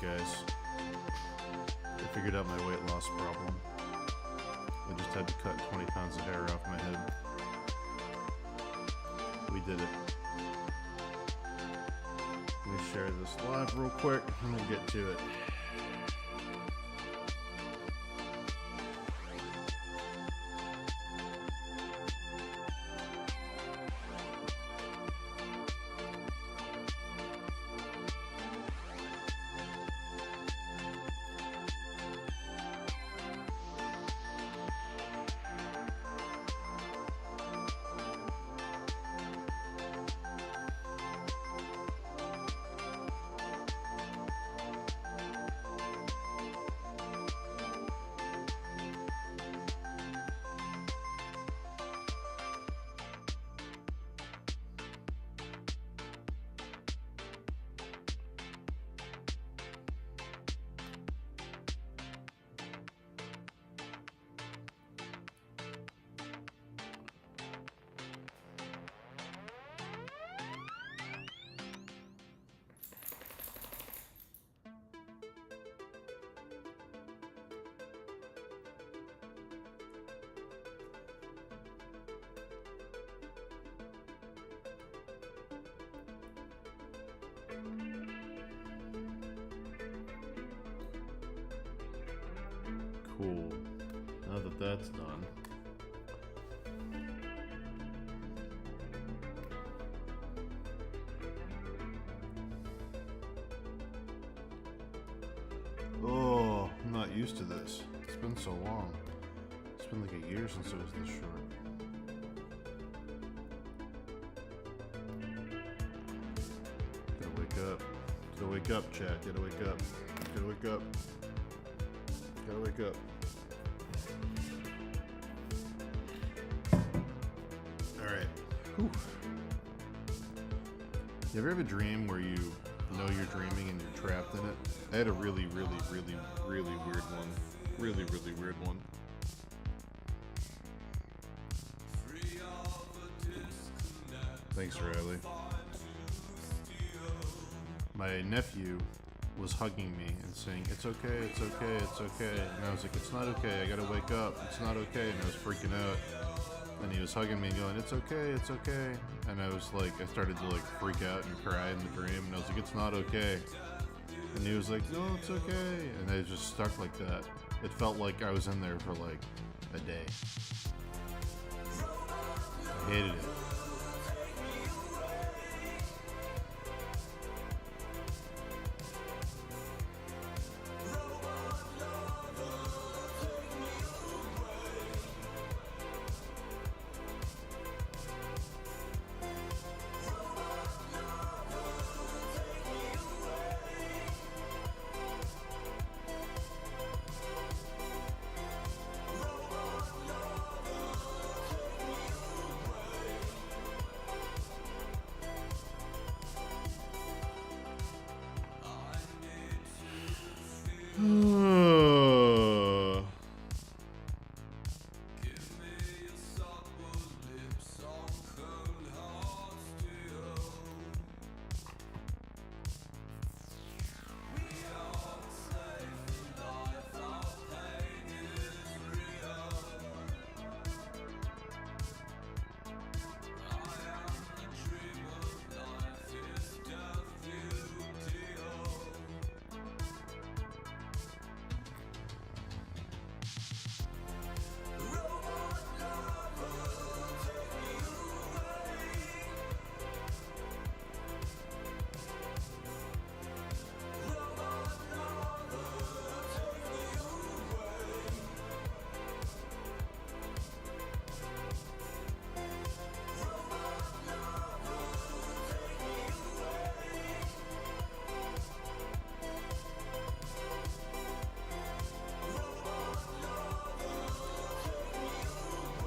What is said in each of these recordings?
guys. I figured out my weight loss problem. I just had to cut 20 pounds of hair off my head. We did it. Let me share this live real quick and we'll get to it. Cool. Now that that's done. Oh, I'm not used to this. It's been so long. It's been like a year since it was this short. Gotta wake up. Gotta wake up, chat. Gotta wake up. Gotta wake up. Gotta wake up. Alright. You ever have a dream where you know you're dreaming and you're trapped in it? I had a really weird one. Really weird one. Thanks, Riley. My nephew was hugging me and saying, "It's okay, it's okay, it's okay." And I was like, "It's not okay, I gotta wake up, it's not okay." And I was freaking out. And he was hugging me and going, "It's okay, it's okay." And I was like, I started to like freak out and cry in the dream. And I was like, "It's not okay." And he was like, "No, it's okay." And I just stuck like that. It felt like I was in there for like a day. I hated it.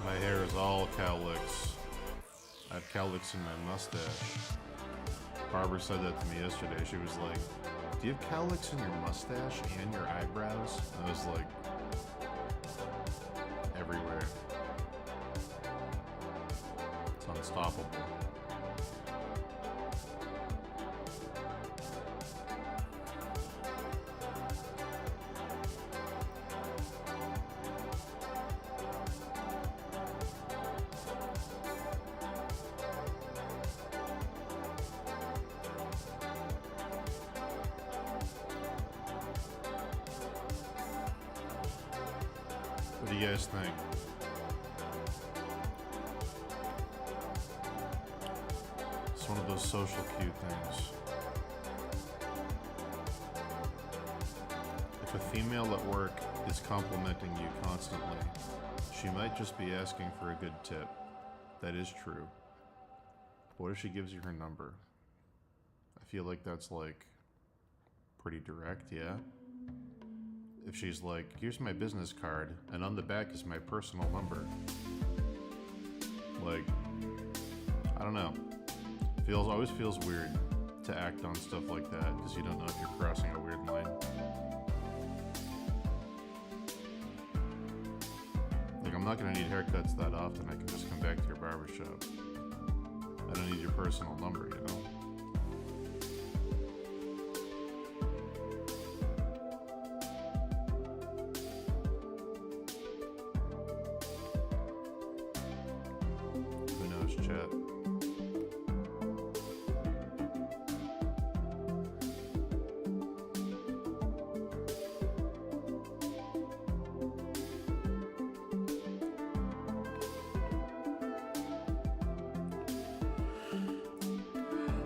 My hair is all cowlicks. I have cowlicks in my mustache. Barbara said that to me yesterday. She was like, "Do you have cowlicks in your mustache and your eyebrows?" I was like, everywhere. It's unstoppable. What do you guys think? It's one of those social cue things. If a female at work is complimenting you constantly, she might just be asking for a good tip. That is true. What if she gives you her number? I feel like that's like pretty direct, yeah? If she's like, here's my business card, and on the back is my personal number. Like, I don't know. Always feels weird to act on stuff like that, because you don't know if you're crossing a weird line. Like, I'm not gonna need haircuts that often, I can just come back to your barbershop. I don't need your personal number, you know? Who knows, chat?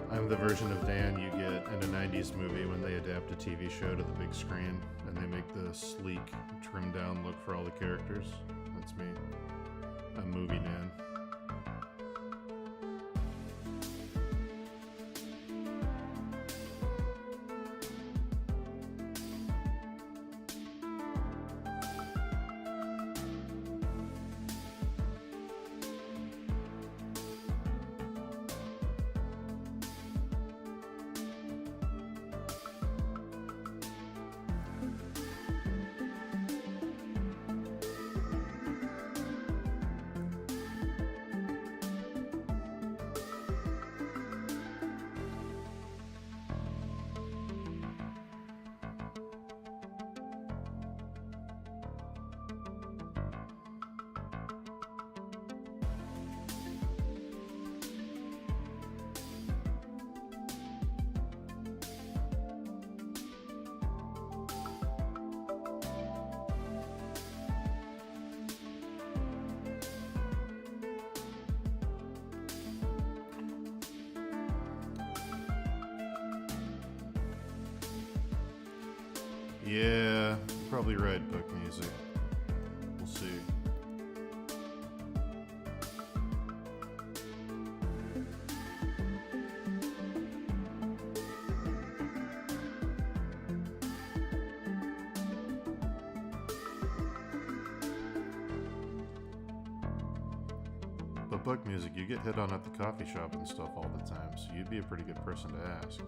I'm the version of Dan you get in a 90s movie when they adapt a TV show to the big screen and they make the sleek, trimmed down look for all the characters. That's me. I'm movie Dan. Yeah, probably right, book music. We'll see. But book music, you get hit on at the coffee shop and stuff all the time, so you'd be a pretty good person to ask.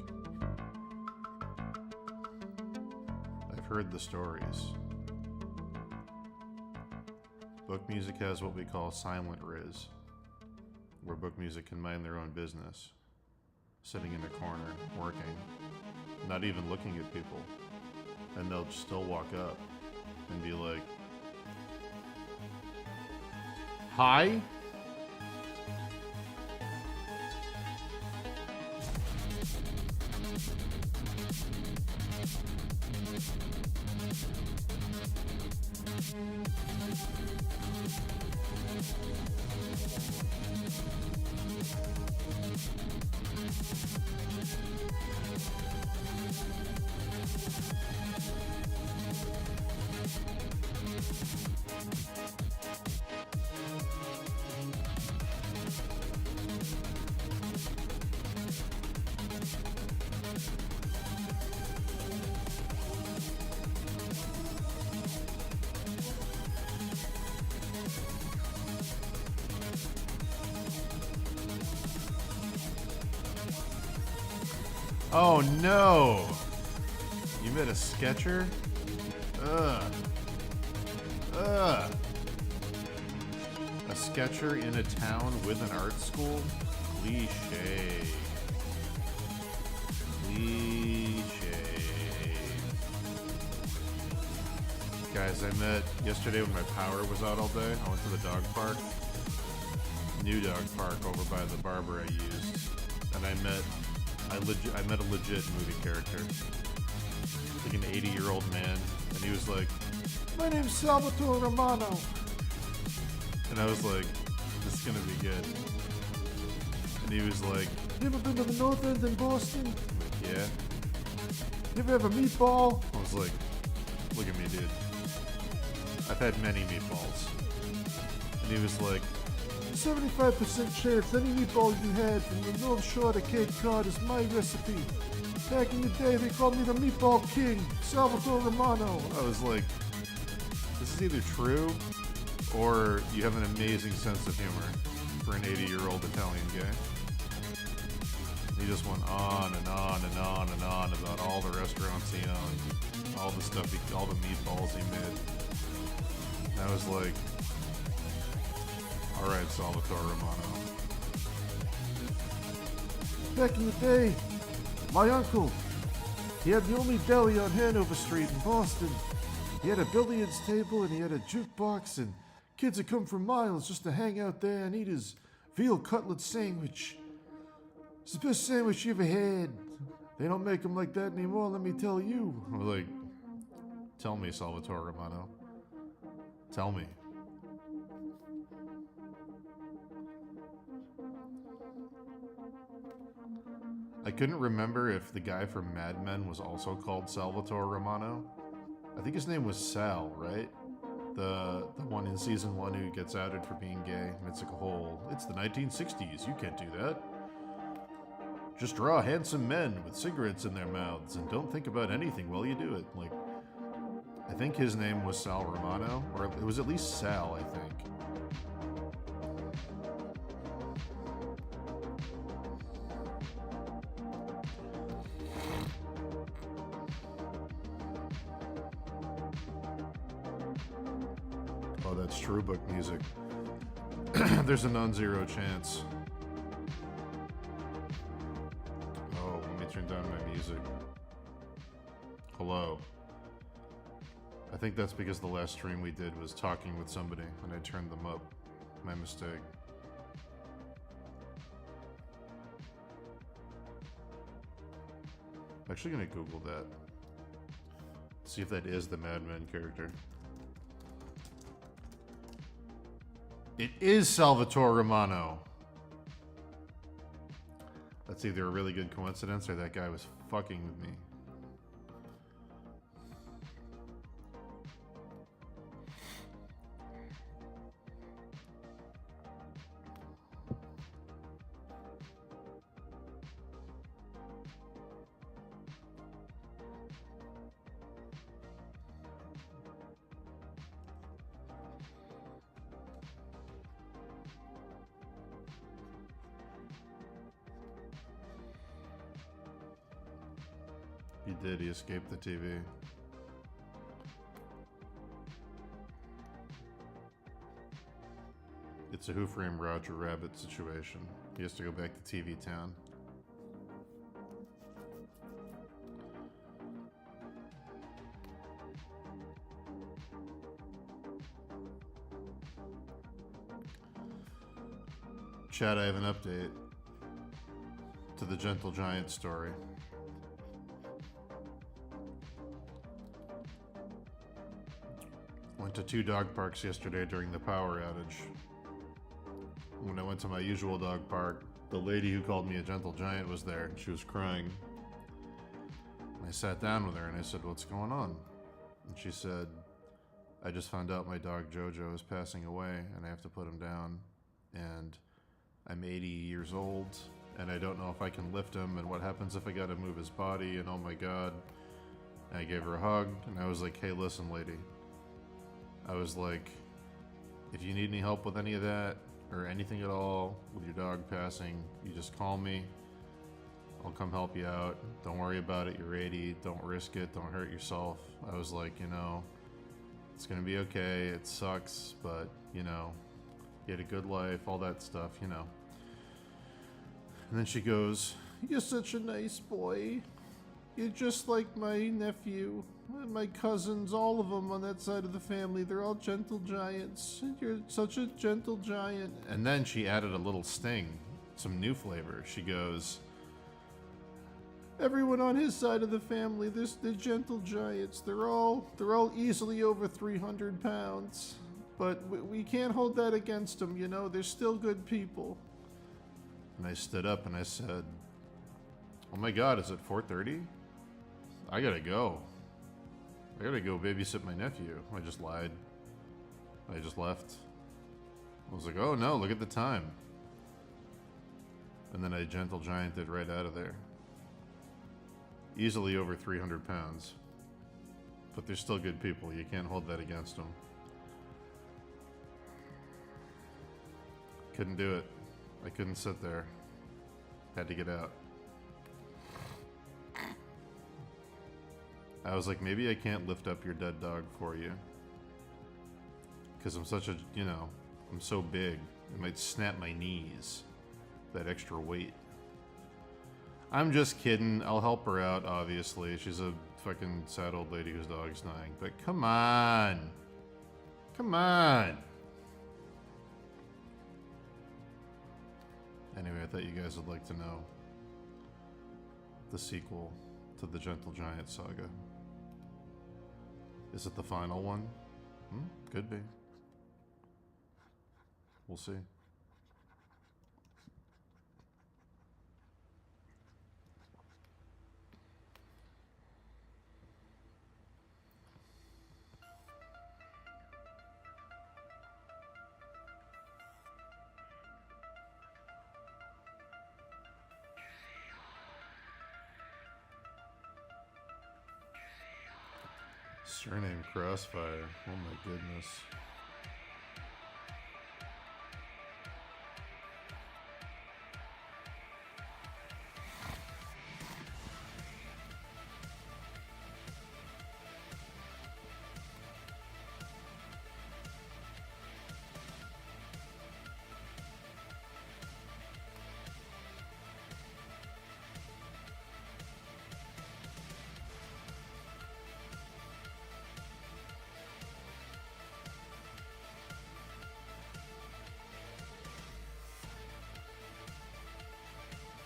Heard the stories. Book music has what we call silent riz, where book music can mind their own business, sitting in a corner, working, not even looking at people, and they'll still walk up and be like, "Hi?" Oh no! You met a sketcher? Ugh. Ugh. A sketcher in a town with an art school? Cliche. Cliche. Guys, I met yesterday when my power was out all day. I went to the dog park. New dog park over by the barber I used. And I met a legit movie character. Like an 80-year-old man. And he was like, My name's Salvatore Romano. And I was like, this is gonna be good. And he was like, you ever been to the North End in Boston? I'm like, yeah. You ever have a meatball? I was like, look at me, dude. I've had many meatballs. And he was like, 75% chance any meatball you had from the North Shore to Cape Cod is my recipe. Back in the day, they called me the Meatball King, Salvatore Romano. I was like, this is either true or you have an amazing sense of humor for an 80-year-old Italian guy. He just went on and on and on and on about all the restaurants he owned, all the stuff, all the meatballs he made. And I was like, all right, Salvatore Romano. Back in the day, my uncle, he had the only deli on Hanover Street in Boston. He had a billiards table and he had a jukebox, and kids would come from miles just to hang out there and eat his veal cutlet sandwich. It's the best sandwich you ever had. They don't make them like that anymore, let me tell you. I was like, tell me, Salvatore Romano. Tell me. I couldn't remember if the guy from Mad Men was also called Salvatore Romano. I think his name was Sal, right? The one in season 1 who gets outed for being gay. And it's like a whole, it's the 1960s, you can't do that. Just draw handsome men with cigarettes in their mouths and don't think about anything while you do it. Like, I think his name was Sal Romano, or it was at least Sal, I think. Oh, that's True Book music. There's a non-zero chance. Oh, let me turn down my music. Hello. I think that's because the last stream we did was talking with somebody and I turned them up. My mistake. I'm actually gonna Google that. See if that is the Mad Men character. It is Salvatore Romano. That's either a really good coincidence or that guy was fucking with me. He did, he escaped the TV. It's a Who Framed Roger Rabbit situation. He has to go back to TV Town. Chad, I have an update to the Gentle Giant story. Went to 2 dog parks yesterday during the power outage. When I went to my usual dog park, the lady who called me a gentle giant was there and she was crying. I sat down with her and I said, "What's going on?" And she said, "I just found out my dog Jojo is passing away and I have to put him down. And I'm 80 years old and I don't know if I can lift him, and what happens if I gotta move his body, and oh my god." And I gave her a hug and I was like, "Hey, listen, lady." I was like, if you need any help with any of that, or anything at all, with your dog passing, you just call me. I'll come help you out. Don't worry about it, you're 80, don't risk it, don't hurt yourself. I was like, you know, it's gonna be okay, it sucks, but, you know, you had a good life, all that stuff, you know. And then she goes, "You're such a nice boy. You're just like my nephew. My cousins, all of them on that side of the family, they're all gentle giants. You're such a gentle giant." And then she added a little sting, some new flavor. She goes, Everyone on his side of the family, the gentle giants, they're all easily over 300 pounds. But we can't hold that against them, you know? They're still good people. And I stood up and I said, oh my god, is it 4:30? I gotta go. I gotta go babysit my nephew. I just lied. I just left. I was like, oh no, look at the time. And then I gentle gianted right out of there. Easily over 300 pounds. But they're still good people. You can't hold that against them. Couldn't do it. I couldn't sit there. Had to get out. I was like, maybe I can't lift up your dead dog for you. Because I'm such a, you know, I'm so big. It might snap my knees. That extra weight. I'm just kidding. I'll help her out, obviously. She's a fucking sad old lady whose dog's dying. But come on. Come on. Anyway, I thought you guys would like to know the sequel to the Gentle Giant saga. Is it the final one? Could be. We'll see. Surname Crossfire. Oh my goodness.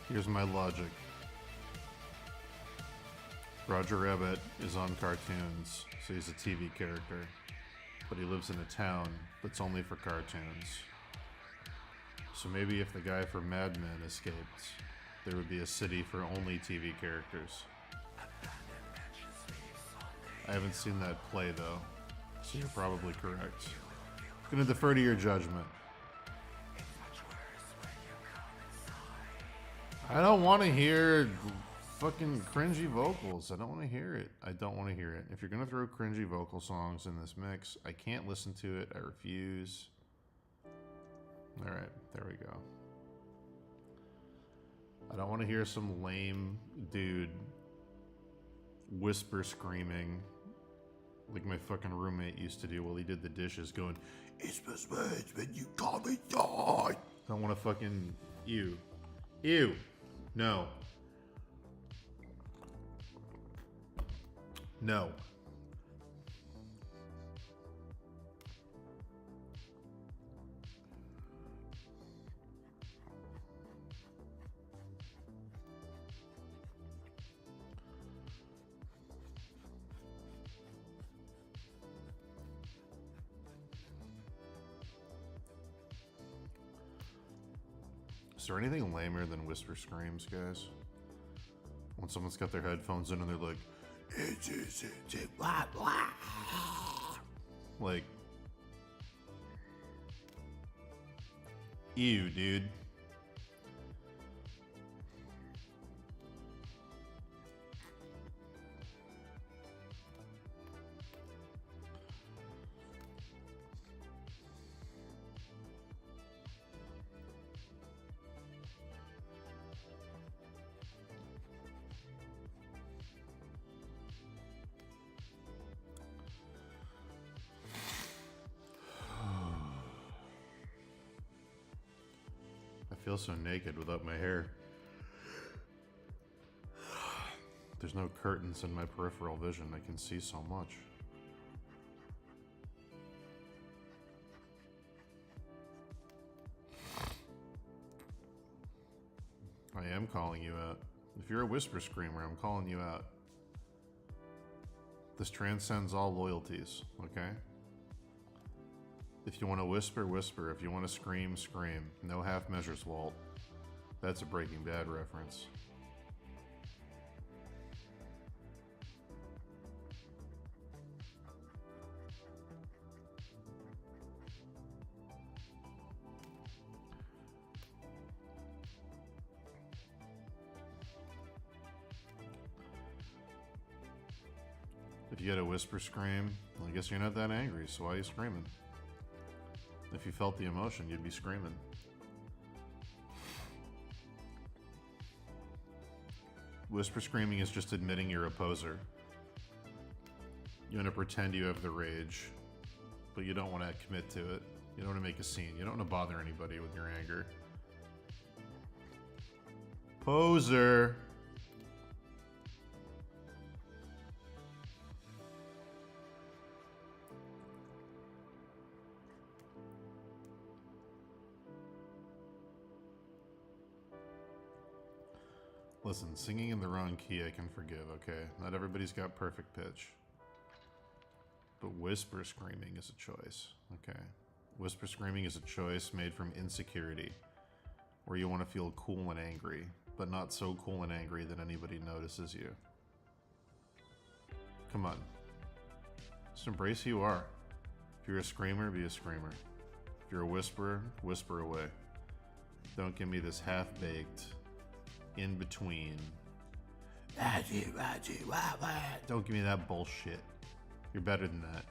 Here's my logic. Roger Rabbit is on cartoons, so he's a TV character. But he lives in a town that's only for cartoons. So maybe if the guy from Mad Men escaped, there would be a city for only TV characters. I haven't seen that play though, so you're probably correct. I'm gonna defer to your judgment. I don't want to hear fucking cringy vocals. I don't want to hear it. I don't want to hear it. If you're going to throw cringy vocal songs in this mix, I can't listen to it. I refuse. Alright, there we go. I don't want to hear some lame dude whisper screaming like my fucking roommate used to do while he did the dishes going, "It's my words when you call me dog." I don't want to fucking... Ew. Ew. No. No. Is there anything lamer than whisper screams, guys? When someone's got their headphones in and they're like, it's blah, blah. Like, ew, dude. I feel so naked without my hair. There's no curtains in my peripheral vision. I can see so much. I am calling you out. If you're a whisper screamer, I'm calling you out. This transcends all loyalties, okay? If you want to whisper, whisper. If you want to scream, scream. No half measures, Walt. That's a Breaking Bad reference. If you had a whisper scream, well, I guess you're not that angry, so why are you screaming? If you felt the emotion, you'd be screaming. Whisper screaming is just admitting you're a poser. You want to pretend you have the rage, but you don't want to commit to it. You don't want to make a scene. You don't want to bother anybody with your anger. Poser! Listen, singing in the wrong key I can forgive, okay? Not everybody's got perfect pitch. But whisper screaming is a choice, okay? Whisper screaming is a choice made from insecurity, where you want to feel cool and angry, but not so cool and angry that anybody notices you. Come on. Just embrace who you are. If you're a screamer, be a screamer. If you're a whisperer, whisper away. Don't give me this half-baked, in between. Don't give me that bullshit. You're better than that.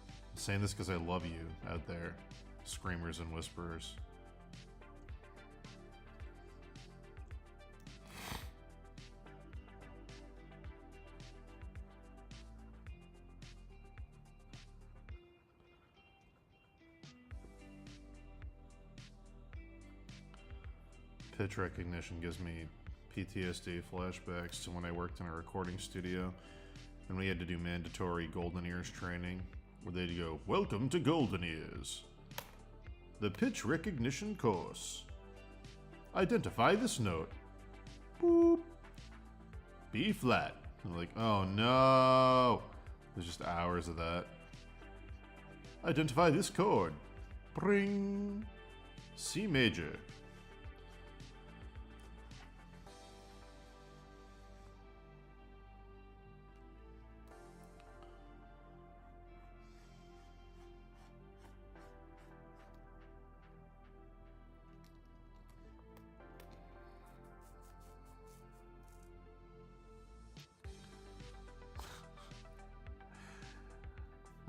I'm saying this because I love you out there, screamers and whisperers. Pitch recognition gives me PTSD flashbacks to when I worked in a recording studio and we had to do mandatory Golden Ears training where they'd go, "Welcome to Golden Ears, the pitch recognition course. Identify this note. Boop. B flat." I'm like, oh no. There's just hours of that. Identify this chord. Bring. C major.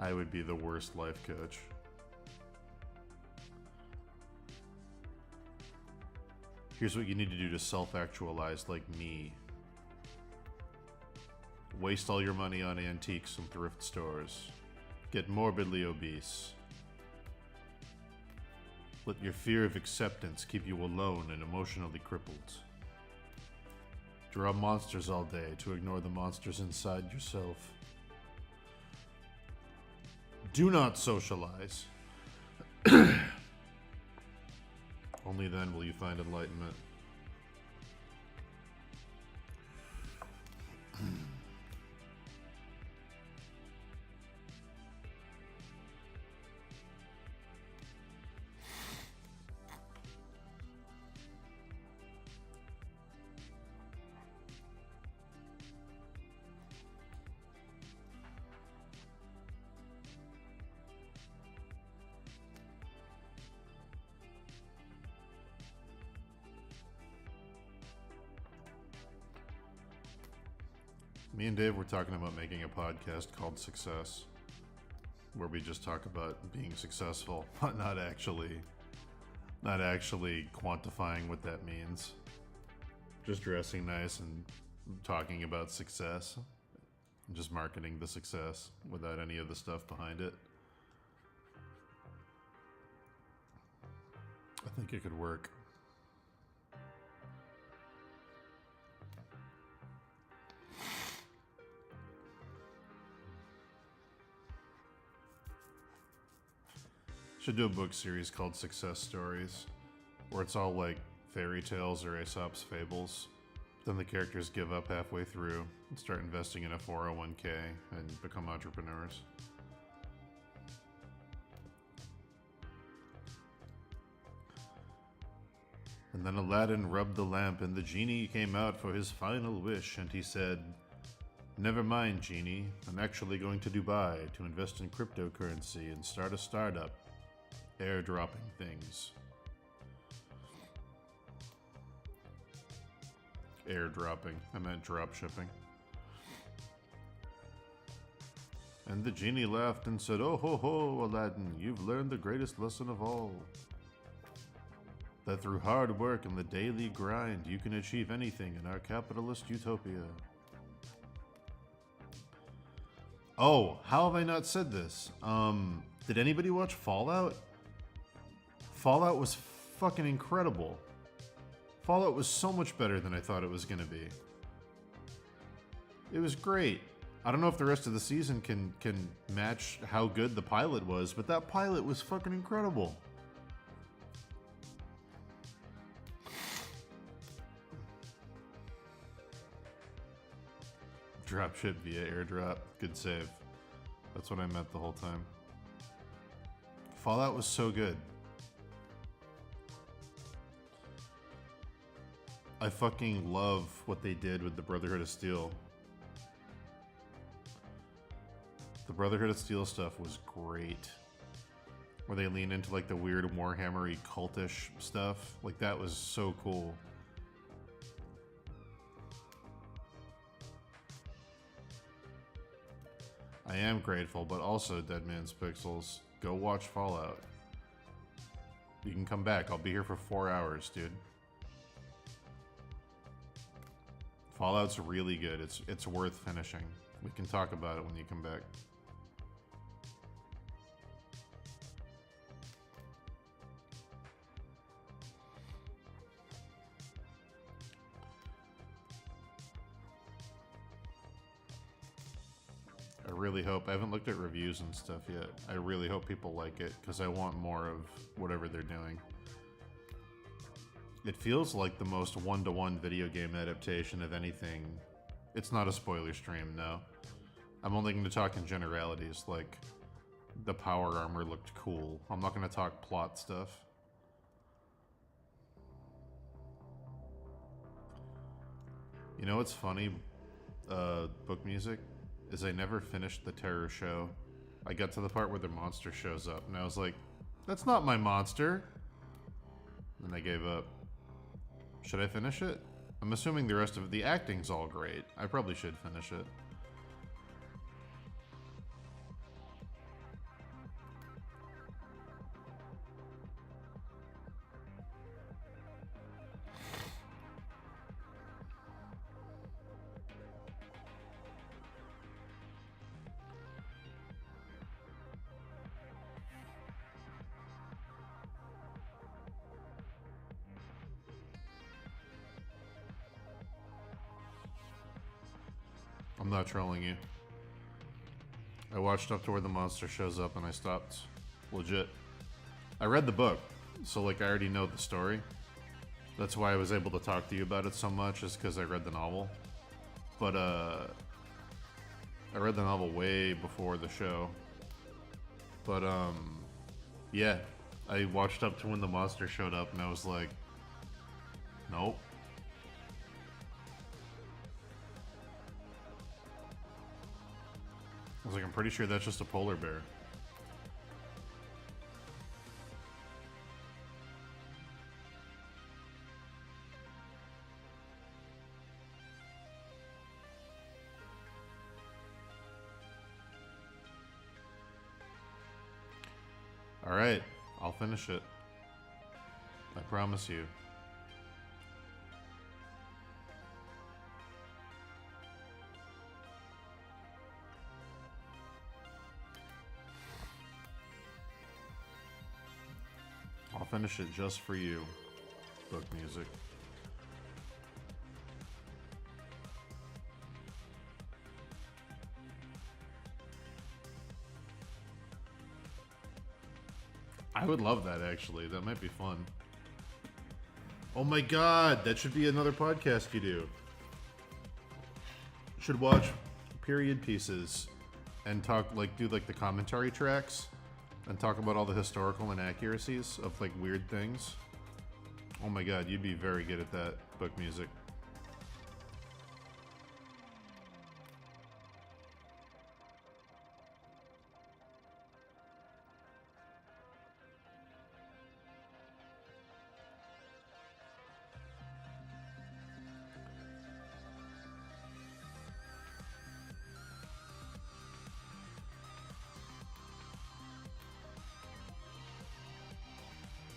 I would be the worst life coach. Here's what you need to do to self-actualize like me. Waste all your money on antiques and thrift stores. Get morbidly obese. Let your fear of acceptance keep you alone and emotionally crippled. Draw monsters all day to ignore the monsters inside yourself. Do not socialize. Only then will you find enlightenment. Me and Dave were talking about making a podcast called Success, where we just talk about being successful, but not actually quantifying what that means. Just dressing nice and talking about success, and just marketing the success without any of the stuff behind it. I think it could work. Should do a book series called Success Stories, where it's all like fairy tales or Aesop's fables Then the characters give up halfway through and start investing in a 401k and become entrepreneurs. And then Aladdin rubbed the lamp and the genie came out for his final wish, and he said, "Never mind, genie. I'm actually going to Dubai to invest in cryptocurrency and start a startup. Airdropping things." Airdropping. I meant drop shipping. And the genie laughed and said, "Oh ho ho, Aladdin, you've learned the greatest lesson of all. That through hard work and the daily grind, you can achieve anything in our capitalist utopia." Oh, how have I not said this? Did anybody watch Fallout? Fallout was fucking incredible. Fallout was so much better than I thought it was gonna be. It was great. I don't know if the rest of the season can match how good the pilot was, but that pilot was fucking incredible. Dropship via airdrop. Good save. That's what I meant the whole time. Fallout was so good. I fucking love what they did with the Brotherhood of Steel. The Brotherhood of Steel stuff was great. Where they lean into like the weird Warhammer-y cultish stuff. Like that was so cool. I am grateful, but also Dead Man's Pixels. Go watch Fallout. You can come back. I'll be here for 4 hours, dude. Fallout's really good. It's worth finishing. We can talk about it when you come back. I really hope. I haven't looked at reviews and stuff yet. I really hope people like it because I want more of whatever they're doing. It feels like the most one-to-one video game adaptation of anything. It's not a spoiler stream, no. I'm only going to talk in generalities, like the power armor looked cool. I'm not going to talk plot stuff. You know what's funny, book music, is I never finished the terror show. I got to the part where the monster shows up, and I was like, that's not my monster. And I gave up. Should I finish it? I'm assuming the rest of the acting's all great. I probably should finish it. I'm not trolling you. I watched up to where the monster shows up and I stopped. Legit. I read the book, so like I already know the story. That's why I was able to talk to you about it so much, is because I read the novel. But I read the novel way before the show. But yeah, I watched up to when the monster showed up and I was like, nope. I was like, I'm pretty sure that's just a polar bear. Alright, I'll finish it. I promise you. I'll finish it just for you, book music. I would love that, actually. That might be fun. Oh my god, that should be another podcast you do. should watch period pieces and talk, like, do like the commentary tracks and talk about all the historical inaccuracies of like weird things. Oh my god, you'd be very good at that, book music.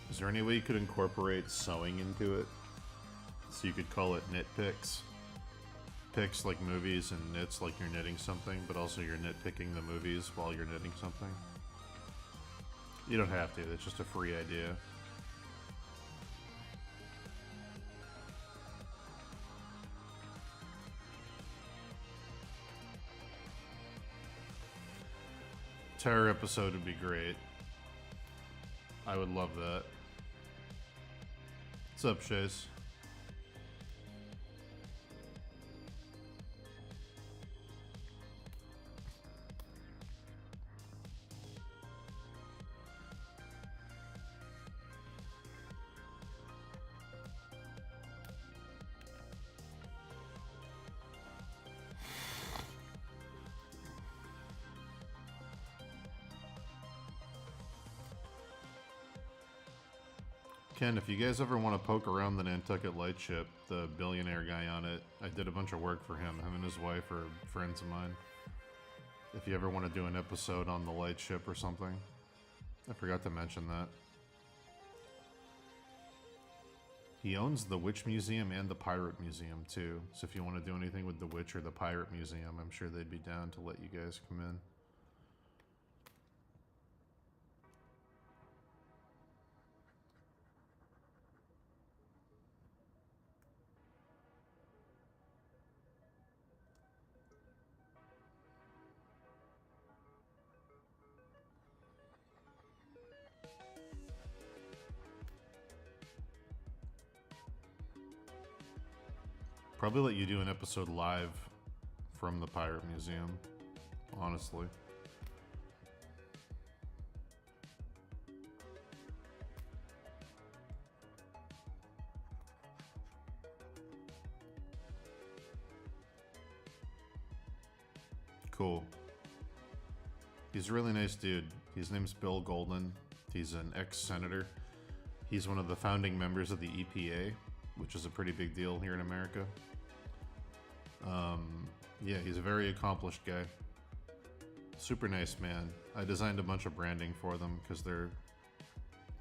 Is there any way you could incorporate sewing into it? So you could call it nitpicks? Picks like movies and knits like you're knitting something, but also you're nitpicking the movies while you're knitting something? You don't have to, it's just a free idea. Terror episode would be great. I would love that. What's up, Chase? Ken, if you guys ever want to poke around the Nantucket Lightship, the billionaire guy on it, I did a bunch of work for him. Him and his wife are friends of mine. If you ever want to do an episode on the Lightship or something. I forgot to mention that. He owns the Witch Museum and the Pirate Museum too. So if you want to do anything with the Witch or the Pirate Museum, I'm sure they'd be down to let you guys come in. Probably let you do an episode live from the Pirate Museum, honestly. Cool. He's a really nice dude. His name's Bill Golden. He's an ex-senator. He's one of the founding members of the EPA, which is a pretty big deal here in America. Yeah, he's a very accomplished guy. Super nice man. I designed a bunch of branding for them because they're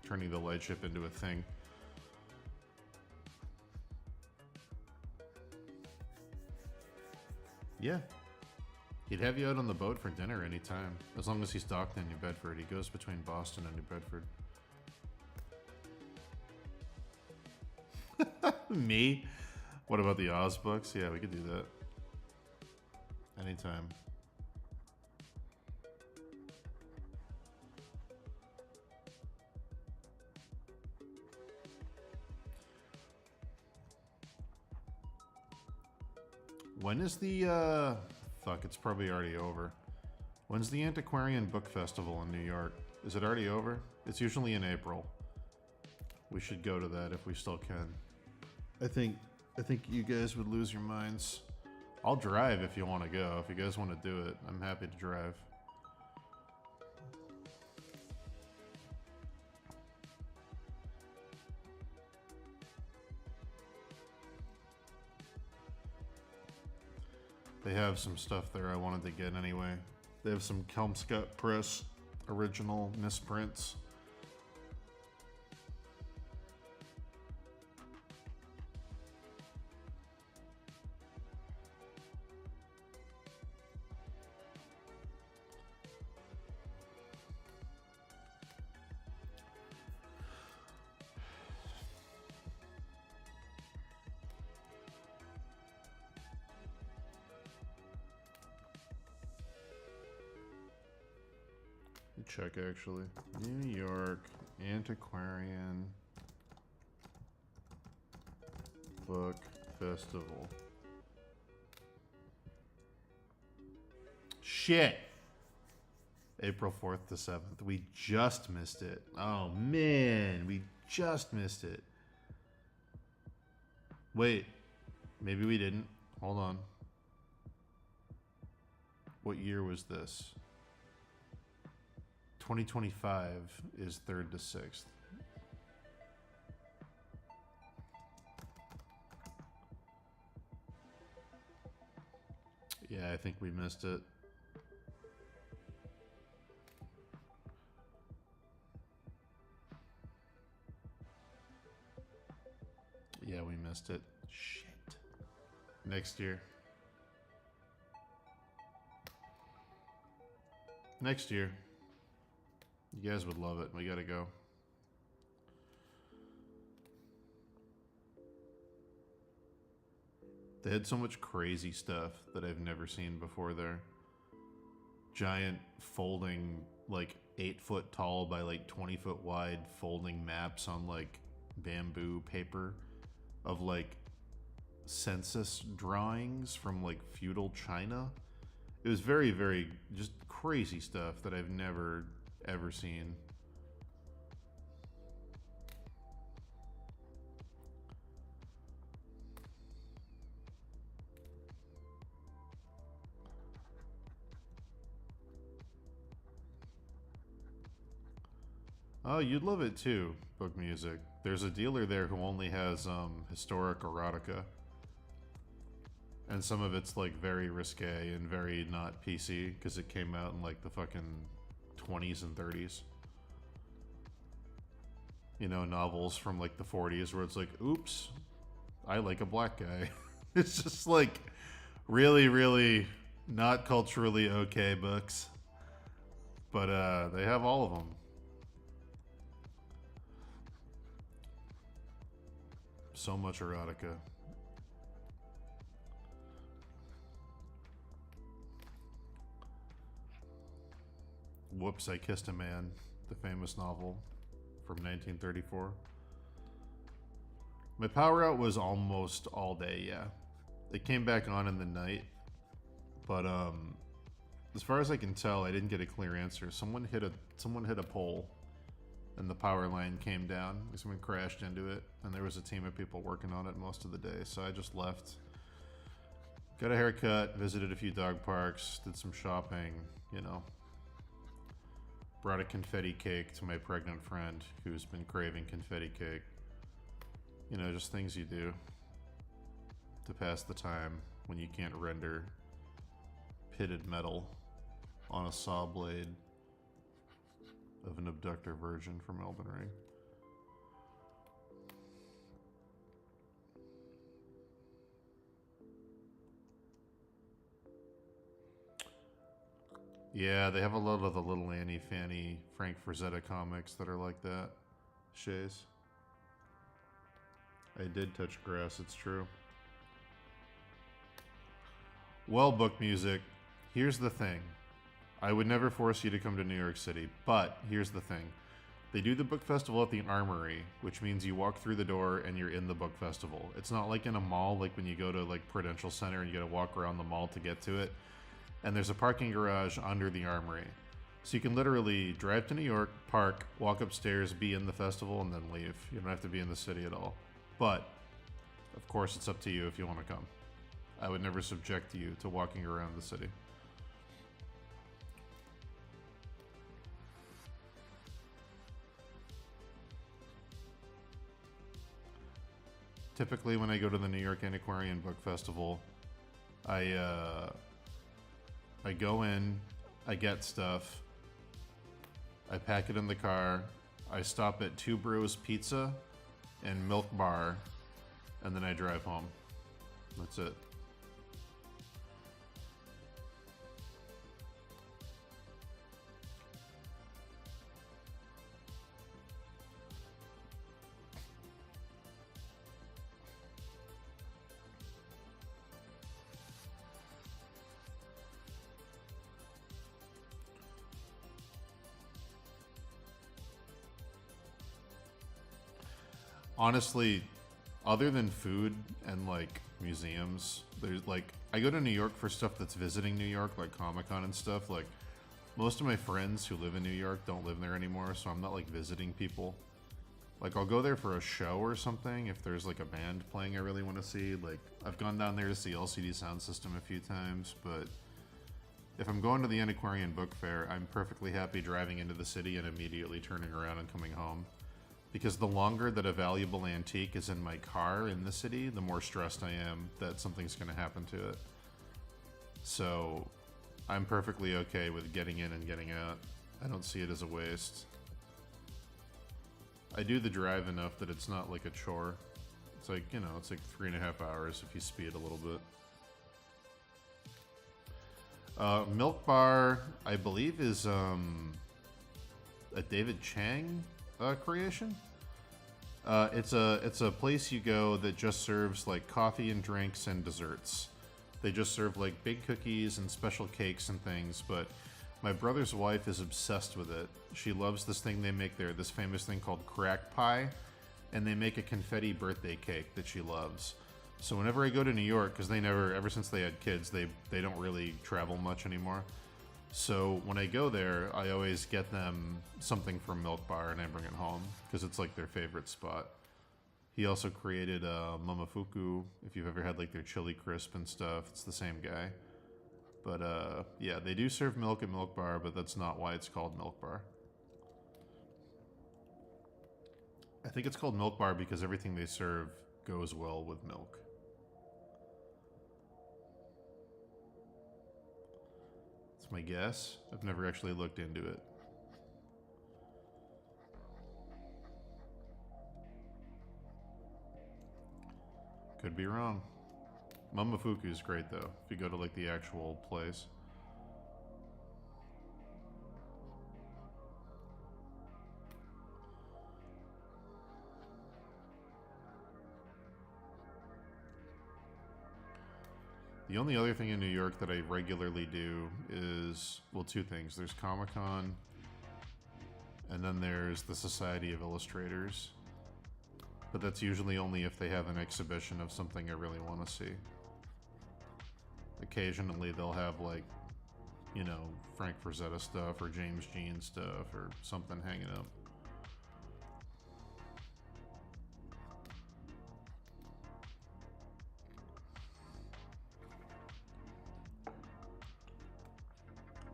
turning the Lightship into a thing. Yeah. He'd have you out on the boat for dinner anytime, as long as he's docked in New Bedford. He goes between Boston and New Bedford. Me? What about the Oz books? Yeah, we could do that. Anytime. When is the, fuck, it's probably already over. When's the Antiquarian Book Festival in New York? Is it already over? It's usually in April. We should go to that if we still can. I think you guys would lose your minds. I'll drive if you want to go. If you guys want to do it, I'm happy to drive. They have some stuff there I wanted to get anyway. They have some Kelmscott Press original misprints. Check actually. New York Antiquarian Book Festival. Shit. April 4th to 7th. We just missed it. Oh, man. We just missed it. Wait. Maybe we didn't. Hold on. What year was this? 2025 is 3rd to 6th. Yeah, I think we missed it. Yeah, we missed it. Shit. Next year. Next year. You guys would love it. We gotta go. They had so much crazy stuff that I've never seen before there. Giant folding, like 8-foot tall by like 20-foot wide folding maps on like bamboo paper of like census drawings from like feudal China. It was very, very just crazy stuff that I've never ever seen. Oh, you'd love it too, Book Music. There's a dealer there who only has historic erotica. And some of it's like very risque and very not PC because it came out in like the fucking 20s and 30s. You know, novels from like the 40s where it's like, oops, I like a black guy. It's just like really, really not culturally okay books. But they have all of them. So much erotica. Whoops, I Kissed a Man, the famous novel from 1934. My power out was almost all day, yeah. It came back on in the night, but as far as I can tell, I didn't get a clear answer. Someone hit a pole, and the power line came down. Someone crashed into it, and there was a team of people working on it most of the day. So I just left, got a haircut, visited a few dog parks, did some shopping, you know. Brought a confetti cake to my pregnant friend who's been craving confetti cake. You know, just things you do to pass the time when you can't render pitted metal on a saw blade of an abductor virgin from Elden Ring. Yeah, they have a lot of the Little Annie, Fanny, Frank Frazetta comics that are like that. Shays. I did touch grass, it's true. Well, Book Music, here's the thing. I would never force you to come to New York City, but here's the thing. They do the book festival at the Armory, which means you walk through the door and you're in the book festival. It's not like in a mall, like when you go to like Prudential Center and you gotta walk around the mall to get to it. And there's a parking garage under the Armory. So you can literally drive to New York, park, walk upstairs, be in the festival, and then leave. You don't have to be in the city at all. But, of course, it's up to you if you want to come. I would never subject you to walking around the city. Typically, when I go to the New York Antiquarian Book Festival, I go in, I get stuff, I pack it in the car, I stop at Two Bros Pizza and Milk Bar, and then I drive home. That's it. Honestly, other than food and like museums. There's like, I go to New York for stuff that's visiting New York, like Comic-Con and stuff. Like, most of my friends who live in New York don't live there anymore, so I'm not like visiting people. Like, I'll go there for a show or something if there's like a band playing I really want to see. Like, I've gone down there to see LCD Sound System a few times, but if I'm going to the Antiquarian Book Fair, I'm perfectly happy driving into the city and immediately turning around and coming home. Because the longer that a valuable antique is in my car in the city, the more stressed I am that something's going to happen to it. So, I'm perfectly okay with getting in and getting out. I don't see it as a waste. I do the drive enough that it's not like a chore. It's like, you know, it's like 3.5 hours if you speed a little bit. Milk Bar, I believe, is a David Chang creation. It's a place you go that just serves like coffee and drinks and desserts. They just serve like big cookies and special cakes and things, but my brother's wife is obsessed with it. She loves this thing they make there, this famous thing called crack pie, and they make a confetti birthday cake that she loves. So whenever I go to New York, because they never, ever since they had kids, they don't really travel much anymore. So when I go there, I always get them something from Milk Bar and I bring it home, because it's like their favorite spot. He also created Momofuku, if you've ever had like their chili crisp and stuff, it's the same guy. But yeah, they do serve milk at Milk Bar, but that's not why it's called Milk Bar. I think it's called Milk Bar because everything they serve goes well with milk. That's my guess. I've never actually looked into it. Could be wrong. Momofuku is great though, if you go to like the actual place. The only other thing in New York that I regularly do is, well, two things. There's Comic-Con, and then there's the Society of Illustrators. But that's usually only if they have an exhibition of something I really want to see. Occasionally they'll have like, you know, Frank Frazetta stuff or James Jean stuff or something hanging up.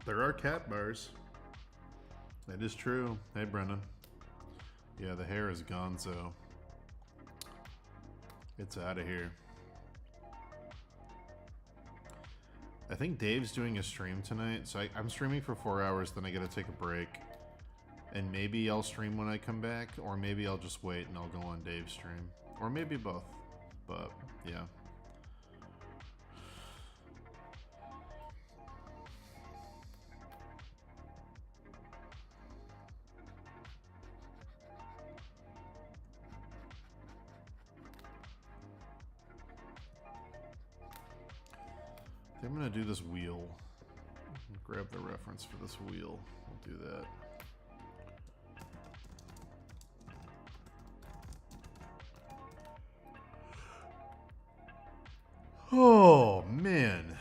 There are cat bars. That is true. Hey, Brendan. Yeah, the hair is gonzo. It's out of here. I think Dave's doing a stream tonight, so I'm streaming for 4 hours, then I gotta take a break. And maybe I'll stream when I come back, or maybe I'll just wait and I'll go on Dave's stream. Or maybe both. But, yeah. I'm gonna do this wheel. Grab the reference for this wheel. We'll do that. Oh, man.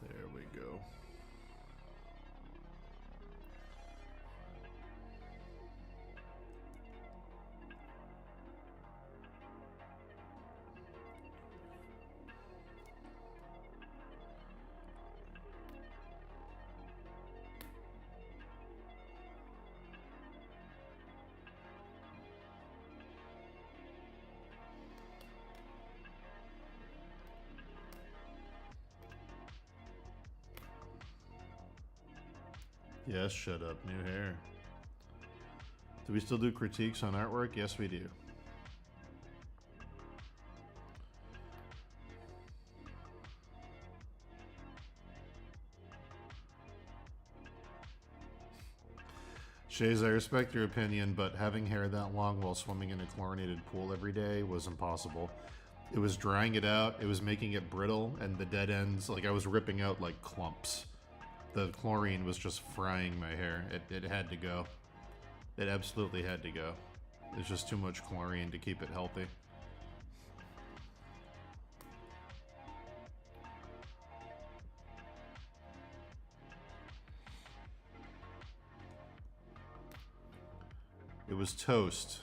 There we go. Yes, shut up. New hair. Do we still do critiques on artwork? Yes, we do. Shays, I respect your opinion, but having hair that long while swimming in a chlorinated pool every day was impossible. It was drying it out, it was making it brittle, and the dead ends, like I was ripping out like clumps. The chlorine was just frying my hair. It had to go. It absolutely had to go. There's just too much chlorine to keep it healthy. It was toast.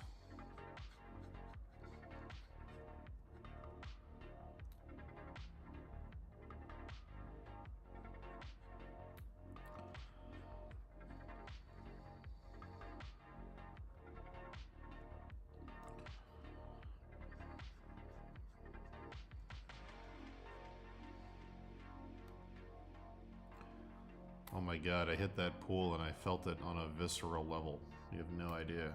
Oh my god, I hit that pool and I felt it on a visceral level. You have no idea.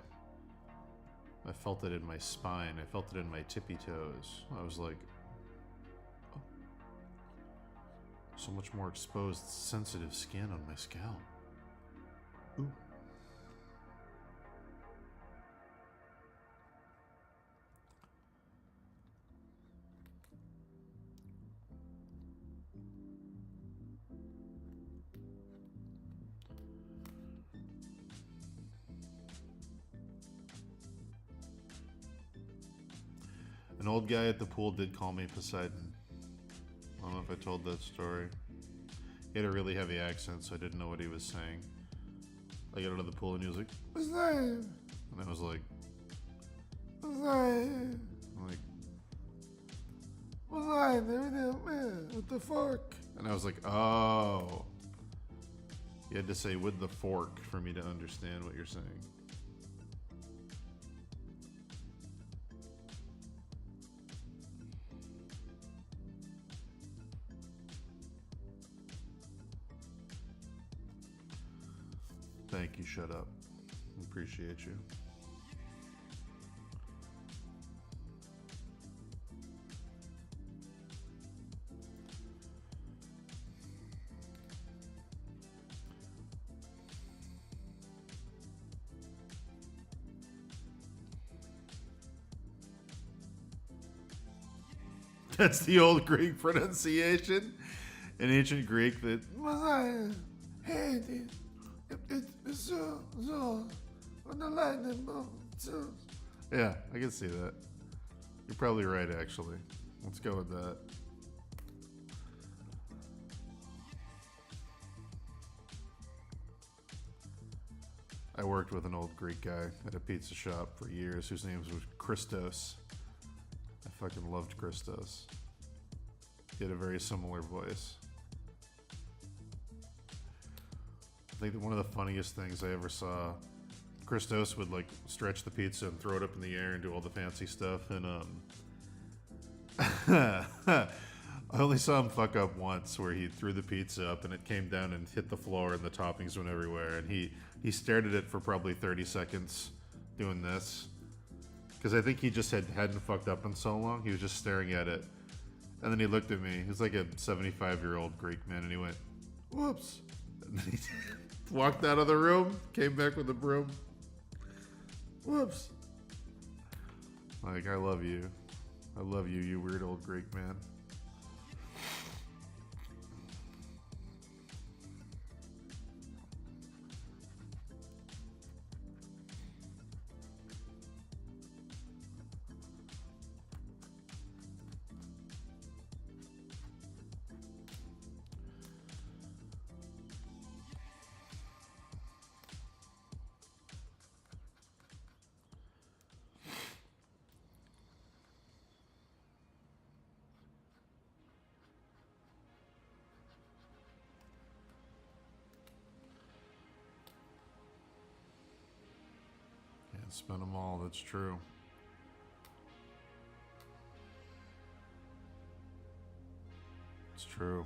I felt it in my spine. I felt it in my tippy toes. I was like, oh, so much more exposed, sensitive skin on my scalp. Ooh. An old guy at the pool did call me Poseidon. I don't know if I told that story. He had a really heavy accent, so I didn't know what he was saying. I got out of the pool and he was like, Poseidon! And I was like, Poseidon! I'm like, Poseidon, man, with the fork. And I was like, oh. You had to say with the fork for me to understand what you're saying. Thank you, shut up. Appreciate you. That's the old Greek pronunciation. In ancient Greek that yeah, I can see that. You're probably right, actually. Let's go with that. I worked with an old Greek guy at a pizza shop for years whose name was Christos. I fucking loved Christos. He had a very similar voice. I think that one of the funniest things I ever saw, Christos would like stretch the pizza and throw it up in the air and do all the fancy stuff. And I only saw him fuck up once where he threw the pizza up and it came down and hit the floor and the toppings went everywhere. And he stared at it for probably 30 seconds doing this. Because I think he just hadn't fucked up in so long. He was just staring at it. And then he looked at me. He was like a 75-year-old Greek man. And he went, whoops. And then he walked out of the room, came back with a broom. Whoops. Like, I love you. I love you, you weird old Greek man. Spend them all, that's true. It's true.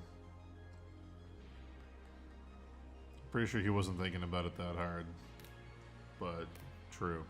Pretty sure he wasn't thinking about it that hard, but true.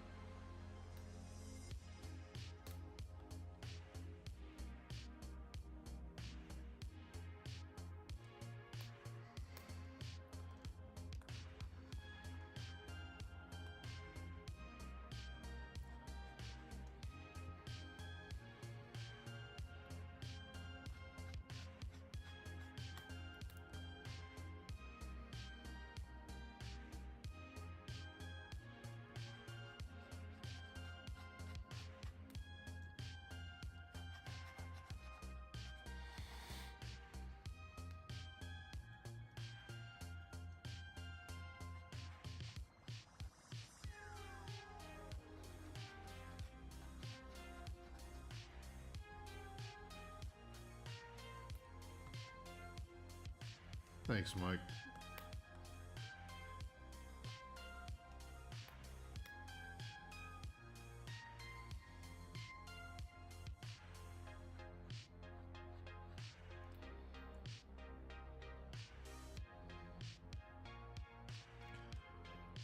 Thanks, Mike.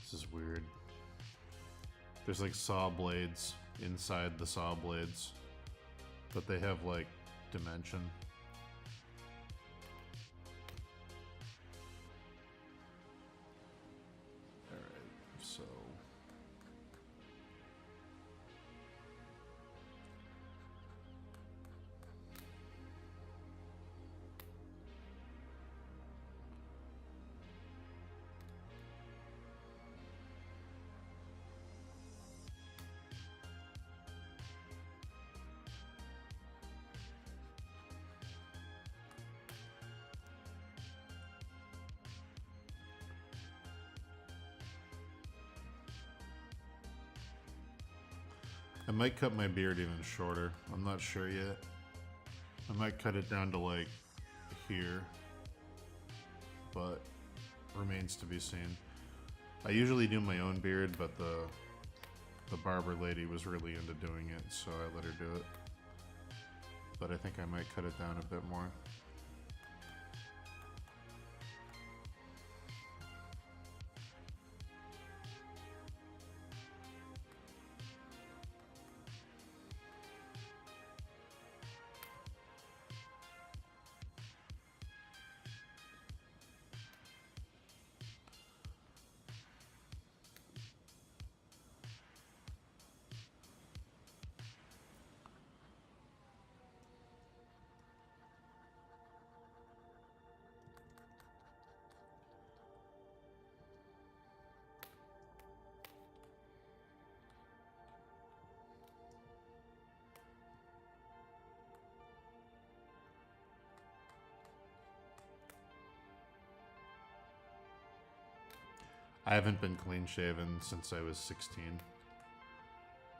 This is weird. There's like saw blades inside the saw blades, but they have like dimension. Alright, so I might cut my beard even shorter. I'm not sure yet. I might cut it down to like here, but remains to be seen. I usually do my own beard, but the barber lady was really into doing it, so I let her do it. But I think I might cut it down a bit more. I haven't been clean shaven since I was 16.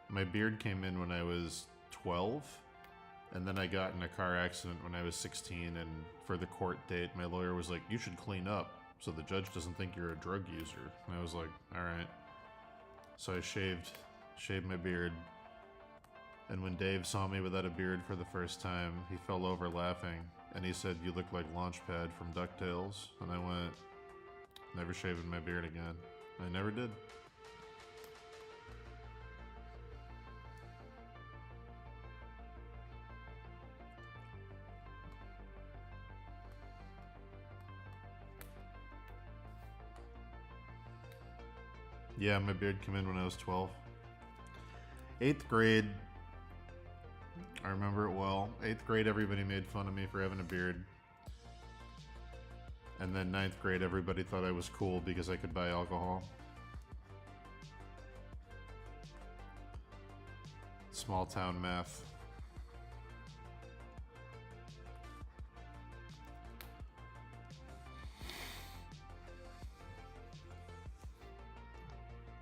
My beard came in when I was 12, and then I got in a car accident when I was 16, and for the court date, my lawyer was like, you should clean up so the judge doesn't think you're a drug user. And I was like, alright. So I shaved my beard, and when Dave saw me without a beard for the first time, he fell over laughing, and he said, you look like Launchpad from DuckTales, and I went, never shaving my beard again. I never did. Yeah, my beard came in when I was 12. 8th grade, I remember it well. 8th grade, everybody made fun of me for having a beard. And then 9th grade, everybody thought I was cool because I could buy alcohol. Small town math.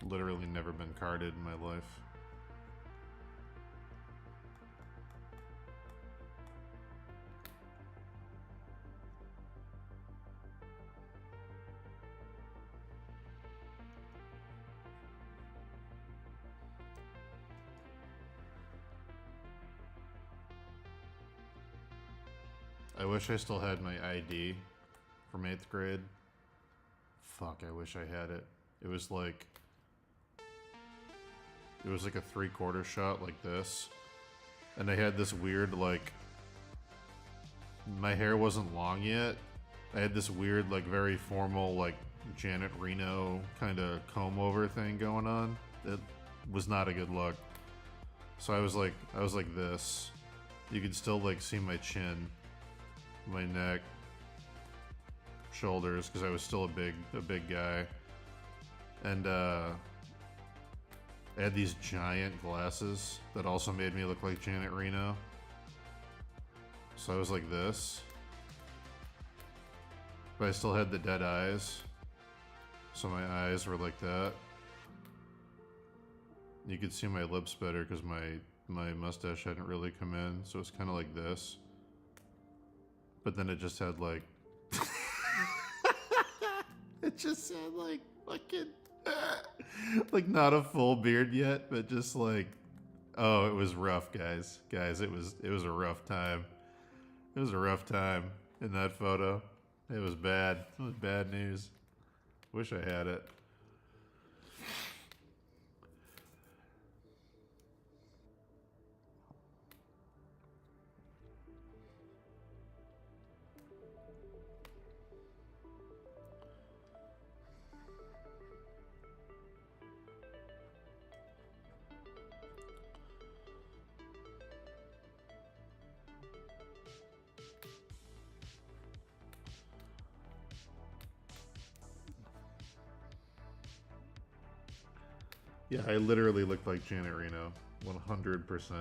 Literally never been carded in my life. I wish I still had my ID from 8th grade. Fuck, I wish I had it. It was like a 3/4 shot like this. And I had this weird, like, my hair wasn't long yet. I had this weird, like, very formal, like, Janet Reno kind of comb over thing going on. It was not a good look. So I was like this. You could still, like, see my chin, my neck, shoulders, because I was still a big guy. And I had these giant glasses that also made me look like Janet Reno. So I was like this. But I still had the dead eyes. So my eyes were like that. You could see my lips better because my mustache hadn't really come in. So it's kind of like this. But then it just had like... It just said like fucking like not a full beard yet, but just like, oh, it was rough, guys. Guys, it was a rough time. It was a rough time in that photo. It was bad. It was bad news. Wish I had it. Yeah, I literally looked like Janet Reno. 100%.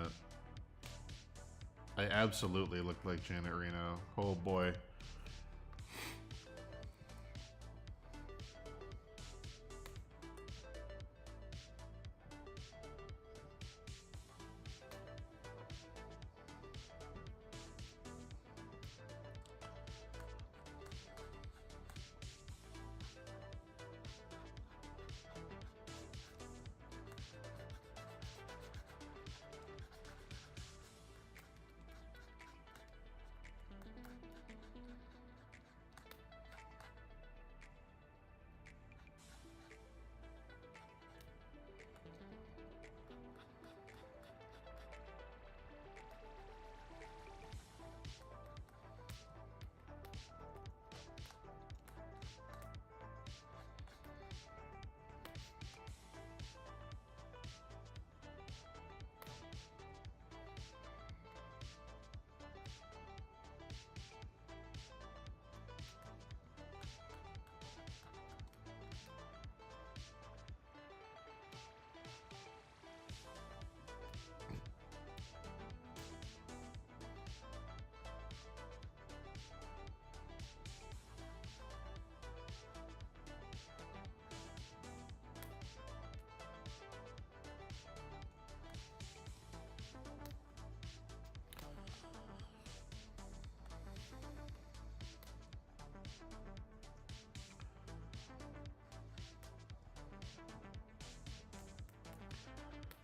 I absolutely looked like Janet Reno. Oh boy.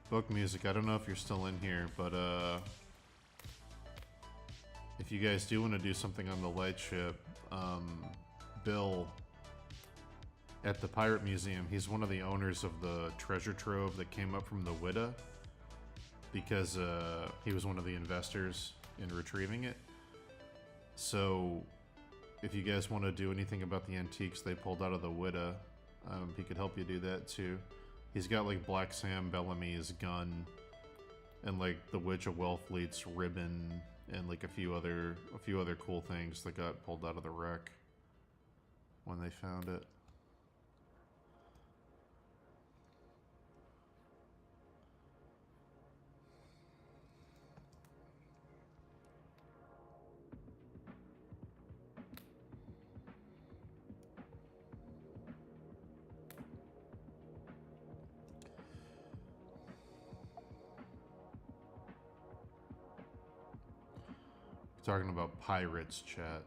Book music. I don't know if you're still in here, but if you guys do want to do something on the lightship, Bill at the Pirate Museum, he's one of the owners of the treasure trove that came up from the Wida, because he was one of the investors in retrieving it. So if you guys want to do anything about the antiques they pulled out of the Wida, he could help you do that too. He's got like Black Sam Bellamy's gun and like the Witch of Wellfleet's ribbon and like a few other cool things that got pulled out of the wreck when they found it. Talking about pirates, chat.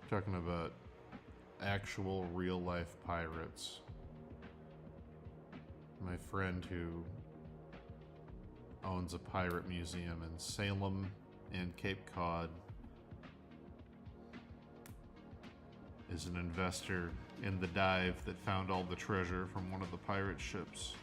Talking about actual real life pirates. My friend who owns a pirate museum in Salem and Cape Cod is an investor in the dive that found all the treasure from one of the pirate ships.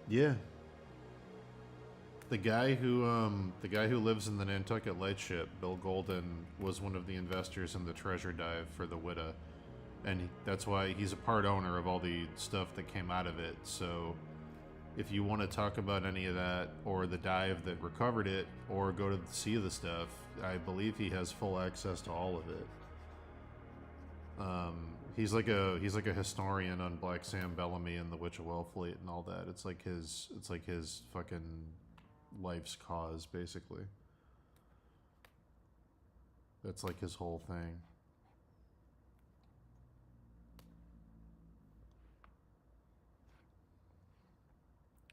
Yeah. The guy who lives in the Nantucket Lightship, Bill Golden, was one of the investors in the treasure dive for the Witta, and that's why he's a part owner of all the stuff that came out of it. So, if you want to talk about any of that, or the dive that recovered it, or go to see the stuff, I believe he has full access to all of it. He's like a historian on Black Sam Bellamy and the Witch of Wellfleet and all that. It's like his fucking life's cause, basically. That's like his whole thing.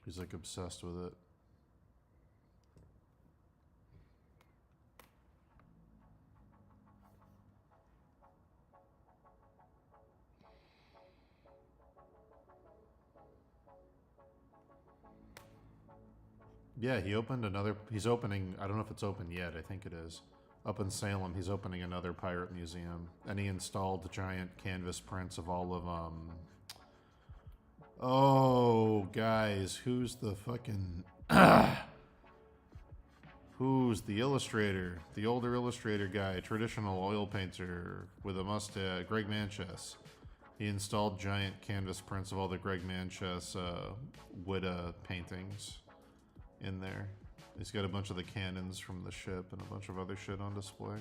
He's like obsessed with it. Yeah, he's opening, I don't know if it's open yet, I think it is. Up in Salem, he's opening another pirate museum. And he installed giant canvas prints of all of, oh, guys, who's the fucking... Who's the illustrator? The older illustrator guy, traditional oil painter with a mustache, Greg Manchess. He installed giant canvas prints of all the Greg Manchess Witta paintings in there. He's got a bunch of the cannons from the ship and a bunch of other shit on display.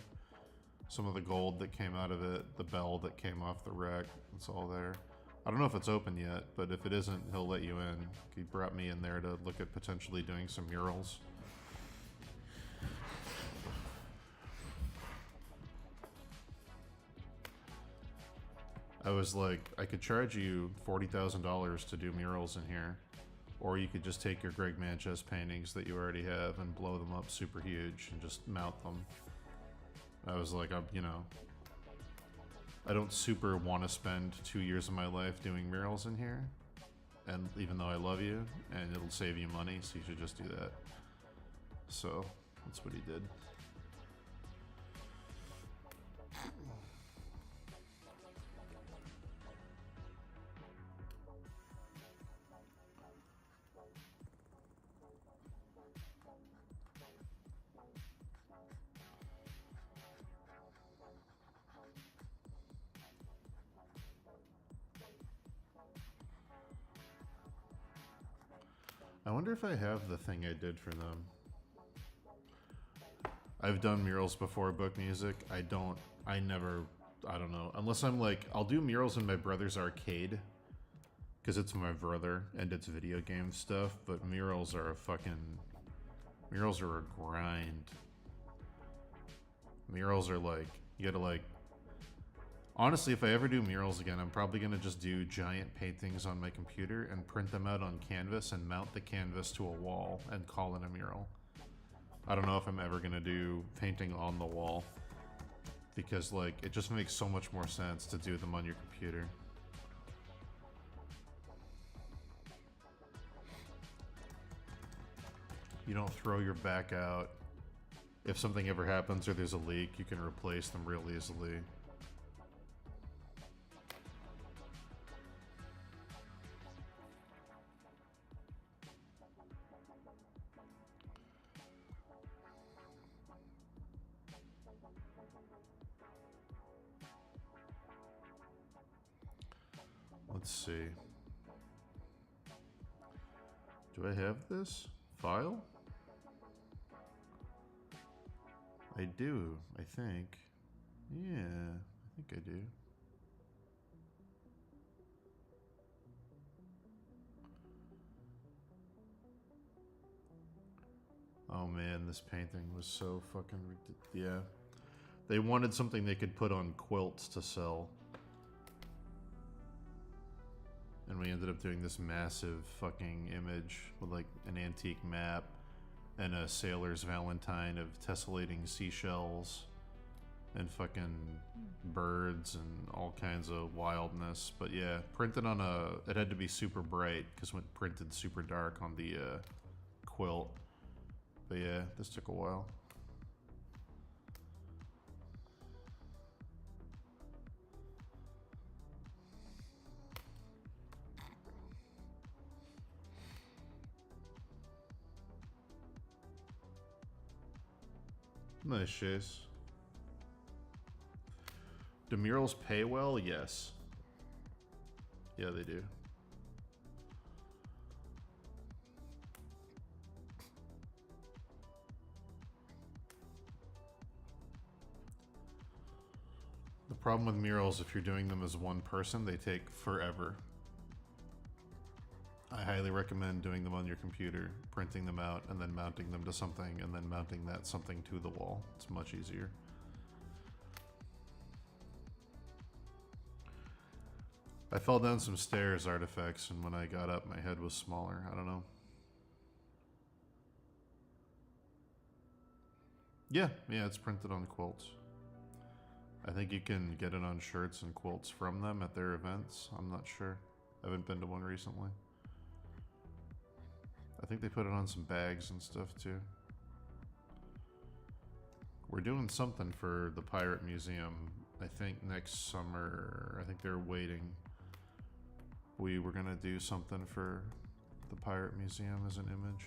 Some of the gold that came out of it, the bell that came off the wreck, it's all there. I don't know if it's open yet, but if it isn't, he'll let you in. He brought me in there to look at potentially doing some murals. I was like, I could charge you $40,000 to do murals in here, or you could just take your Greg Manchess paintings that you already have and blow them up super huge and just mount them. I was like, I don't super want to spend 2 years of my life doing murals in here, and even though I love you, and it'll save you money, so you should just do that. So, that's what he did. I wonder if I have the thing I did for them. I've done murals before, book music. I don't know. Unless I'm like, I'll do murals in my brother's arcade, because it's my brother and it's video game stuff, but murals are a grind. Murals are like, you gotta like, honestly, if I ever do murals again, I'm probably going to just do giant paintings on my computer and print them out on canvas and mount the canvas to a wall and call it a mural. I don't know if I'm ever going to do painting on the wall, because like it just makes so much more sense to do them on your computer. You don't throw your back out. If something ever happens or there's a leak, you can replace them real easily. Let's see. Do I have this file? I do, I think. Yeah, I think I do. Oh man, this painting was so fucking yeah. They wanted something they could put on quilts to sell. And we ended up doing this massive fucking image with like an antique map and a sailor's valentine of tessellating seashells and fucking birds and all kinds of wildness. But yeah, printed on it had to be super bright because when printed super dark on the quilt. But yeah, this took a while. Nice, Chase. Do murals pay well? Yes. Yeah, they do. The problem with murals, if you're doing them as one person, they take forever. I highly recommend doing them on your computer, printing them out, and then mounting them to something, and then mounting that something to the wall. It's much easier. I fell down some stairs artifacts, and when I got up, my head was smaller. I don't know. Yeah, it's printed on quilts. I think you can get it on shirts and quilts from them at their events. I'm not sure. I haven't been to one recently. I think they put it on some bags and stuff too. We're doing something for the Pirate Museum, I think next summer. I think they're waiting. We were gonna do something for the Pirate Museum as an image.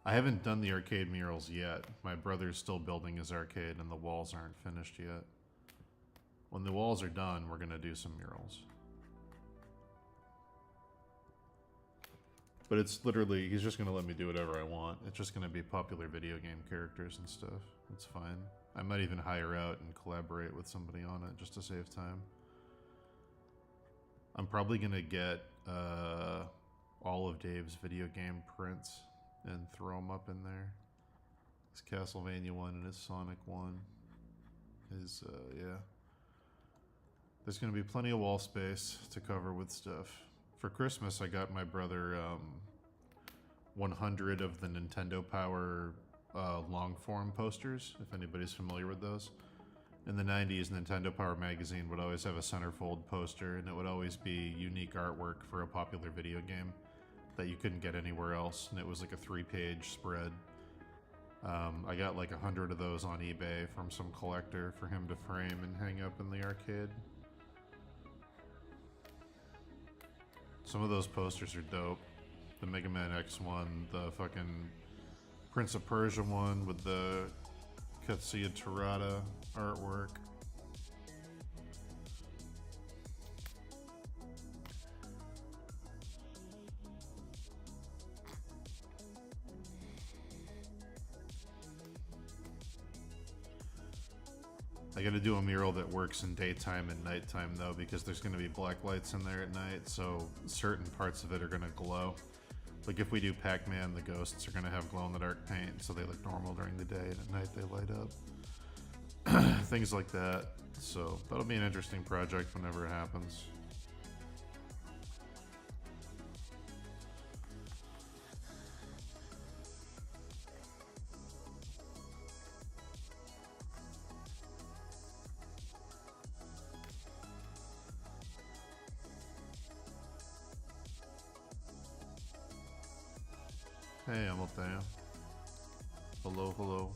I haven't done the arcade murals yet. My brother's still building his arcade and the walls aren't finished yet. When the walls are done, we're gonna do some murals. But it's literally, he's just gonna let me do whatever I want. It's just gonna be popular video game characters and stuff. It's fine. I might even hire out and collaborate with somebody on it just to save time. I'm probably gonna get all of Dave's video game prints and throw them up in there. His Castlevania one and his Sonic one. His, yeah. There's gonna be plenty of wall space to cover with stuff. For Christmas, I got my brother 100 of the Nintendo Power long form posters, if anybody's familiar with those. In the 90s, Nintendo Power magazine would always have a centerfold poster, and it would always be unique artwork for a popular video game that you couldn't get anywhere else, and it was like a 3-page spread. I got like 100 of those on eBay from some collector for him to frame and hang up in the arcade. Some of those posters are dope. The Mega Man X one, the fucking Prince of Persia one with the Katsuya Terada artwork. I gotta do a mural that works in daytime and nighttime though, because there's gonna be black lights in there at night, so certain parts of it are gonna glow. Like if we do Pac-Man, the ghosts are gonna have glow-in-the-dark paint, so they look normal during the day, and at night they light up. Things like that. So that'll be an interesting project whenever it happens. Hey, Amalthea. Hello, hello.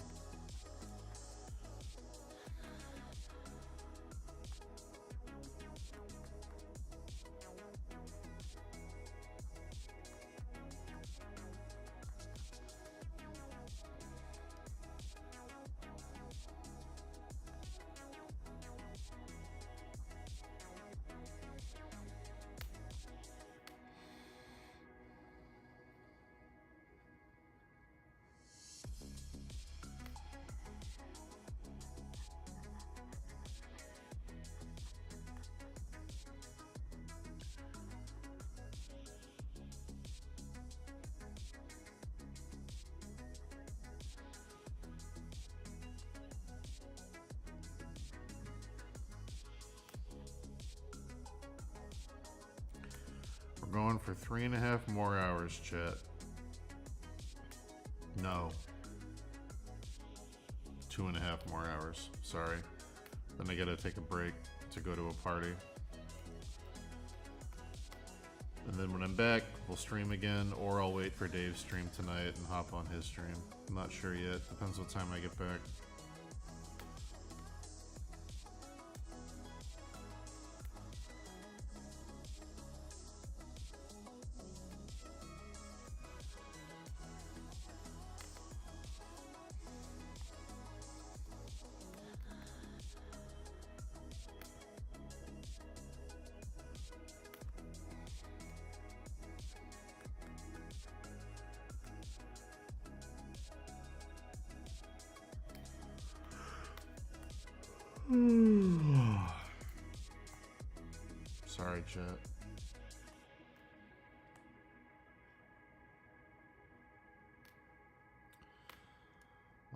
We're going for 3.5 more hours, chat. No. 2.5 more hours. Sorry. Then I gotta take a break to go to a party. And then when I'm back, we'll stream again, or I'll wait for Dave's stream tonight and hop on his stream. I'm not sure yet. Depends what time I get back. Sorry, chat.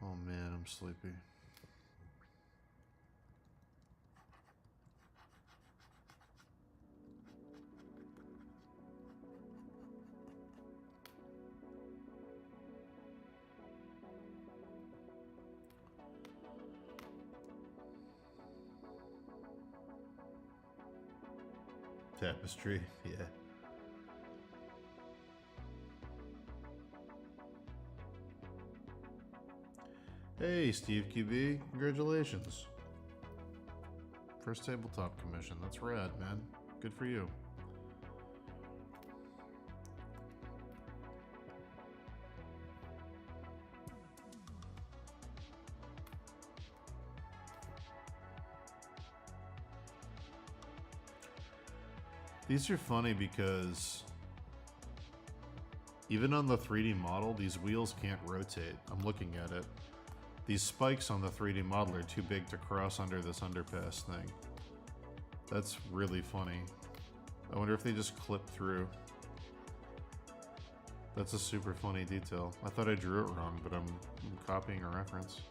Oh man, I'm sleepy. Tapestry, yeah. Hey, Steve QB, congratulations. First tabletop commission, that's rad, man. Good for you. These are funny because even on the 3D model, these wheels can't rotate. I'm looking at it. These spikes on the 3D model are too big to cross under this underpass thing. That's really funny. I wonder if they just clip through. That's a super funny detail. I thought I drew it wrong, but I'm copying a reference.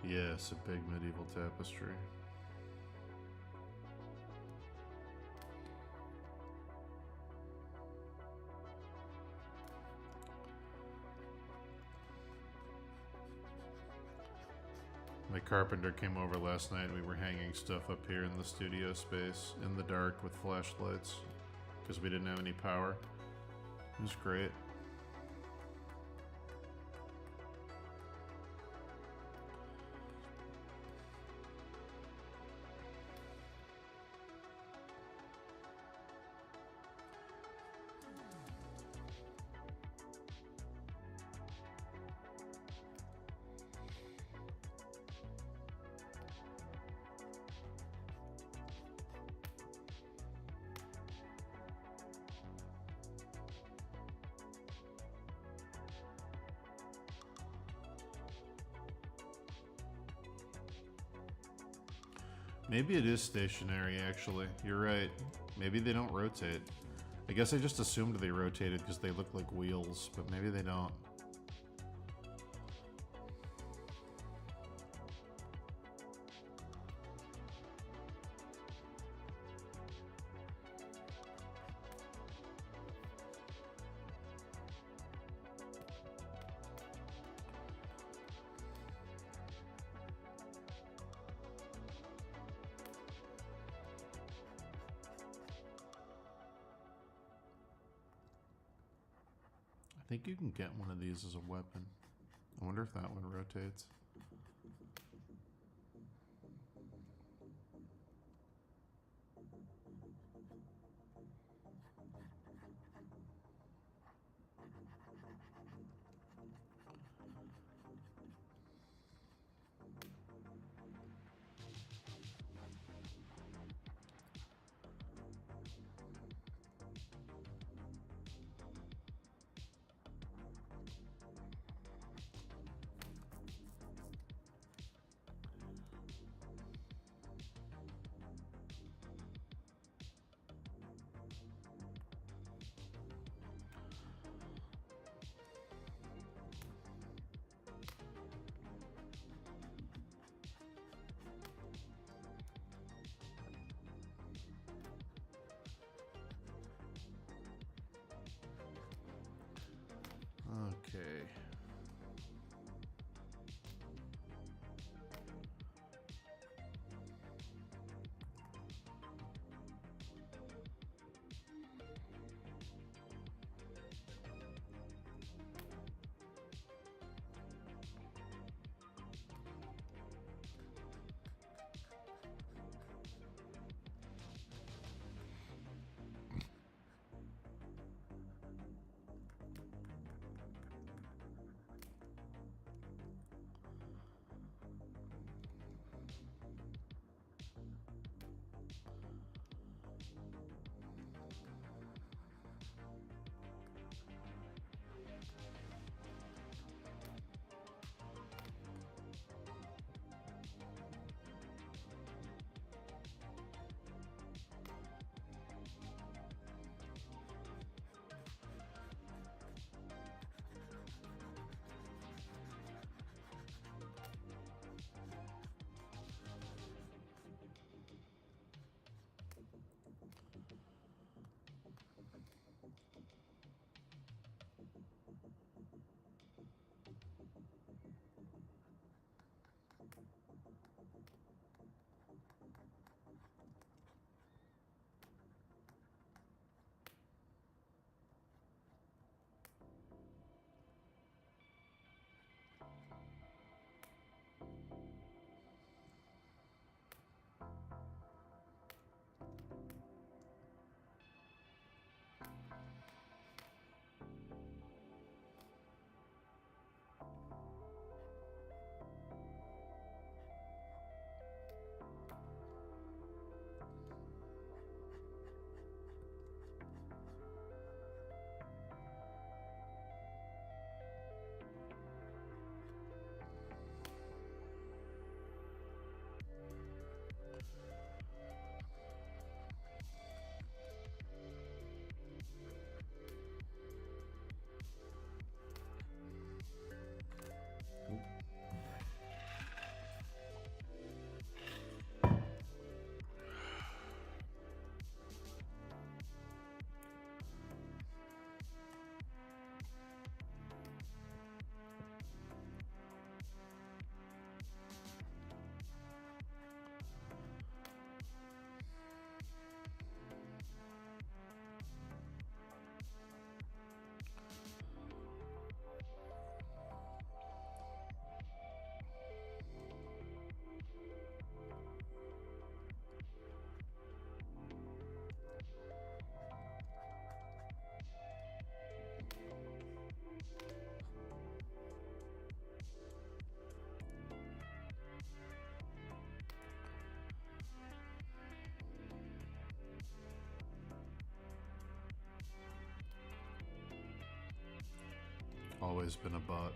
Yes, a big medieval tapestry. My carpenter came over last night. We were hanging stuff up here in the studio space in the dark with flashlights because we didn't have any power. It was great. Maybe it is stationary, actually. You're right. Maybe they don't rotate. I guess I just assumed they rotated because they look like wheels, but maybe they don't. I think you can get one of these as a weapon. I wonder if that one rotates. Okay. Always been a bot.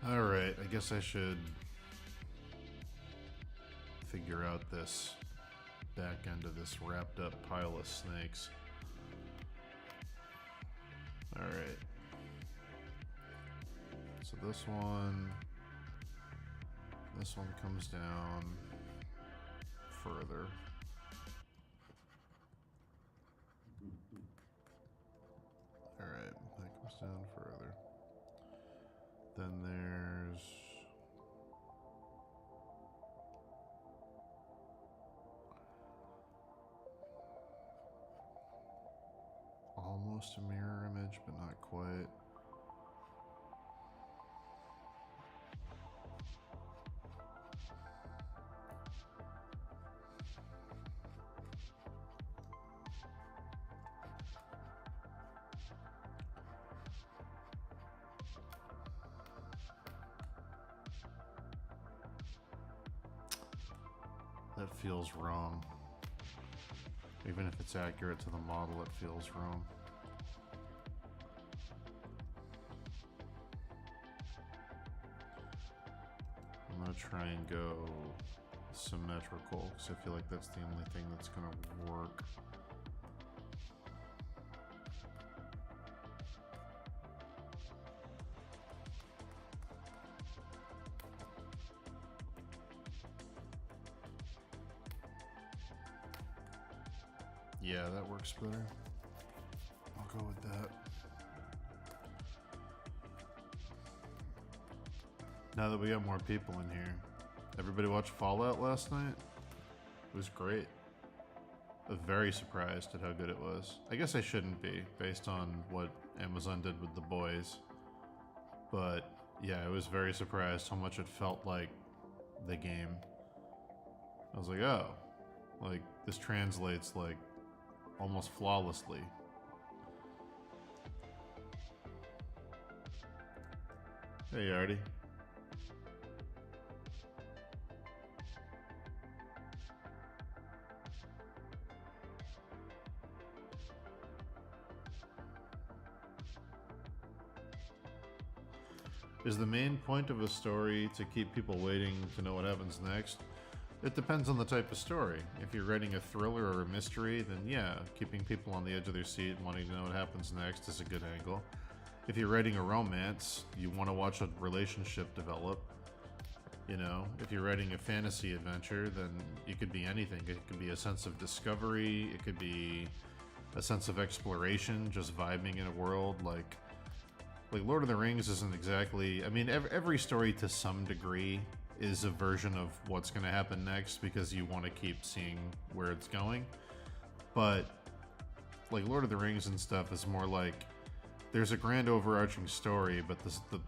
Alright, I guess I should figure out this back end of this wrapped up pile of snakes. Alright. So this one comes down further. almost a mirror image, but not quite. That feels wrong. Even if it's accurate to the model, it feels wrong. I'm gonna try and go symmetrical because I feel like that's the only thing that's gonna work. Yeah, that works better. I'll go with that. Now that we got more people in here, everybody watch Fallout last night? It was great. I was very surprised at how good it was. I guess I shouldn't be, based on what Amazon did with The Boys. But yeah, I was very surprised how much it felt like the game. I was like, oh, like this translates like almost flawlessly. Hey, Yardy. Is the main point of a story to keep people waiting to know what happens next? It depends on the type of story. If you're writing a thriller or a mystery, then yeah, keeping people on the edge of their seat and wanting to know what happens next is a good angle. If you're writing a romance, you want to watch a relationship develop. You know, if you're writing a fantasy adventure, then it could be anything. It could be a sense of discovery, it could be a sense of exploration, just vibing in a world like Lord of the Rings isn't exactly, I mean, every story to some degree is a version of what's going to happen next because you want to keep seeing where it's going. But like Lord of the Rings and stuff is more like there's a grand overarching story, but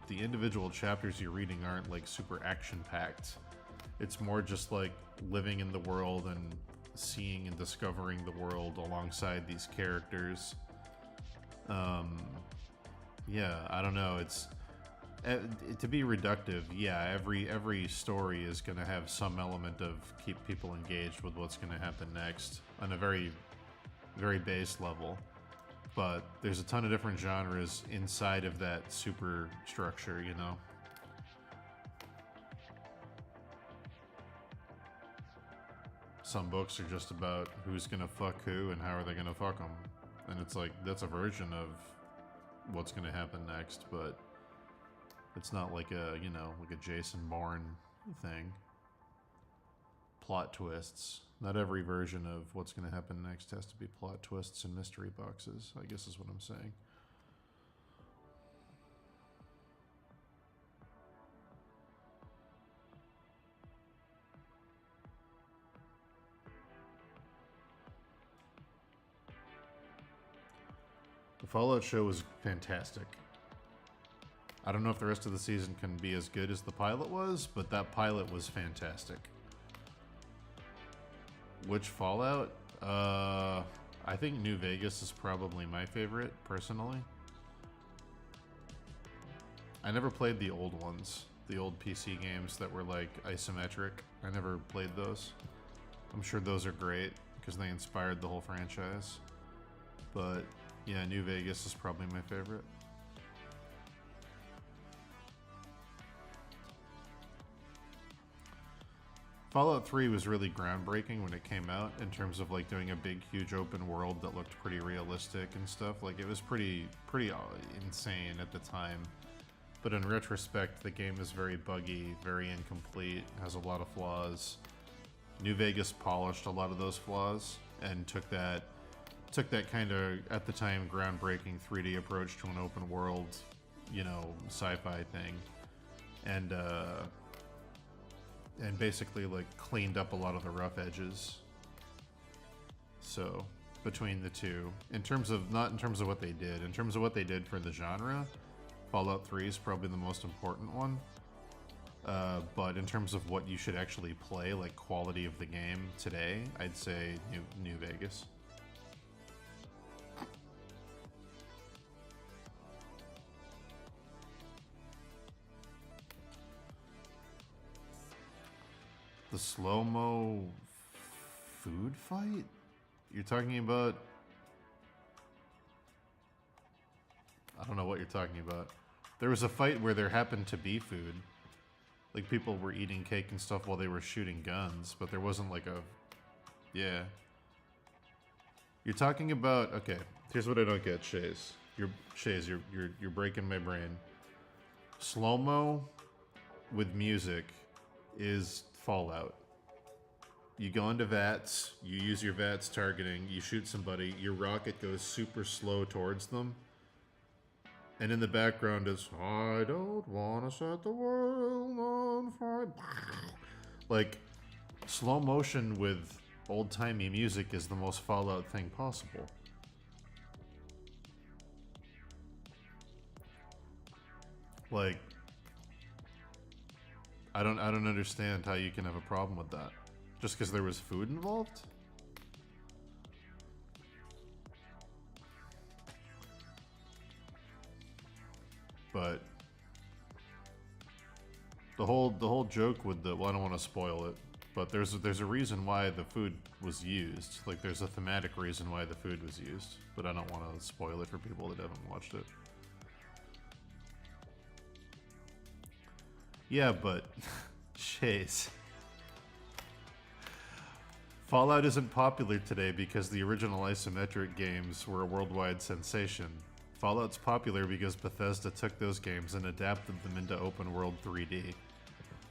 the individual chapters you're reading aren't like super action packed. It's more just like living in the world and seeing and discovering the world alongside these characters. Yeah, I don't know. It's to be reductive. Yeah, every story is going to have some element of keep people engaged with what's going to happen next on a very, very base level. But there's a ton of different genres inside of that super structure, you know. Some books are just about who's going to fuck who and how are they going to fuck them. And it's like, that's a version of what's going to happen next, but it's not like a, you know, like a Jason Bourne thing. Plot twists. Not every version of what's going to happen next has to be plot twists and mystery boxes, I guess is what I'm saying. The Fallout show was fantastic. I don't know if the rest of the season can be as good as the pilot was, but that pilot was fantastic. Which Fallout? I think New Vegas is probably my favorite, personally. I never played the old ones, the old PC games that were like isometric. I never played those. I'm sure those are great because they inspired the whole franchise. But yeah, New Vegas is probably my favorite. Fallout 3 was really groundbreaking when it came out in terms of like doing a big, huge open world that looked pretty realistic and stuff. Like it was pretty insane at the time. But in retrospect, the game is very buggy, very incomplete, has a lot of flaws. New Vegas polished a lot of those flaws and took that kind of, at the time, groundbreaking 3D approach to an open world, you know, sci-fi thing. And basically like cleaned up a lot of the rough edges. So between the two in terms of not in terms of what they did, in terms of what they did for the genre. Fallout 3 is probably the most important one. But in terms of what you should actually play, like quality of the game today, I'd say New Vegas. The slow-mo food fight? You're talking about... I don't know what you're talking about. There was a fight where there happened to be food. Like, people were eating cake and stuff while they were shooting guns, but there wasn't like a... Yeah. You're talking about... Okay, here's what I don't get, Shays. You're breaking my brain. Slow-mo with music is Fallout. You go into VATS, you use your VATS targeting, you shoot somebody, your rocket goes super slow towards them, and in the background is, I don't want to set the world on fire. Like, slow motion with old-timey music is the most Fallout thing possible. Like, I don't understand how you can have a problem with that. Just because there was food involved? But the whole joke with the, well, I don't want to spoil it, but there's a reason why the food was used. Like, there's a thematic reason why the food was used, but I don't want to spoil it for people that haven't watched it. Yeah, but Shays. Fallout isn't popular today because the original isometric games were a worldwide sensation. Fallout's popular because Bethesda took those games and adapted them into open world 3D.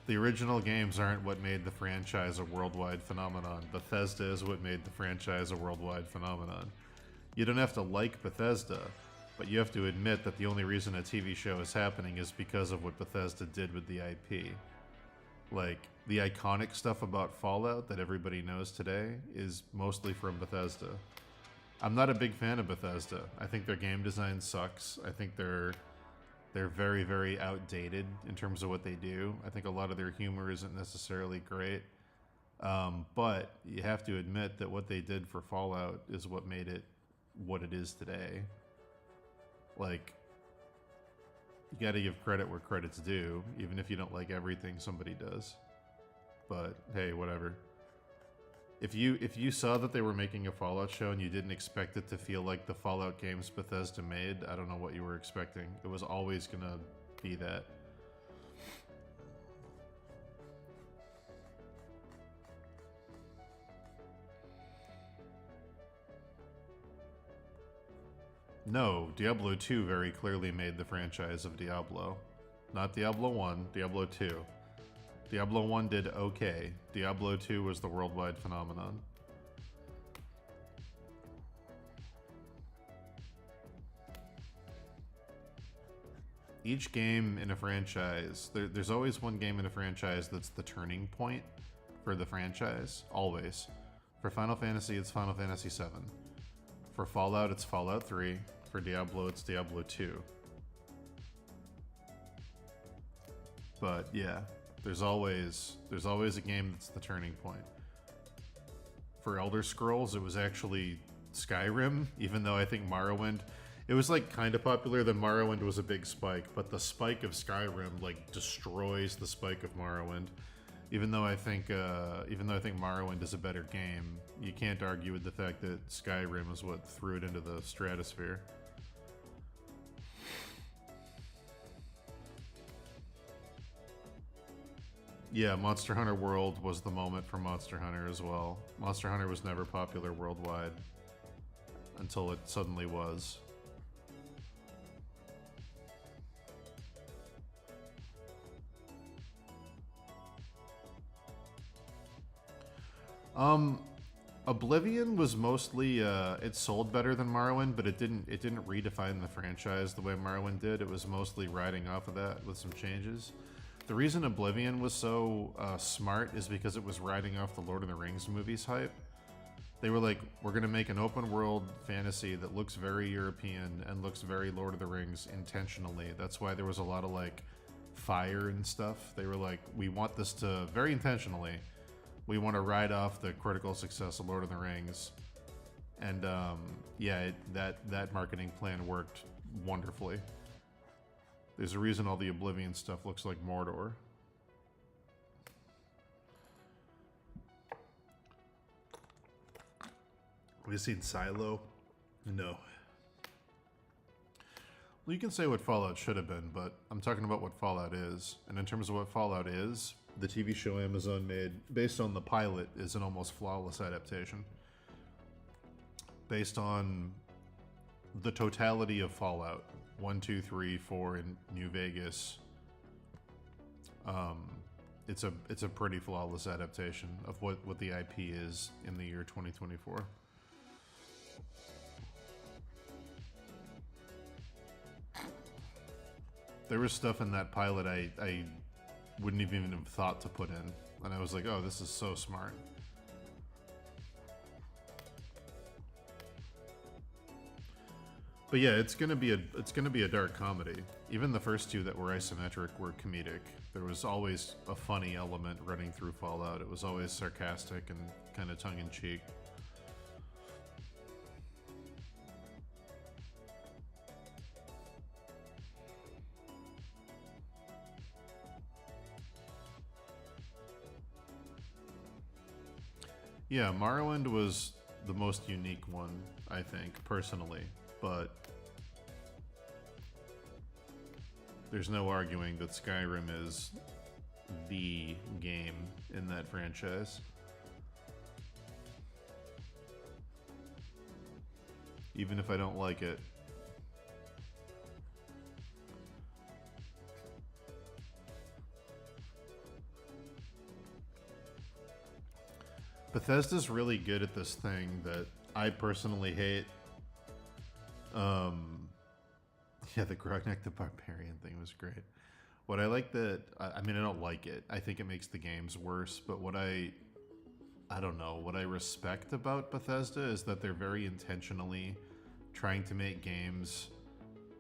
The original games aren't what made the franchise a worldwide phenomenon. Bethesda is what made the franchise a worldwide phenomenon. You don't have to like Bethesda, but you have to admit that the only reason a TV show is happening is because of what Bethesda did with the IP. Like, the iconic stuff about Fallout that everybody knows today is mostly from Bethesda. I'm not a big fan of Bethesda. I think their game design sucks. I think they're very, very outdated in terms of what they do. I think a lot of their humor isn't necessarily great. But you have to admit that what they did for Fallout is what made it what it is today. Like, you gotta give credit where credit's due, even if you don't like everything somebody does. But hey, whatever. If you saw that they were making a Fallout show and you didn't expect it to feel like the Fallout games Bethesda made, I don't know what you were expecting. It was always gonna be that. No, Diablo 2 very clearly made the franchise of Diablo. Not Diablo 1, Diablo 2. Diablo 1 did okay. Diablo 2 was the worldwide phenomenon. Each game in a franchise, there's always one game in a franchise that's the turning point for the franchise, always. For Final Fantasy, it's Final Fantasy VII. For Fallout, it's Fallout 3. For Diablo, it's Diablo 2. But yeah, there's always a game that's the turning point. For Elder Scrolls, it was actually Skyrim, even though I think Morrowind, it was like kind of popular, then Morrowind was a big spike, but the spike of Skyrim like destroys the spike of Morrowind. Even though I think Morrowind is a better game, you can't argue with the fact that Skyrim is what threw it into the stratosphere. Yeah, Monster Hunter World was the moment for Monster Hunter as well. Monster Hunter was never popular worldwide until it suddenly was. Oblivion was mostly it sold better than Morrowind, but it didn't redefine the franchise the way Morrowind did. It was mostly riding off of that with some changes. The reason Oblivion was so smart is because it was riding off the Lord of the Rings movies hype. They were like, we're gonna make an open world fantasy that looks very European and looks very Lord of the Rings intentionally. That's why there was a lot of like fire and stuff. They were like, we want this to very intentionally. We want to ride off the critical success of Lord of the Rings, and yeah, that marketing plan worked wonderfully. There's a reason all the Oblivion stuff looks like Mordor. Have you seen Silo? No. Well, you can say what Fallout should have been, but I'm talking about what Fallout is. And in terms of what Fallout is, the TV show Amazon made, based on the pilot, is an almost flawless adaptation. Based on the totality of Fallout 1, 2, 3, 4 in New Vegas, it's a pretty flawless adaptation of what the IP is in the year 2024. There was stuff in that pilot I wouldn't even have thought to put in, and I was like, oh, this is so smart. But yeah, it's gonna be a dark comedy. Even the first two that were isometric were comedic. There was always a funny element running through Fallout. It was always sarcastic and kind of tongue-in-cheek. Yeah, Morrowind was the most unique one, I think, personally, but there's no arguing that Skyrim is the game in that franchise. Even if I don't like it. Bethesda's really good at this thing that I personally hate. Yeah, the Grognak the Barbarian thing was great. What I like that, I mean, I don't like it. I think it makes the games worse, but what I don't know, what I respect about Bethesda is that they're very intentionally trying to make games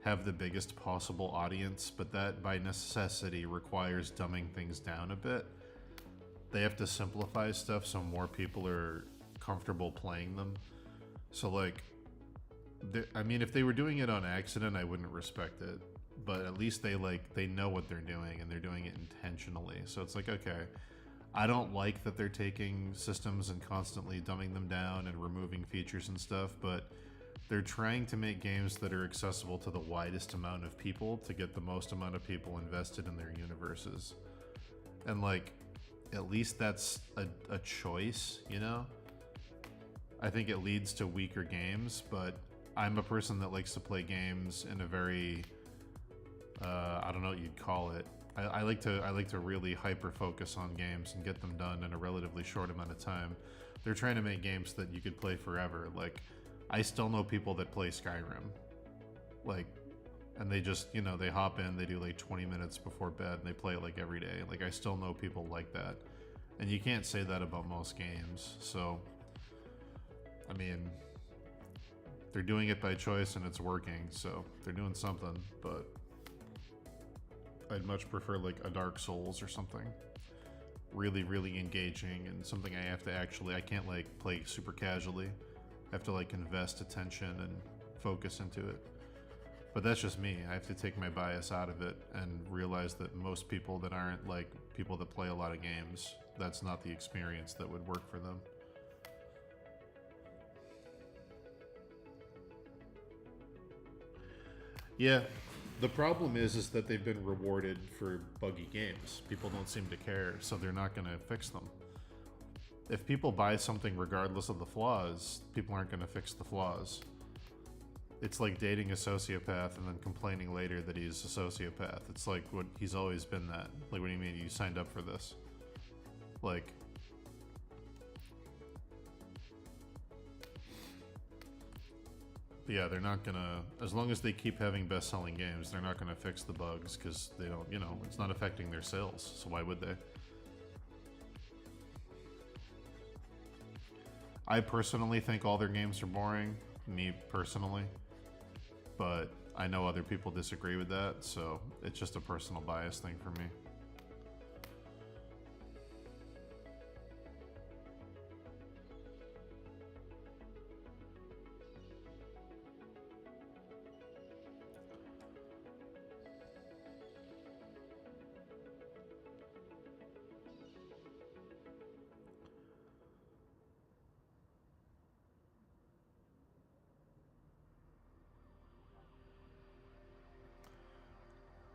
have the biggest possible audience, but that by necessity requires dumbing things down a bit. They have to simplify stuff so more people are comfortable playing them. So like, I mean, if they were doing it on accident, I wouldn't respect it. But at least they know what they're doing, and they're doing it intentionally. So it's like, okay, I don't like that they're taking systems and constantly dumbing them down and removing features and stuff, but they're trying to make games that are accessible to the widest amount of people to get the most amount of people invested in their universes. And like, at least that's a choice, you know? I think it leads to weaker games, but I'm a person that likes to play games in a very, I don't know what you'd call it. I like to really hyper focus on games and get them done in a relatively short amount of time. They're trying to make games that you could play forever. Like, I still know people that play Skyrim. Like, and they just, you know, they hop in, they do like 20 minutes before bed, and they play it like every day. Like, I still know people like that. And you can't say that about most games. So, I mean, they're doing it by choice and it's working, so they're doing something, but I'd much prefer like a Dark Souls or something. Really, really engaging and something I have to actually, I can't like play super casually. I have to like invest attention and focus into it. But that's just me. I have to take my bias out of it and realize that most people that aren't like people that play a lot of games, that's not the experience that would work for them. Yeah, the problem is that they've been rewarded for buggy games. People don't seem to care, so they're not going to fix them. If people buy something regardless of the flaws, people aren't going to fix the flaws. It's like dating a sociopath and then complaining later that he's a sociopath. It's like, what, he's always been that. Like, what do you mean you signed up for this? Like, yeah, they're not gonna, as long as they keep having best-selling games, they're not gonna fix the bugs because they don't, you know, it's not affecting their sales, so why would they? I personally think all their games are boring, me personally, but I know other people disagree with that, so it's just a personal bias thing for me.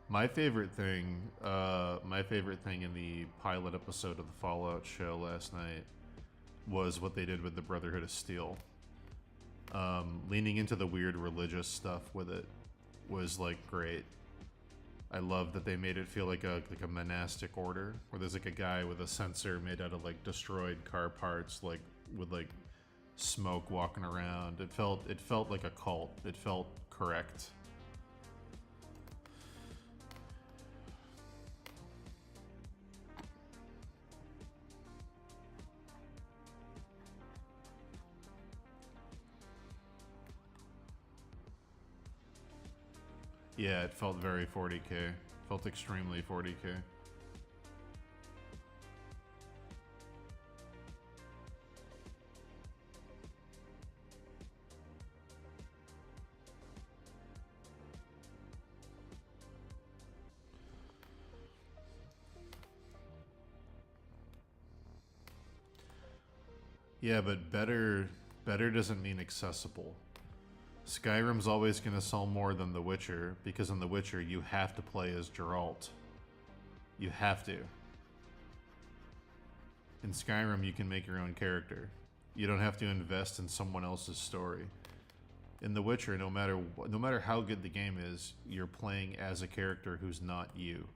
My favorite thing in the pilot episode of the Fallout show last night was what they did with the Brotherhood of Steel. Leaning into the weird religious stuff with it was like great. I love that they made it feel like a monastic order, where there's like a guy with a sensor made out of like destroyed car parts, like with like smoke walking around. It felt like a cult. It felt correct. Yeah, it felt very 40k. Felt extremely 40k. Yeah, but better doesn't mean accessible. Skyrim's always going to sell more than The Witcher, because in The Witcher you have to play as Geralt. You have to. In Skyrim you can make your own character. You don't have to invest in someone else's story. In The Witcher, no matter how good the game is, you're playing as a character who's not you.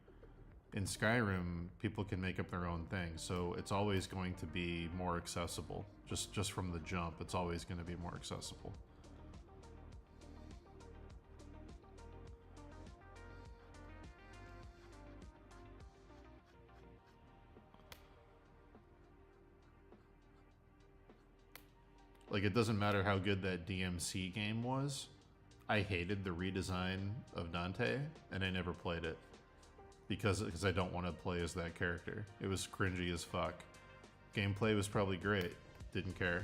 In Skyrim, people can make up their own thing, so it's always going to be more accessible. Just from the jump, it's always going to be more accessible. Like, it doesn't matter how good that DMC game was. I hated the redesign of Dante, and I never played it. Because I don't want to play as that character. It was cringy as fuck. Gameplay was probably great. Didn't care.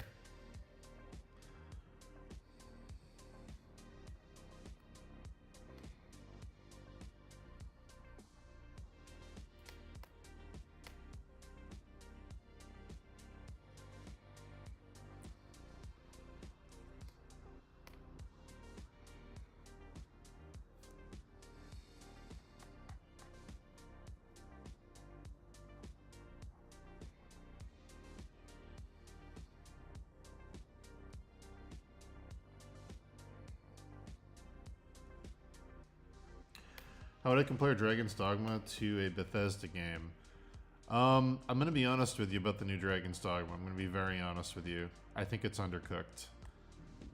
How would I compare Dragon's Dogma to a Bethesda game? I'm going to be honest with you about the new Dragon's Dogma. I'm going to be very honest with you. I think it's undercooked.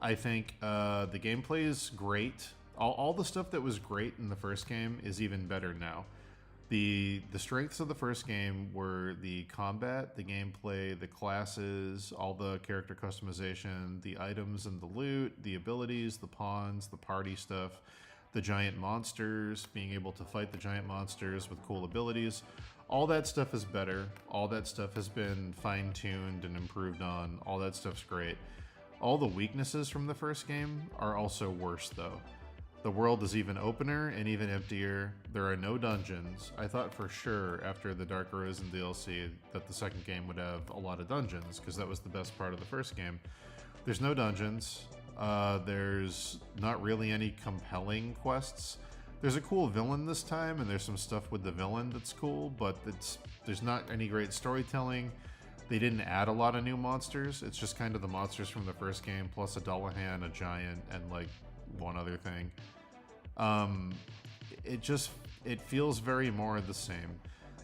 I think the gameplay is great. All the stuff that was great in the first game is even better now. The strengths of the first game were the combat, the gameplay, the classes, all the character customization, the items and the loot, the abilities, the pawns, the party stuff, the giant monsters, being able to fight the giant monsters with cool abilities. All that stuff is better. All that stuff has been fine-tuned and improved on. All that stuff's great. All the weaknesses from the first game are also worse, though. The world is even opener and even emptier. There are no dungeons. I thought for sure after the Dark Arisen DLC that the second game would have a lot of dungeons, because that was the best part of the first game. There's no dungeons. There's not really any compelling quests. There's a cool villain this time, and there's some stuff with the villain that's cool, but there's not any great storytelling. They didn't add a lot of new monsters. It's just kind of the monsters from the first game, plus a Dullahan, a giant, and like one other thing. It feels very more the same.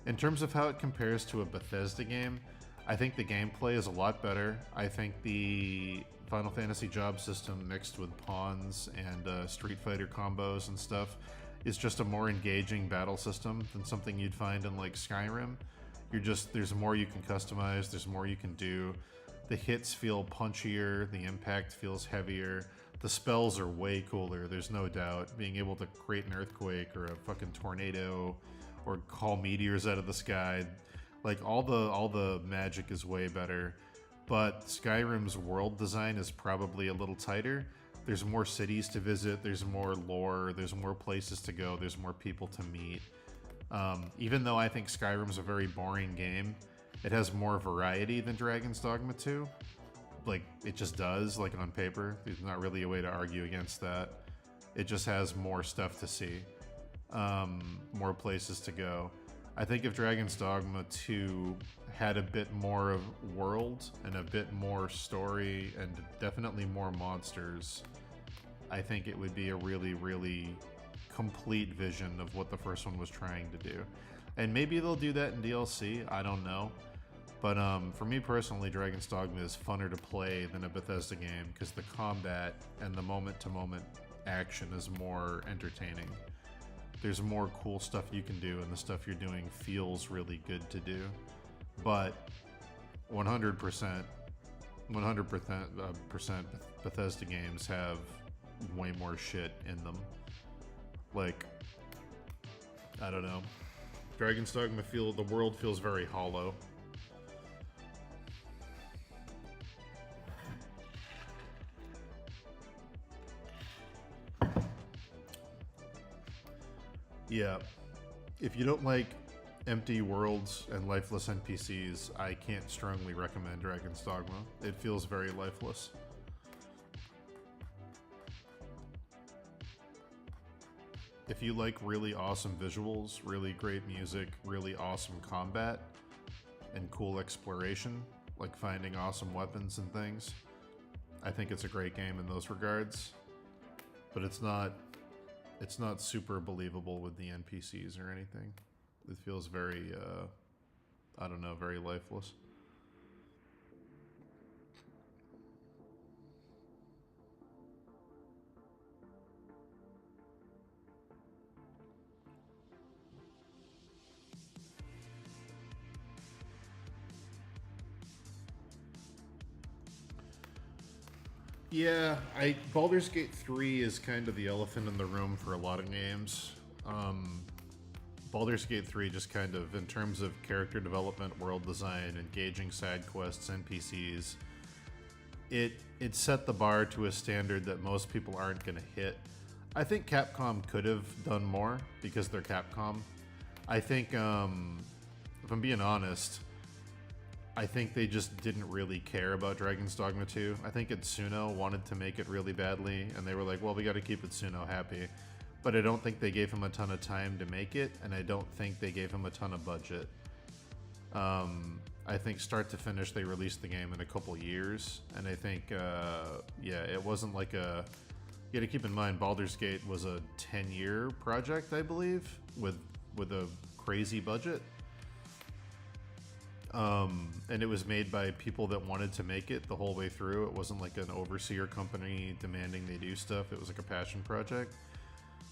In terms of how it compares to a Bethesda game, I think the gameplay is a lot better. I think the Final Fantasy job system mixed with pawns and Street Fighter combos and stuff is just a more engaging battle system than something you'd find in like Skyrim. There's more you can customize, there's more you can do. The hits feel punchier, the impact feels heavier, the spells are way cooler, there's no doubt. Being able to create an earthquake or a fucking tornado or call meteors out of the sky, like all the magic is way better. But Skyrim's world design is probably a little tighter. There's more cities to visit, there's more lore, there's more places to go, there's more people to meet. Even though I think Skyrim's a very boring game, it has more variety than Dragon's Dogma 2. Like, it just does, like on paper. There's not really a way to argue against that. It just has more stuff to see, more places to go. I think if Dragon's Dogma 2 had a bit more of world and a bit more story and definitely more monsters, I think it would be a really, really complete vision of what the first one was trying to do. And maybe they'll do that in DLC, I don't know. But for me personally, Dragon's Dogma is funner to play than a Bethesda game because the combat and the moment-to-moment action is more entertaining. There's more cool stuff you can do, and the stuff you're doing feels really good to do. But 100% Bethesda games have way more shit in them. Like, I don't know. Dragon's Dogma the world feels very hollow. Yeah. If you don't like empty worlds and lifeless NPCs, I can't strongly recommend Dragon's Dogma. It feels very lifeless. If you like really awesome visuals, really great music, really awesome combat, and cool exploration, like finding awesome weapons and things, I think it's a great game in those regards. But it's not super believable with the NPCs or anything. It feels very, I don't know, very lifeless. Yeah, Baldur's Gate 3 is kind of the elephant in the room for a lot of games. Baldur's Gate 3 just kind of, in terms of character development, world design, engaging side quests, NPCs, it set the bar to a standard that most people aren't going to hit. I think Capcom could have done more because they're Capcom. I think, if I'm being honest, I think they just didn't really care about Dragon's Dogma 2. I think Itsuno wanted to make it really badly, and they were like, well, we got to keep Itsuno happy. But I don't think they gave him a ton of time to make it, and I don't think they gave him a ton of budget. I think start to finish, they released the game in a couple years, and I think, yeah, it wasn't like a... You got to keep in mind, Baldur's Gate was a 10-year project, I believe, with a crazy budget. And it was made by people that wanted to make it the whole way through. It wasn't like an overseer company demanding they do stuff. It was like a passion project.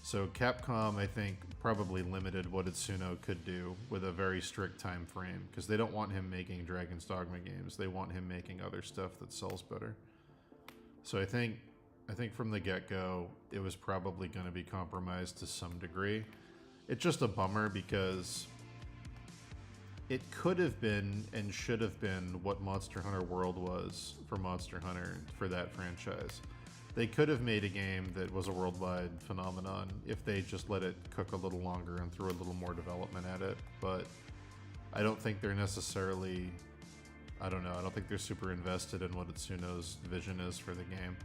So Capcom, I think, probably limited what Itsuno could do with a very strict time frame because they don't want him making Dragon's Dogma games. They want him making other stuff that sells better. So I think from the get-go, it was probably going to be compromised to some degree. It's just a bummer because it could have been and should have been what Monster Hunter World was for Monster Hunter for that franchise. They could have made a game that was a worldwide phenomenon if they just let it cook a little longer and threw a little more development at it. But I don't think they're necessarily, I don't know, I don't think they're super invested in what Itsuno's vision is for the game.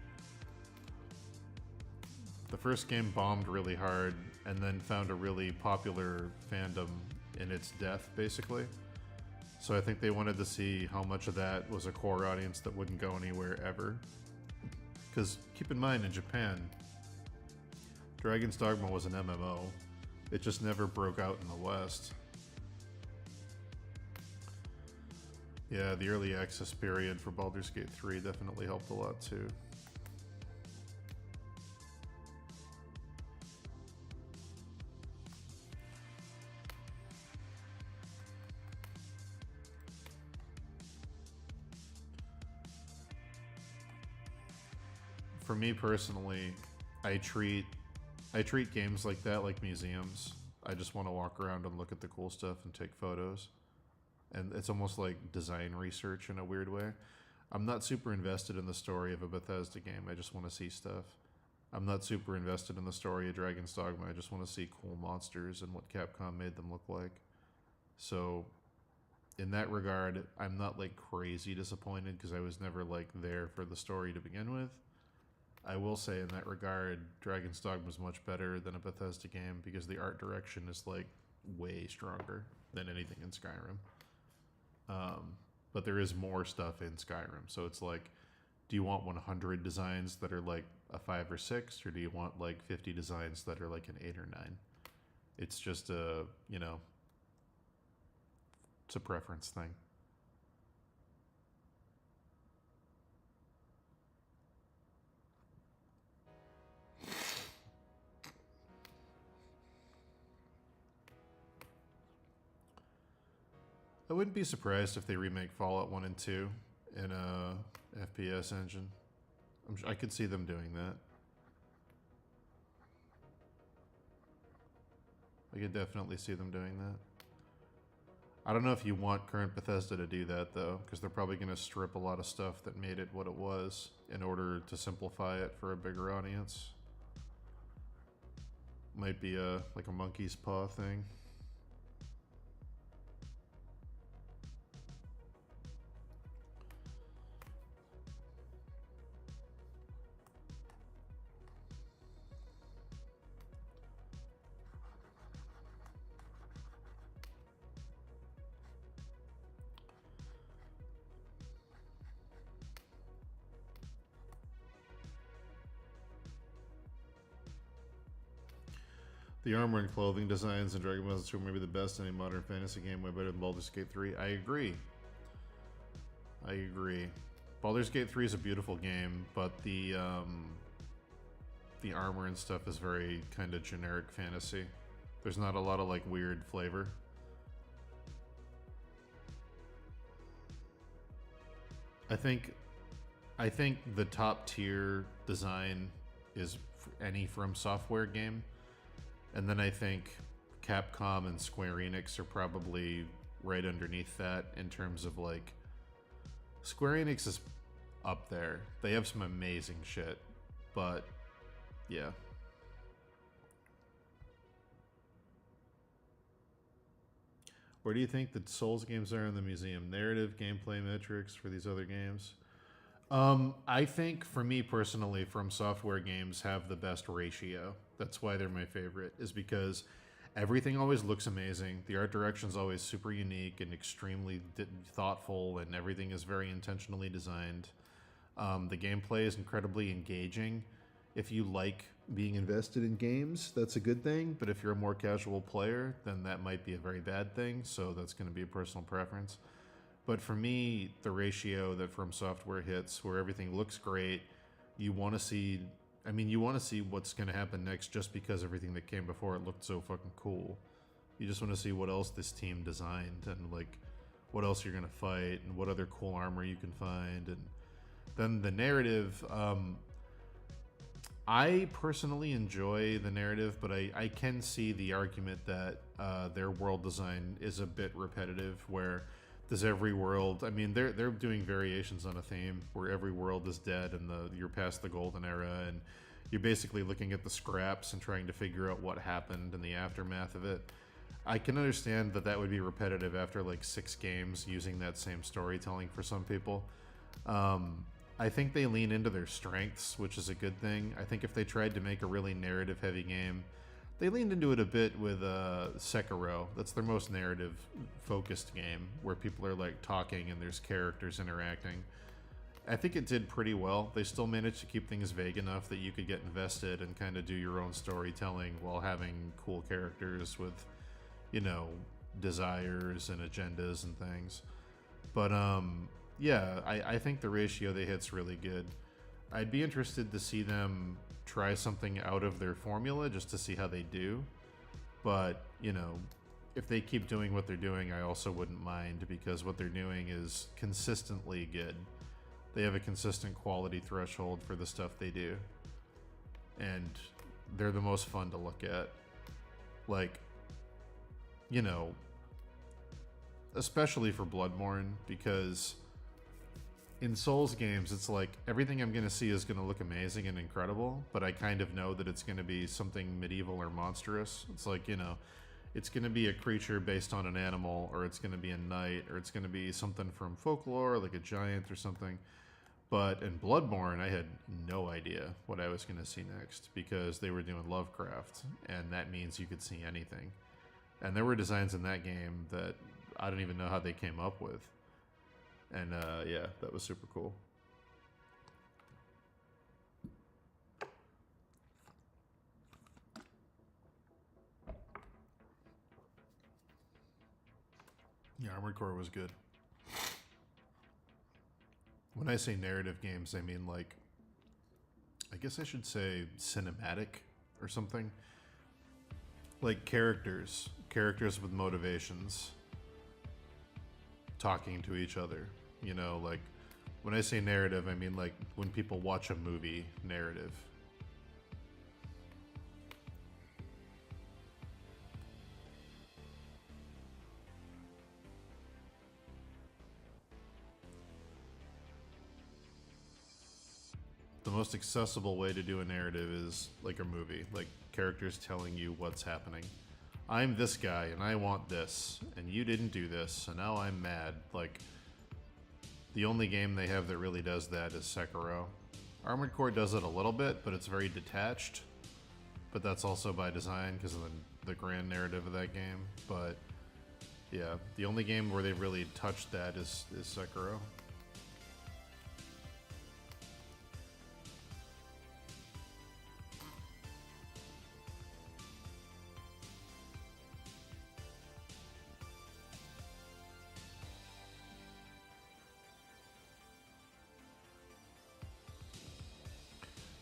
The first game bombed really hard and then found a really popular fandom in its death, basically. So I think they wanted to see how much of that was a core audience that wouldn't go anywhere ever. Because keep in mind, in Japan, Dragon's Dogma was an MMO. It just never broke out in the West. Yeah, the early access period for Baldur's Gate 3 definitely helped a lot too. for me personally, I treat games like that like museums. I just want to walk around and look at the cool stuff and take photos. And it's almost like design research in a weird way. I'm not super invested in the story of a Bethesda game. I just want to see stuff. I'm not super invested in the story of Dragon's Dogma. I just want to see cool monsters and what Capcom made them look like. So, in that regard, I'm not like crazy disappointed because I was never like there for the story to begin with. I will say in that regard, Dragon's Dogma is much better than a Bethesda game because the art direction is like way stronger than anything in Skyrim. But there is more stuff in Skyrim, so it's like, do you want 100 designs that are like a 5 or 6, or do you want like 50 designs that are like an 8 or 9? It's just a, you know, it's a preference thing. I wouldn't be surprised if they remake Fallout 1 and 2 in a FPS engine. I could see them doing that. I could definitely see them doing that. I don't know if you want current Bethesda to do that, though, because they're probably going to strip a lot of stuff that made it what it was in order to simplify it for a bigger audience. Might be like a monkey's paw thing. The armor and clothing designs in Dragon Ball Z may be the best in a modern fantasy game, way better than Baldur's Gate 3. I agree. I agree. Baldur's Gate 3 is a beautiful game, but the armor and stuff is very kind of generic fantasy. There's not a lot of like weird flavor. I think the top tier design is any From Software game. And then I think Capcom and Square Enix are probably right underneath that in terms of like, Square Enix is up there. They have some amazing shit, but yeah. Where do you think the Souls games are in the museum? Narrative, gameplay metrics for these other games? I think for me personally, From Software games have the best ratio. That's why they're my favorite, is because everything always looks amazing. The art direction is always super unique and extremely thoughtful, and everything is very intentionally designed. The gameplay is incredibly engaging. If you like being invested in games, that's a good thing. But if you're a more casual player, then that might be a very bad thing. So that's going to be a personal preference. But for me, the ratio that From Software hits, where everything looks great, you want to see what's going to happen next just because everything that came before it looked so fucking cool. You just want to see what else this team designed and like what else you're going to fight and what other cool armor you can find. And then the narrative, I personally enjoy the narrative, but I can see the argument that their world design is a bit repetitive, where does every world, I mean, they're doing variations on a theme where every world is dead and you're past the golden era, and you're basically looking at the scraps and trying to figure out what happened in the aftermath of it. I can understand that would be repetitive after like 6 games using that same storytelling for some people. I think they lean into their strengths, which is a good thing. I think if they tried to make a really narrative heavy game, they leaned into it a bit with Sekiro. That's their most narrative-focused game, where people are like talking and there's characters interacting. I think it did pretty well. They still managed to keep things vague enough that you could get invested and kind of do your own storytelling while having cool characters with, you know, desires and agendas and things. But yeah, I think the ratio they hit's really good. I'd be interested to see them try something out of their formula just to see how they do. But, you know, if they keep doing what they're doing, I also wouldn't mind, because what they're doing is consistently good. They have a consistent quality threshold for the stuff they do. And they're the most fun to look at. Like, you know, especially for Bloodborne, because in Souls games, it's like everything I'm going to see is going to look amazing and incredible, but I kind of know that it's going to be something medieval or monstrous. It's like, you know, it's going to be a creature based on an animal, or it's going to be a knight, or it's going to be something from folklore, like a giant or something. But in Bloodborne, I had no idea what I was going to see next, because they were doing Lovecraft, and that means you could see anything. And there were designs in that game that I don't even know how they came up with. And yeah, that was super cool. Yeah, Armored Core was good. When I say narrative games, I mean, like, I guess I should say cinematic or something. Like characters with motivations talking to each other. You know, like, when I say narrative, I mean, like, when people watch a movie, narrative. The most accessible way to do a narrative is like a movie, like characters telling you what's happening. I'm this guy and I want this, and you didn't do this, and now I'm mad. Like, the only game they have that really does that is Sekiro. Armored Core does it a little bit, but it's very detached. But that's also by design because of the grand narrative of that game. But yeah, the only game where they've really touched that is Sekiro.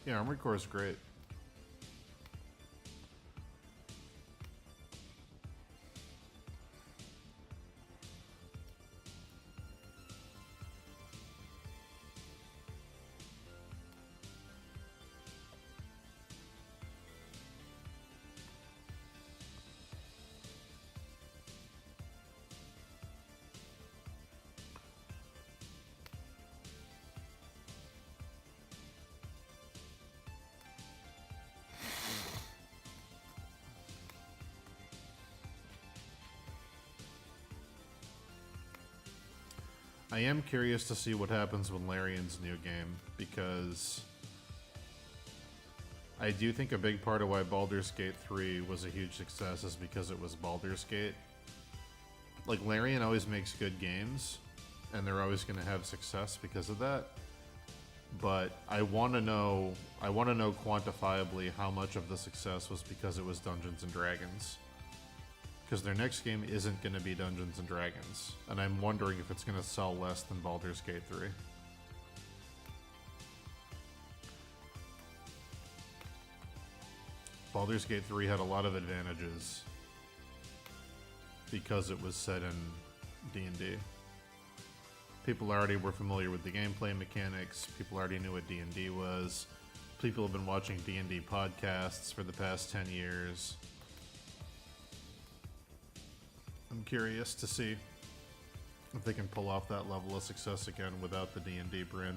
Yeah, Armored Core is great. I am curious to see what happens with Larian's new game, because I do think a big part of why Baldur's Gate 3 was a huge success is because it was Baldur's Gate. Like, Larian always makes good games, and they're always going to have success because of that. But I want to know quantifiably how much of the success was because it was Dungeons and Dragons. Because their next game isn't going to be Dungeons and Dragons, and I'm wondering if it's going to sell less than Baldur's Gate 3. Baldur's Gate 3 had a lot of advantages because it was set in D&D. People already were familiar with the gameplay mechanics. People already knew what D&D was. People have been watching D&D podcasts for the past 10 years. I'm curious to see if they can pull off that level of success again without the D&D brand.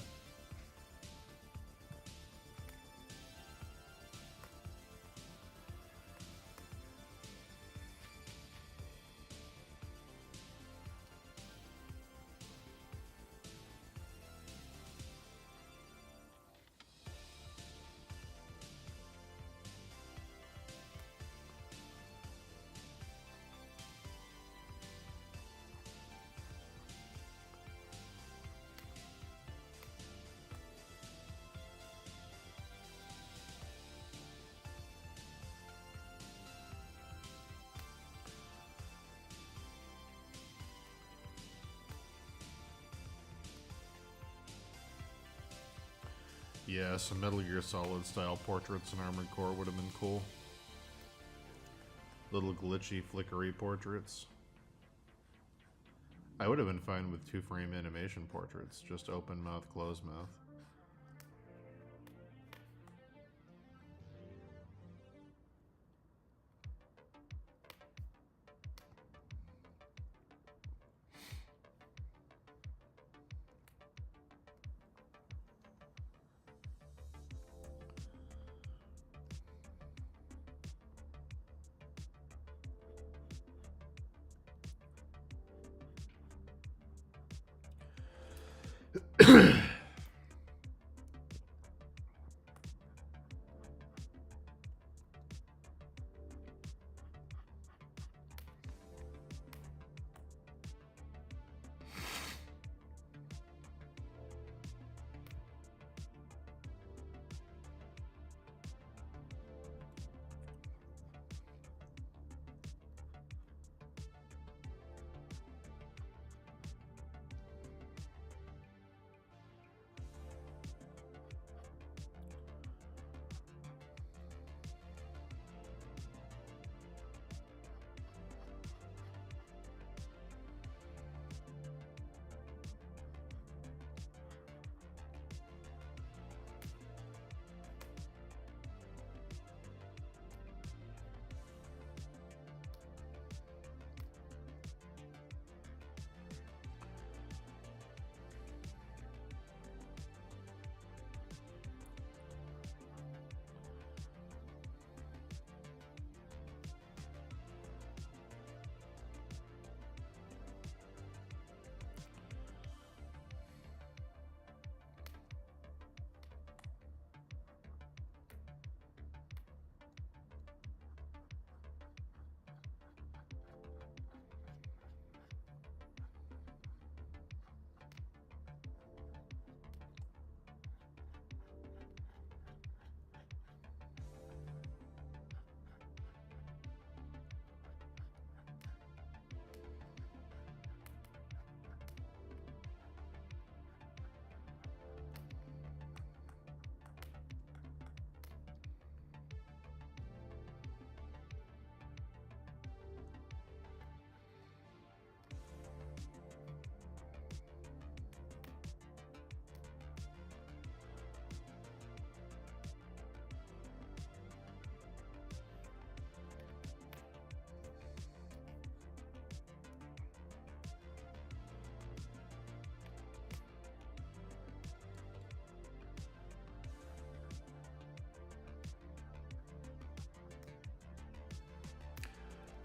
Yeah, some Metal Gear Solid style portraits in Armored Core would have been cool. Little glitchy, flickery portraits. I would have been fine with 2-frame animation portraits, just open mouth, closed mouth.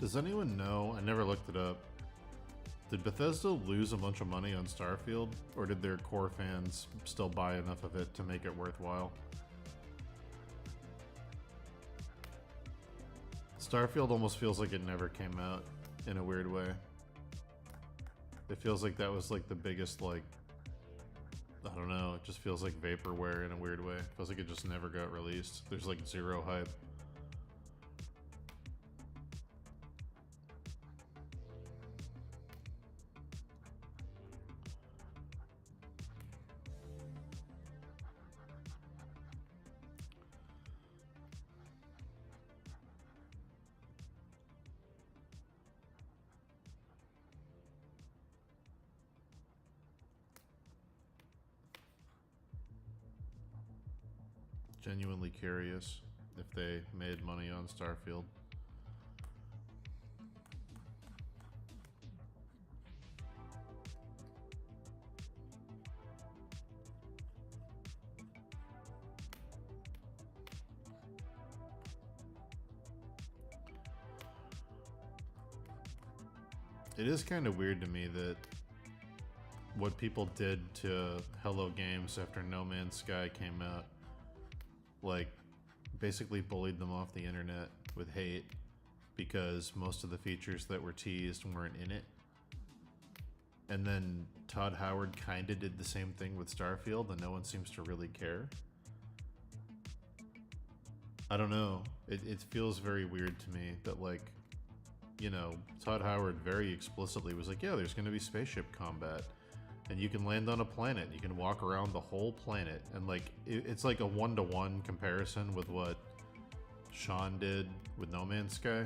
Does anyone know? I never looked it up. Did Bethesda lose a bunch of money on Starfield, or did their core fans still buy enough of it to make it worthwhile? Starfield almost feels like it never came out in a weird way. It feels like that was like the biggest, like, I don't know, it just feels like vaporware in a weird way. It feels like it just never got released. There's like zero hype. Genuinely curious if they made money on Starfield. It is kind of weird to me that what people did to Hello Games after No Man's Sky came out, like, basically bullied them off the internet with hate because most of the features that were teased weren't in it. And then Todd Howard kind of did the same thing with Starfield, and no one seems to really care. I don't know. It feels very weird to me that, like, you know, Todd Howard very explicitly was like, yeah, there's going to be spaceship combat. And you can land on a planet. You can walk around the whole planet. And, like, it's like a one-to-one comparison with what Sean did with No Man's Sky.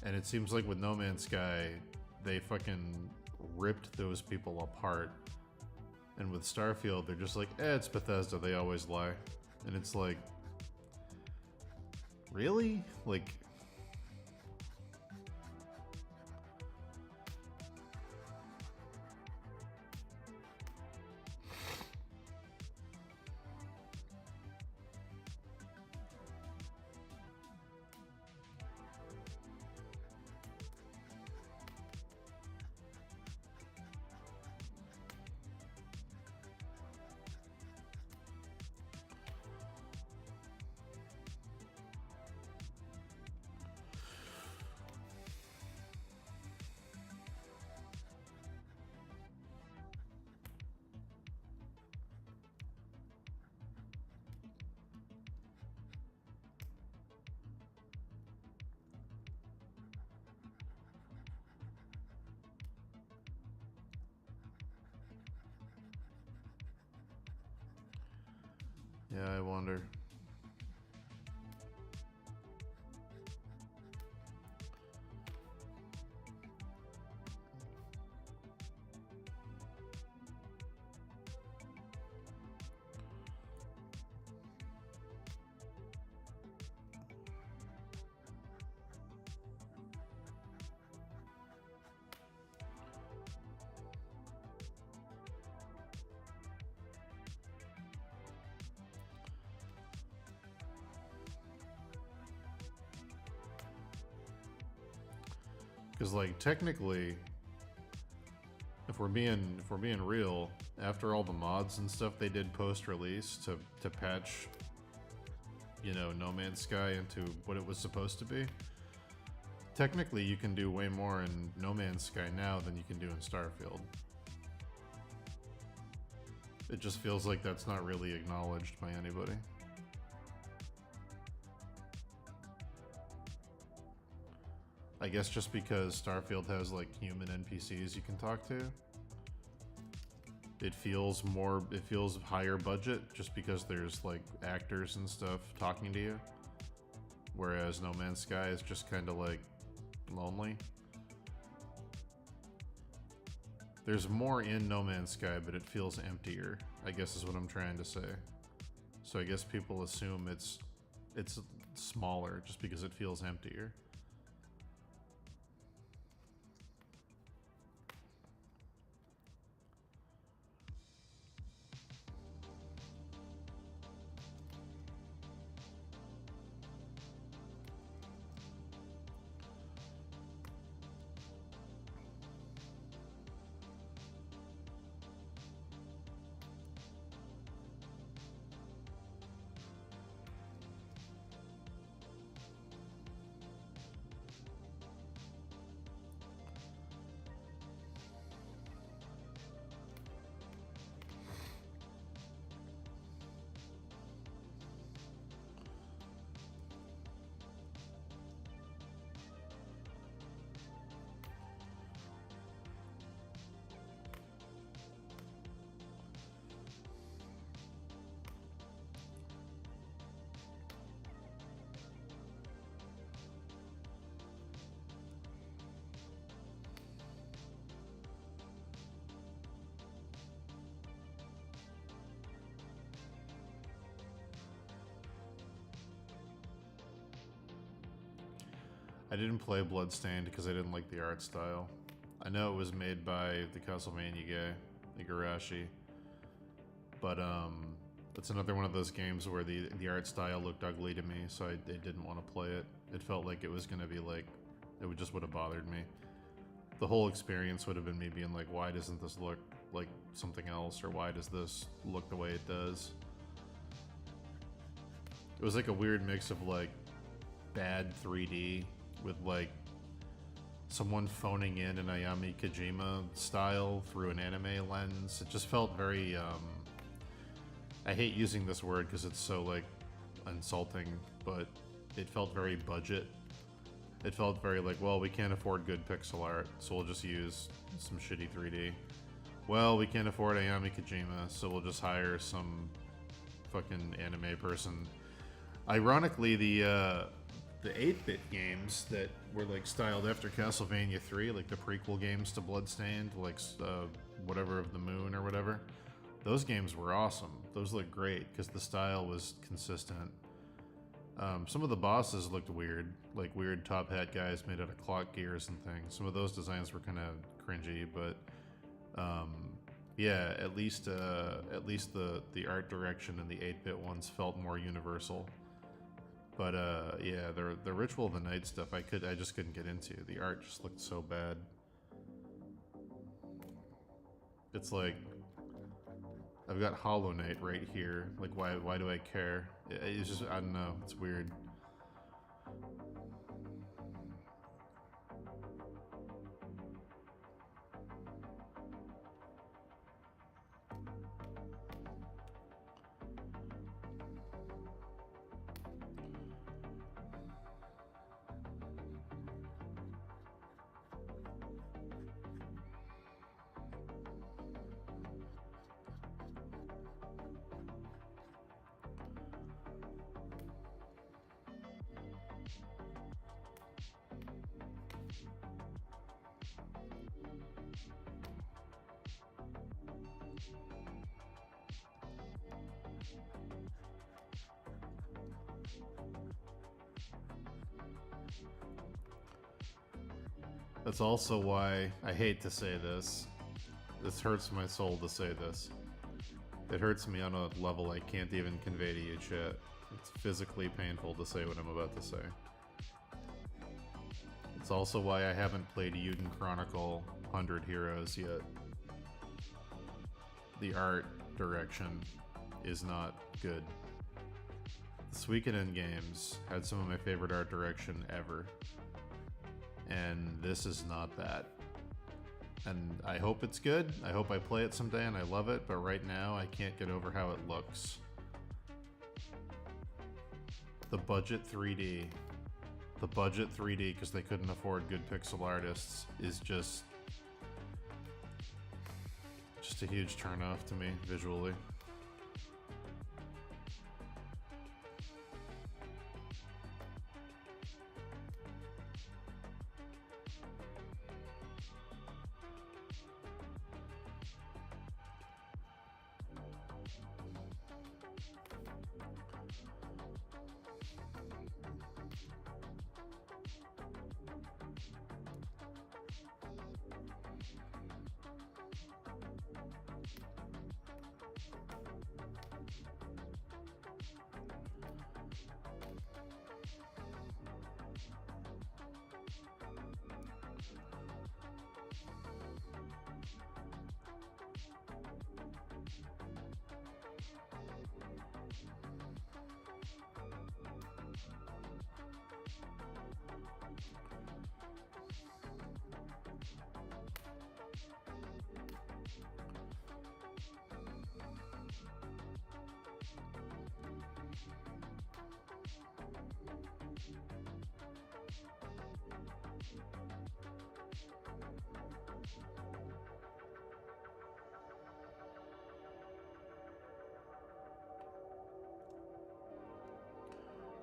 And it seems like with No Man's Sky, they fucking ripped those people apart. And with Starfield, they're just like, it's Bethesda, they always lie. And it's like, really? Like, yeah, I wonder. Because like technically, if we're being real, after all the mods and stuff they did post-release to patch, you know, No Man's Sky into what it was supposed to be, technically you can do way more in No Man's Sky now than you can do in Starfield. It just feels like that's not really acknowledged by anybody. I guess just because Starfield has like human NPCs you can talk to, it feels higher budget just because there's like actors and stuff talking to you. Whereas No Man's Sky is just kind of like lonely. There's more in No Man's Sky, but it feels emptier, I guess is what I'm trying to say. So I guess people assume it's smaller just because it feels emptier. I didn't play Bloodstained because I didn't like the art style. I know it was made by the Castlevania guy, Igarashi, but it's another one of those games where the art style looked ugly to me, so I didn't want to play it. It felt like it was gonna be like, just would have bothered me. The whole experience would have been me being like, why doesn't this look like something else, or why does this look the way it does? It was like a weird mix of like bad 3D with like someone phoning in an Ayami Kojima style through an anime lens. It just felt very, I hate using this word because it's so like insulting, but it felt very budget. It felt very like, well, we can't afford good pixel art, so we'll just use some shitty 3D. Well, we can't afford Ayami Kojima, so we'll just hire some fucking anime person. Ironically, the the 8-bit games that were like styled after Castlevania 3, like the prequel games to Bloodstained, like whatever of the Moon or whatever. Those games were awesome. Those looked great because the style was consistent. Some of the bosses looked weird, like weird top hat guys made out of clock gears and things. Some of those designs were kind of cringy, but yeah, at least the art direction in the 8-bit ones felt more universal. But yeah, the Ritual of the Night stuff I just couldn't get into. The art just looked so bad. It's like I've got Hollow Knight right here. Like why do I care? It's just, I don't know, it's weird. That's also why I hate to say this. This hurts my soul to say this. It hurts me on a level I can't even convey to you, chat. It's physically painful to say what I'm about to say. It's also why I haven't played Eiyuden Chronicle 100 Heroes yet. The art direction is not good. The Suikoden games had some of my favorite art direction ever. And this is not that. And I hope it's good. I hope I play it someday and I love it, but right now I can't get over how it looks. The budget 3D, because they couldn't afford good pixel artists, is just a huge turnoff to me visually.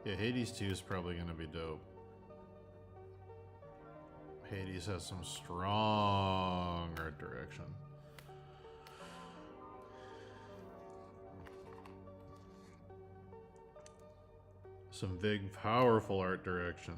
Yeah, Hades 2 is probably going to be dope. Hades has some strong art direction. Some big, powerful art direction.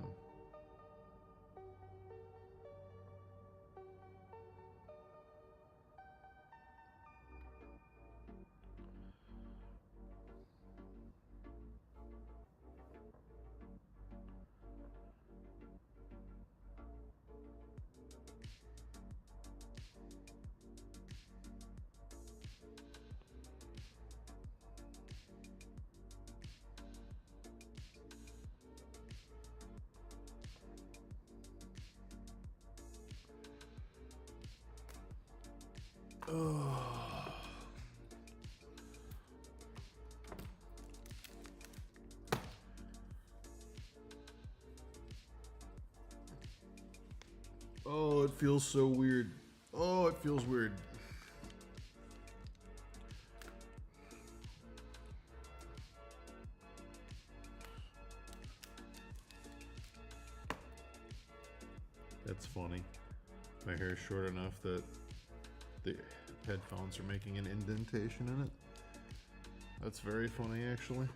Oh, it feels so weird. Oh, it feels weird. That's funny. My hair's short enough that the headphones are making an indentation in it. That's very funny, actually.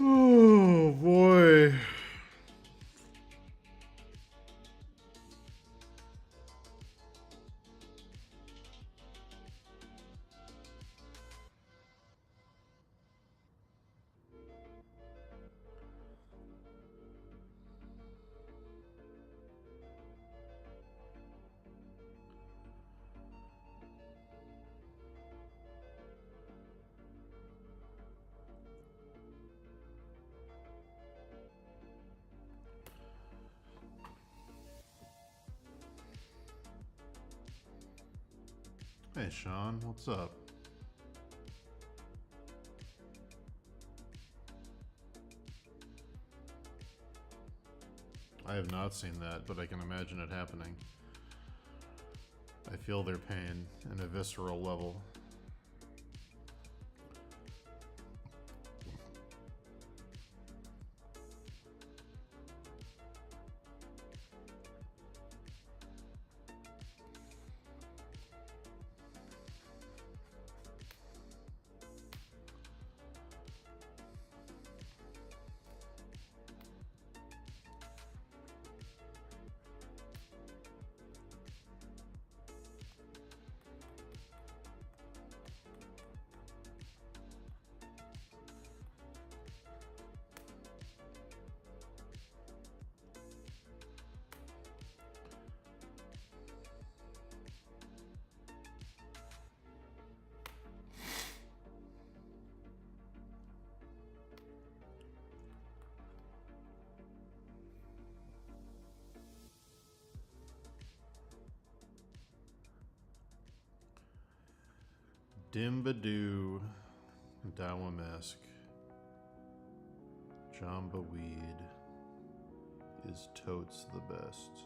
Oh boy. Hey Sean, what's up? I have not seen that, but I can imagine it happening. I feel their pain in a visceral level. Dimbadoo, Dawamesk, Jamba Weed is totes the best.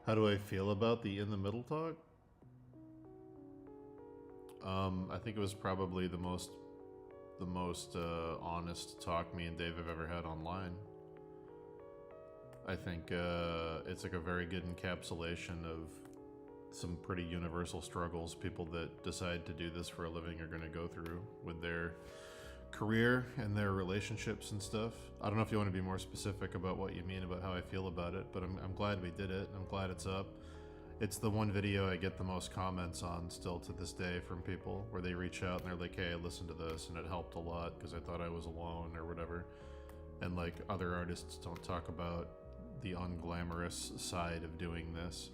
How do I feel about the in the middle talk? I think it was probably the most honest talk me and Dave have ever had online. I think it's like a very good encapsulation of some pretty universal struggles people that decide to do this for a living are going to go through with their career and their relationships and stuff. I don't know if you want to be more specific about what you mean about how I feel about it, but I'm glad we did it. I'm glad it's up. It's the one video I get the most comments on still to this day from people where they reach out and they're like, hey, I listened to this and it helped a lot because I thought I was alone or whatever. And like other artists don't talk about the unglamorous side of doing this.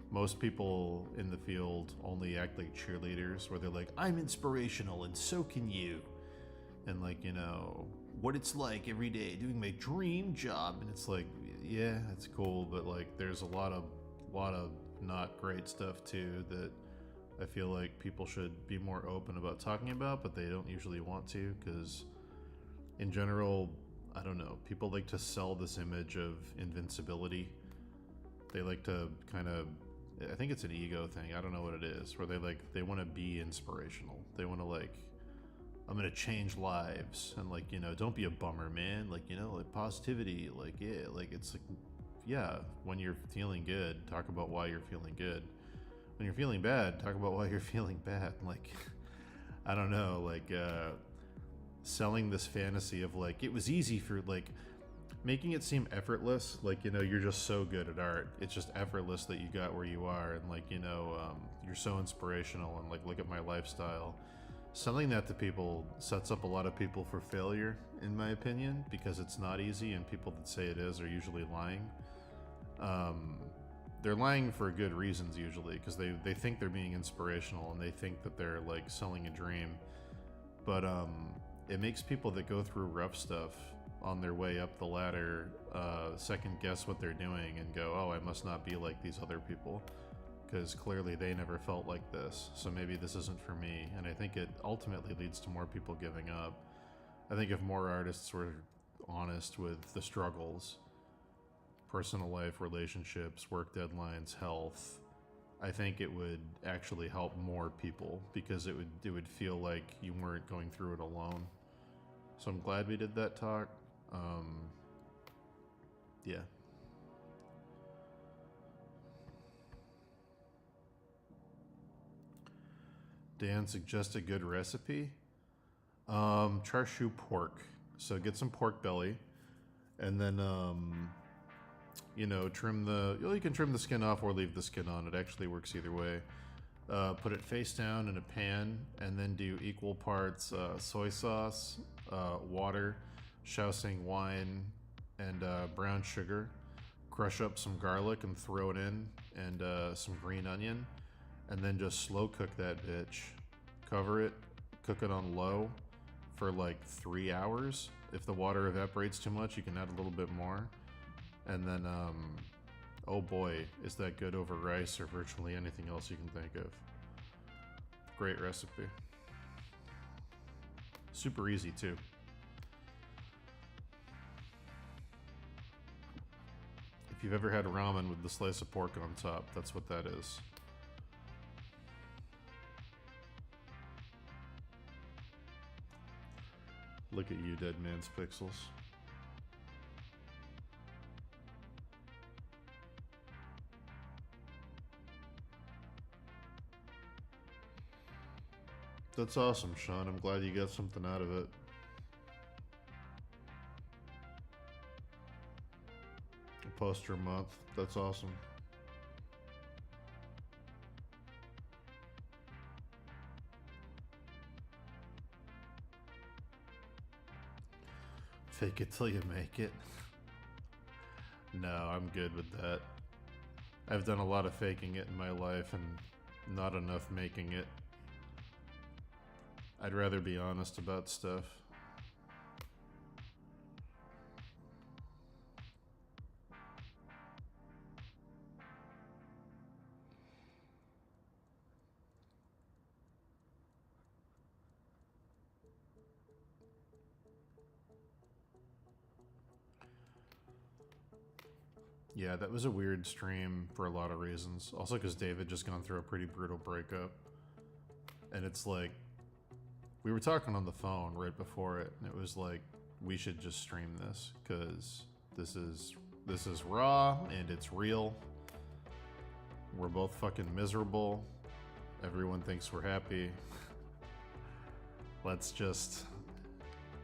Most people in the field only act like cheerleaders, where they're like, I'm inspirational and so can you. And like, you know, what it's like every day doing my dream job. And it's like, yeah, it's cool, but like there's a lot of not great stuff too that I feel like people should be more open about talking about, but they don't usually want to, because in general, I don't know, people like to sell this image of invincibility. They like to kind of, I think it's an ego thing, I don't know what it is, where they want to be inspirational. They want to like, I'm gonna change lives, and like, you know, don't be a bummer, man. Like, you know, like positivity, like, yeah, like it's like, yeah, when you're feeling good, talk about why you're feeling good. When you're feeling bad, talk about why you're feeling bad. Like, I don't know, like, selling this fantasy of like, it was easy for, like, making it seem effortless, like, you know, you're just so good at art. It's just effortless that you got where you are, and like, you know, you're so inspirational, and like, look at my lifestyle. Selling that to people sets up a lot of people for failure, in my opinion, because it's not easy, and people that say it is are usually lying. They're lying for good reasons usually, because they think they're being inspirational and they think that they're like selling a dream. But it makes people that go through rough stuff on their way up the ladder second guess what they're doing and go, oh, I must not be like these other people, because clearly they never felt like this, so maybe this isn't for me. And I think it ultimately leads to more people giving up. I think if more artists were honest with the struggles, personal life, relationships, work deadlines, health, I think it would actually help more people, because it would feel like you weren't going through it alone. So I'm glad we did that talk. Yeah. Dan suggests a good recipe. Char siu pork. So get some pork belly, and then you know, trim the. You can trim the skin off or leave the skin on. It actually works either way. Put it face down in a pan, and then do equal parts soy sauce, water, Shaoxing wine, and brown sugar. Crush up some garlic and throw it in, and some green onion, and then just slow cook that bitch. Cover it, cook it on low for like 3 hours. If the water evaporates too much, you can add a little bit more. And then, oh boy, is that good over rice or virtually anything else you can think of. Great recipe. Super easy too. If you've ever had ramen with the slice of pork on top, that's what that is. Look at you, dead man's pixels. That's awesome, Sean. I'm glad you got something out of it. A poster a month. That's awesome. Fake it till you make it. No, I'm good with that. I've done a lot of faking it in my life and not enough making it. I'd rather be honest about stuff. Yeah, that was a weird stream for a lot of reasons. Also because David just gone through a pretty brutal breakup. And it's like, we were talking on the phone right before it, and it was like, we should just stream this, because this is raw and it's real. We're both fucking miserable. Everyone thinks we're happy. Let's just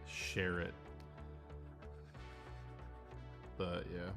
share it. But yeah.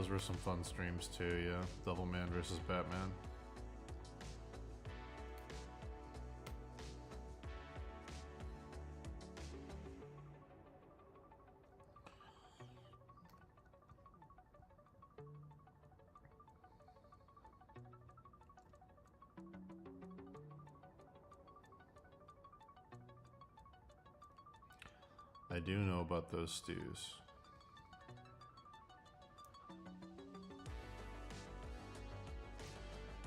those were some fun streams too, yeah. Devilman versus Batman. I do know about those stews.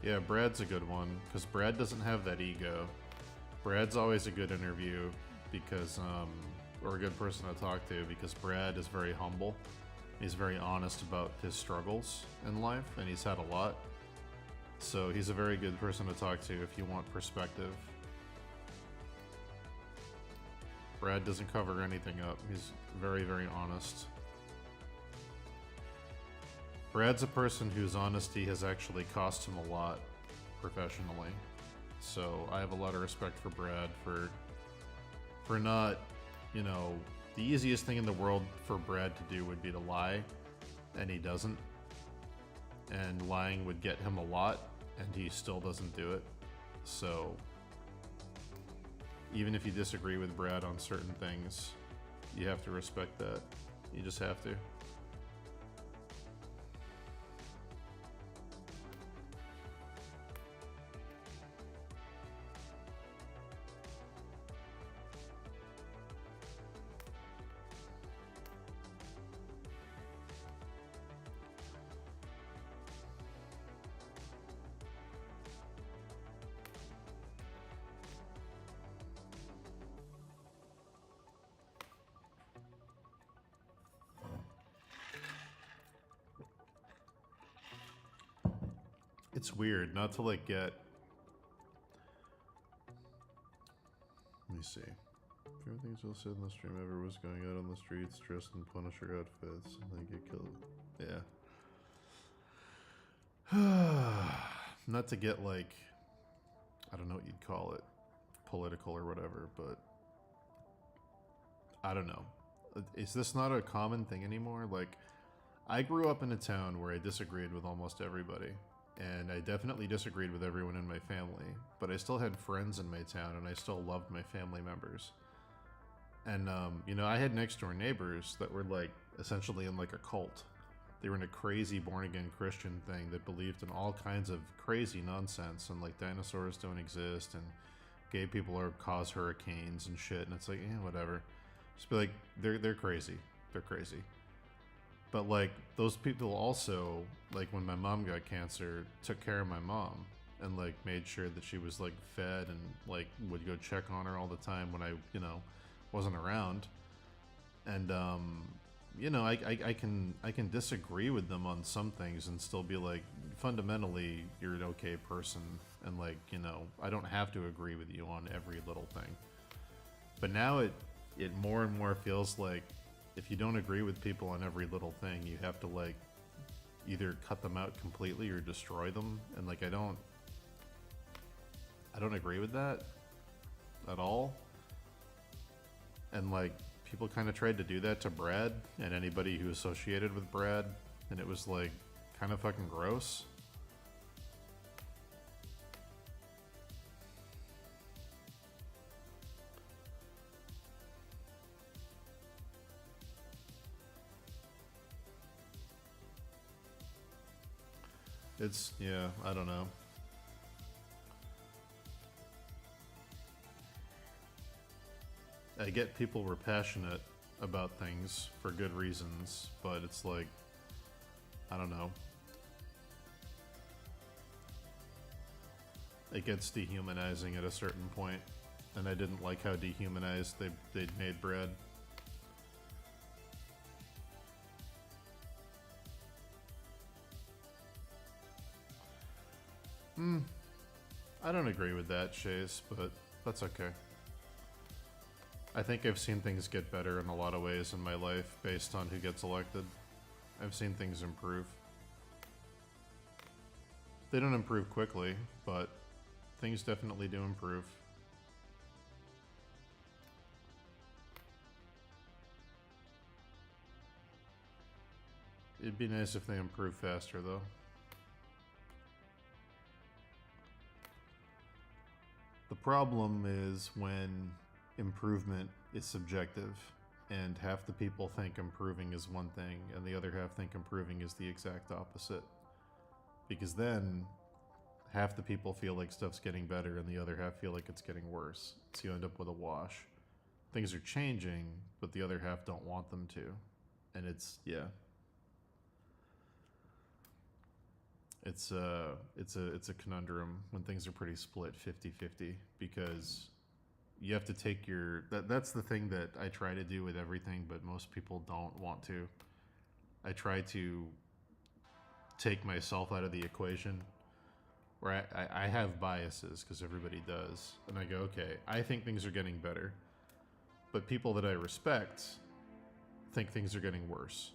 Yeah, Brad's a good one, because Brad doesn't have that ego. Brad's always a good interview, because, or a good person to talk to, because Brad is very humble. He's very honest about his struggles in life, and he's had a lot. So he's a very good person to talk to if you want perspective. Brad doesn't cover anything up. He's very, very honest. Brad's a person whose honesty has actually cost him a lot professionally. So I have a lot of respect for Brad for not, you know, the easiest thing in the world for Brad to do would be to lie, and he doesn't. And lying would get him a lot, and he still doesn't do it. So even if you disagree with Brad on certain things, you have to respect that. You just have to. It's weird not to like get. Let me see. If everything's all said in the stream ever was going out on the streets dressed in Punisher outfits and then get killed. Yeah. Not to get like, I don't know what you'd call it, political or whatever, but I don't know. Is this not a common thing anymore? Like, I grew up in a town where I disagreed with almost everybody. And I definitely disagreed with everyone in my family, but I still had friends in my town, and I still loved my family members. And, you know, I had next door neighbors that were, like, essentially in, like, a cult. They were in a crazy born-again Christian thing that believed in all kinds of crazy nonsense, and, like, dinosaurs don't exist, and gay people are cause hurricanes and shit, and it's like, whatever. Just be like, they're crazy. They're crazy. But, like, those people also, like, when my mom got cancer, took care of my mom and, like, made sure that she was, like, fed and, like, would go check on her all the time when I, you know, wasn't around. And, you know, I can disagree with them on some things and still be like, fundamentally, you're an okay person. And, like, you know, I don't have to agree with you on every little thing. But now it more and more feels like, if you don't agree with people on every little thing, you have to, like, either cut them out completely or destroy them. And, like, I don't agree with that at all. And, like, people kind of tried to do that to Brad and anybody who associated with Brad, and it was, like, kind of fucking gross. It's, yeah, I don't know. I get people were passionate about things for good reasons, but it's like, I don't know. It gets dehumanizing at a certain point, and I didn't like how dehumanized they'd made Brad. I don't agree with that, Chase, but that's okay. I think I've seen things get better in a lot of ways in my life based on who gets elected. I've seen things improve. They don't improve quickly, but things definitely do improve. It'd be nice if they improve faster, though. The problem is when improvement is subjective, and half the people think improving is one thing, and the other half think improving is the exact opposite. Because then, half the people feel like stuff's getting better, and the other half feel like it's getting worse. So you end up with a wash. Things are changing, but the other half don't want them to. And it's, yeah. It's a conundrum when things are pretty split 50-50, because you have to take that's the thing that I try to do with everything, but most people don't want to. I try to take myself out of the equation, where I have biases, because everybody does, and I go, okay, I think things are getting better, but people that I respect think things are getting worse.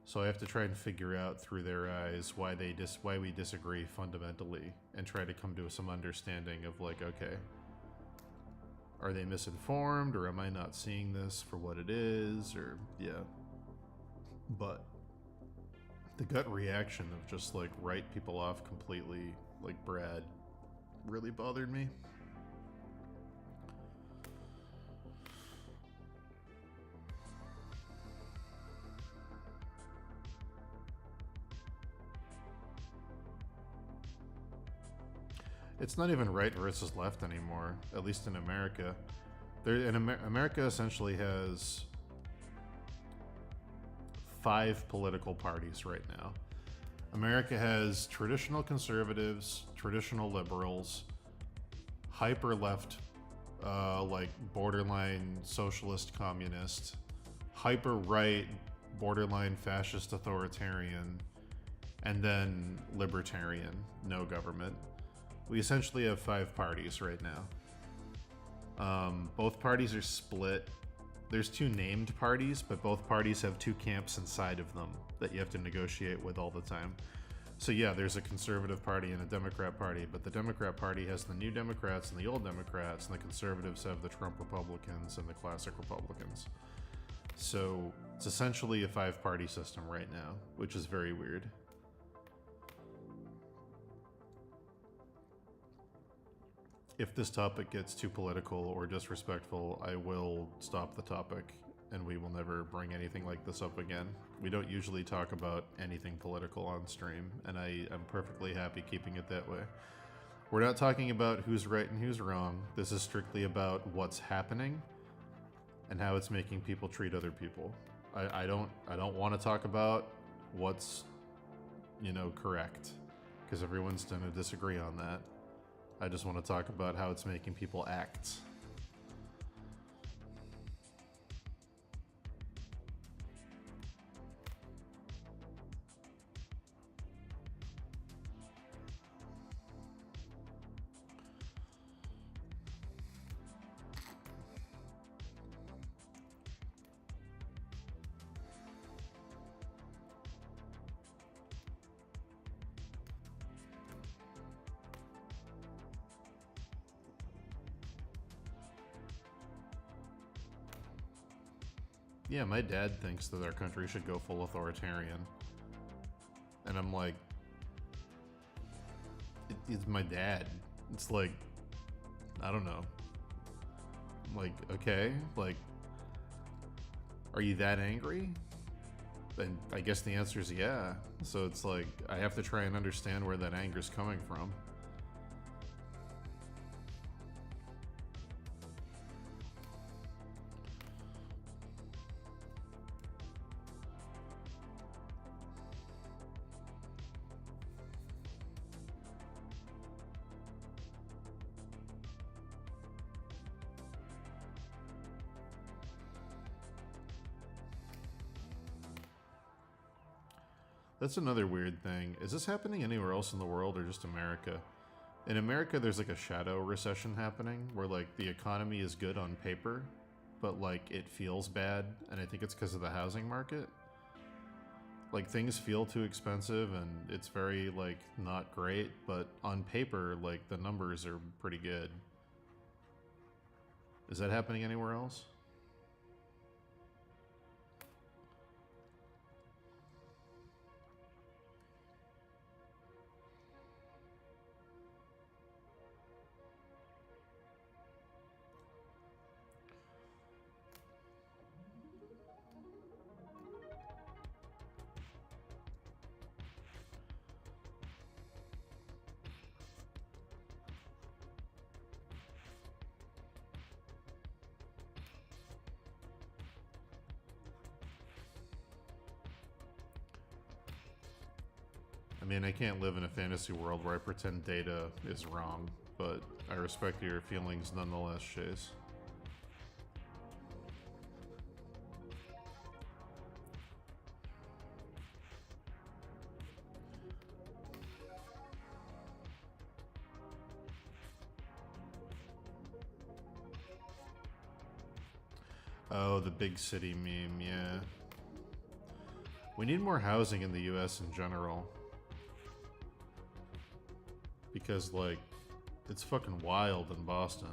So I have to try and figure out through their eyes why we disagree fundamentally, and try to come to some understanding of like, okay, are they misinformed, or am I not seeing this for what it is, or yeah. But the gut reaction of just like write people off completely, like Brad, really bothered me. It's not even right versus left anymore, at least in America. America essentially has 5 political parties right now. America has traditional conservatives, traditional liberals, hyper left, like borderline socialist communist, hyper right, borderline fascist authoritarian, and then libertarian, no government. We essentially have 5 parties right now. Both parties are split. There's 2 named parties, but both parties have 2 camps inside of them that you have to negotiate with all the time. So yeah, there's a conservative party and a Democrat party, but the Democrat party has the New Democrats and the Old Democrats, and the conservatives have the Trump Republicans and the classic Republicans. So it's essentially a 5-party system right now, which is very weird. If this topic gets too political or disrespectful, I will stop the topic, and we will never bring anything like this up again. We don't usually talk about anything political on stream, and I am perfectly happy keeping it that way. We're not talking about who's right and who's wrong. This is strictly about what's happening and how it's making people treat other people. I don't want to talk about what's, correct, because everyone's going to disagree on that. I just want to talk about how it's making people act. Yeah, my dad thinks that our country should go full authoritarian. And I'm like, it's my dad. It's like, I don't know. Like, okay, like, are you that angry? And I guess the answer is yeah. So it's like, I have to try and understand where that anger's coming from. That's another weird thing. Is this happening anywhere else in the world or just America? In America, there's like a shadow recession happening where like the economy is good on paper, but like it feels bad, and I think it's because of the housing market. Like things feel too expensive and it's very like not great, but on paper, like the numbers are pretty good. Is that happening anywhere else? mean, I can't live in a fantasy world where I pretend data is wrong, but I respect your feelings nonetheless, Chase. Oh, the big city meme, yeah. We need more housing in the US in general. Because, like, it's fucking wild in Boston.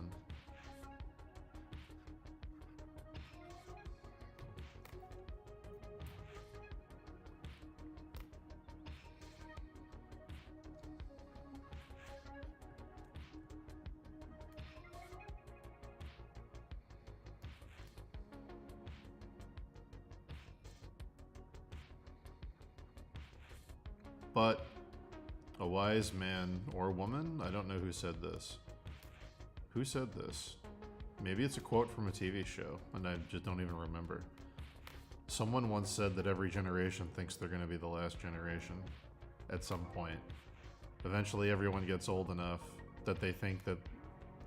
But a wise man or woman, I don't know who said this. Who said this? Maybe it's a quote from a TV show, and I just don't even remember. Someone once said that every generation thinks they're going to be the last generation at some point. Eventually, everyone gets old enough that they think that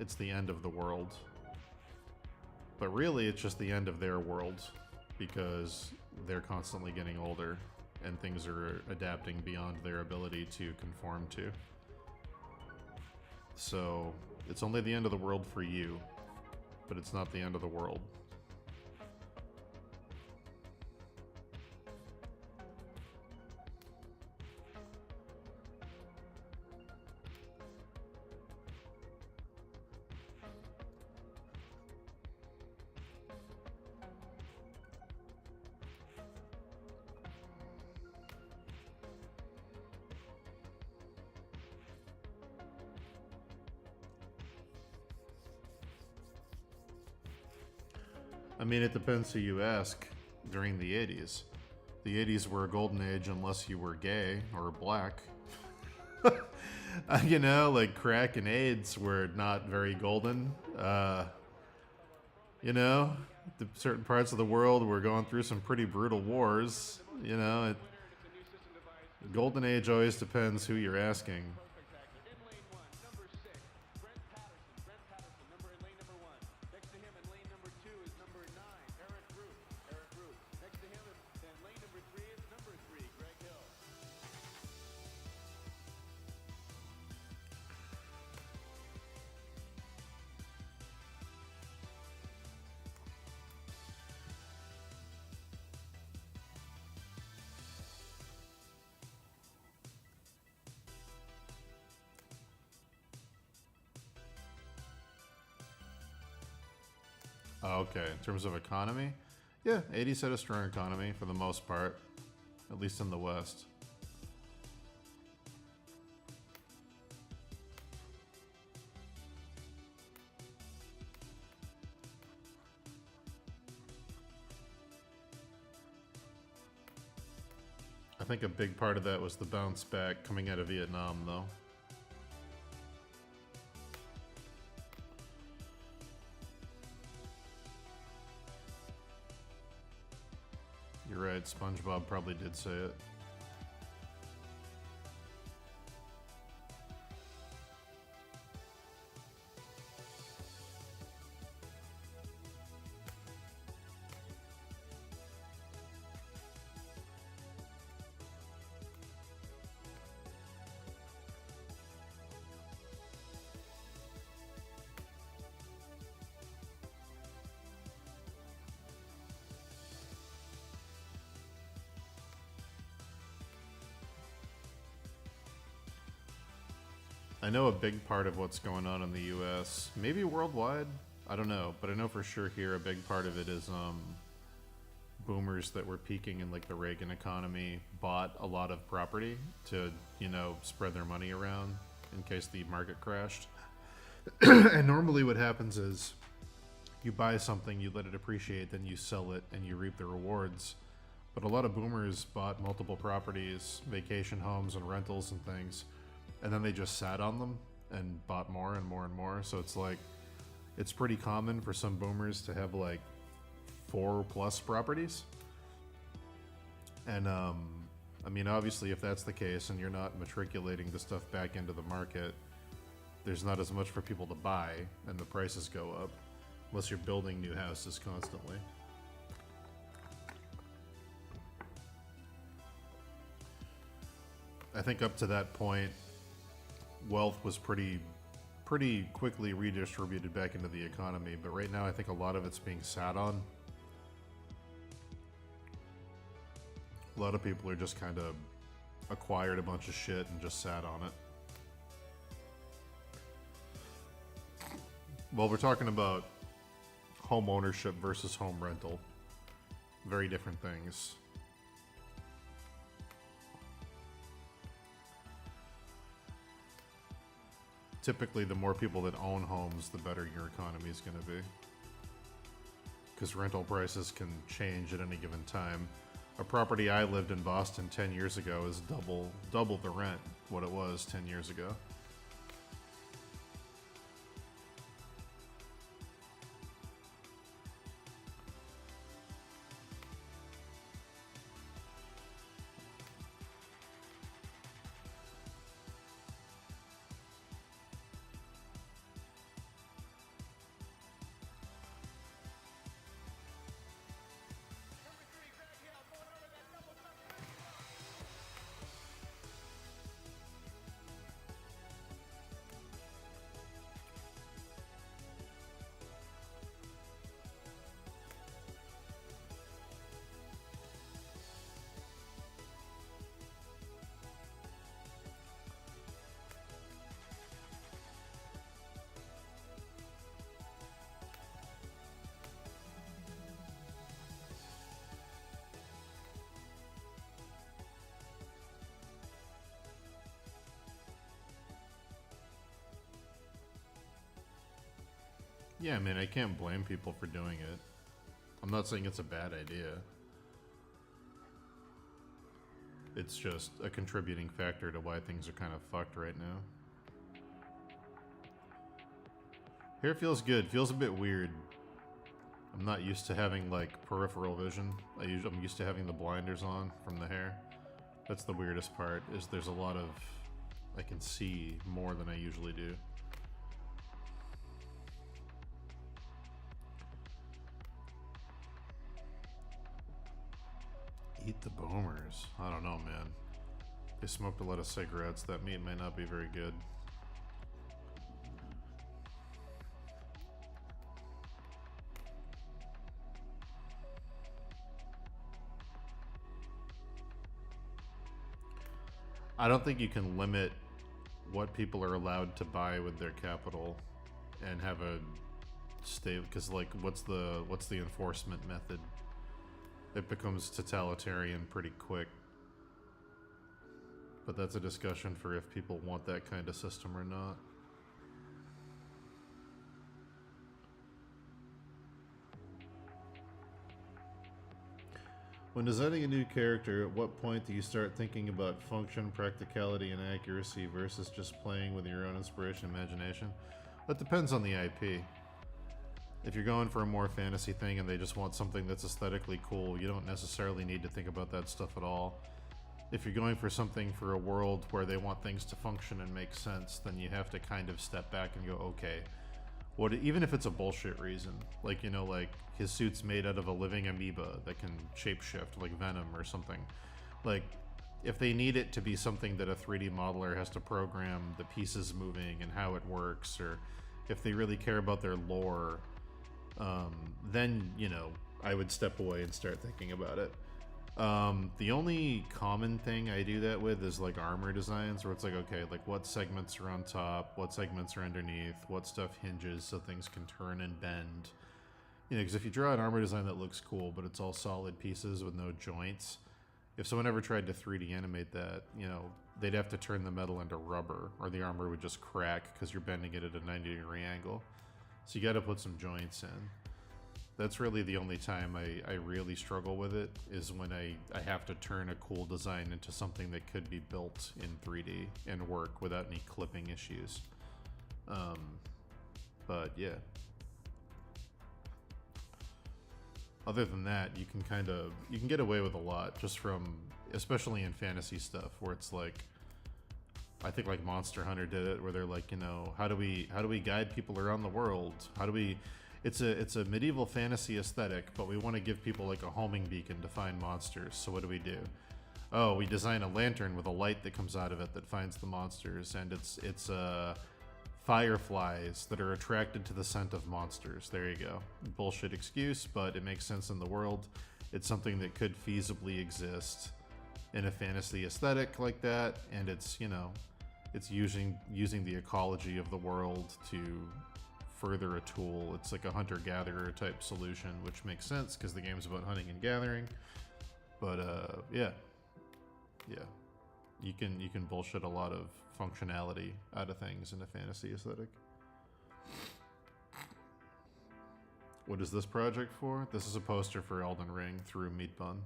it's the end of the world. But really, it's just the end of their world because they're constantly getting older and things are adapting beyond their ability to conform to. So, it's only the end of the world for you, but it's not the end of the world. I mean, it depends who you ask during the 80s. The 80s were a golden age unless you were gay or black. You know, like crack and AIDS were not very golden. You know, certain parts of the world were going through some pretty brutal wars. You know, golden age always depends who you're asking. Oh, okay, in terms of economy? Yeah, 80s had a strong economy for the most part, at least in the West. I think a big part of that was the bounce back coming out of Vietnam, though. You're right, SpongeBob probably did say it. I know a big part of what's going on in the US, maybe worldwide, I don't know, but I know for sure here a big part of it is boomers that were peaking in like the Reagan economy bought a lot of property to, you know, spread their money around in case the market crashed. And normally what happens is you buy something, you let it appreciate, then you sell it and you reap the rewards. But a lot of boomers bought multiple properties, vacation homes and rentals and things, and then they just sat on them and bought more and more and more. So it's like, it's pretty common for some boomers to have like 4+ properties. And I I mean, obviously, if that's the case and you're not matriculating the stuff back into the market, there's not as much for people to buy, and the prices go up, unless you're building new houses constantly. I think up to that point, wealth was pretty quickly redistributed back into the economy, but right now I think a lot of it's being sat on. A lot of people are just kind of acquired a bunch of shit and just sat on it. Well, we're talking about home ownership versus home rental. Very different things. Typically, the more people that own homes, the better your economy is going to be. Because rental prices can change at any given time. A property I lived in Boston 10 years ago is double the rent what it was 10 years ago. Yeah, I mean, I can't blame people for doing it. I'm not saying it's a bad idea. It's just a contributing factor to why things are kind of fucked right now. Hair feels good. Feels a bit weird. I'm not used to having, like, peripheral vision. I'm used to having the blinders on from the hair. That's the weirdest part, is there's a lot of... I can see more than I usually do. Eat the boomers. I don't know, man. They smoked a lot of cigarettes. That meat might not be very good. I don't think you can limit what people are allowed to buy with their capital and have a stay, because like what's the enforcement method? It becomes totalitarian pretty quick. But that's a discussion for if people want that kind of system or not. When designing a new character, at what point do you start thinking about function, practicality, and accuracy versus just playing with your own inspiration and imagination? That depends on the IP. If you're going for a more fantasy thing and they just want something that's aesthetically cool, you don't necessarily need to think about that stuff at all. If you're going for something for a world where they want things to function and make sense, then you have to kind of step back and go, okay, what, even if it's a bullshit reason, like, you know, like his suit's made out of a living amoeba that can shapeshift, like Venom or something. Like, if they need it to be something that a 3D modeler has to program the pieces moving and how it works, or if they really care about their lore, then, you know, I would step away and start thinking about it. The only common thing I do that with is like armor designs, where it's like, okay, like what segments are on top, what segments are underneath, what stuff hinges so things can turn and bend. You know, because if you draw an armor design that looks cool, but it's all solid pieces with no joints, if someone ever tried to 3D animate that, you know, they'd have to turn the metal into rubber, or the armor would just crack because you're bending it at a 90-degree angle. So you got to put some joints in. That's really the only time I really struggle with it, is when I have to turn a cool design into something that could be built in 3D and work without any clipping issues. But yeah. Other than that, you can get away with a lot just from especially in fantasy stuff, where it's like, I think like Monster Hunter did it, where they're like, you know, how do we guide people around the world? How do we? It's a medieval fantasy aesthetic, but we want to give people like a homing beacon to find monsters. So what do? Oh, we design a lantern with a light that comes out of it that finds the monsters, and it's fireflies that are attracted to the scent of monsters. There you go. Bullshit excuse, but it makes sense in the world. It's something that could feasibly exist in a fantasy aesthetic like that, and it's, you know, it's using the ecology of the world to further a tool. It's like a hunter-gatherer type solution, which makes sense because the game's about hunting and gathering. But yeah, you can bullshit a lot of functionality out of things in a fantasy aesthetic. What is this project for? This is a poster for Elden Ring through Meat Bun.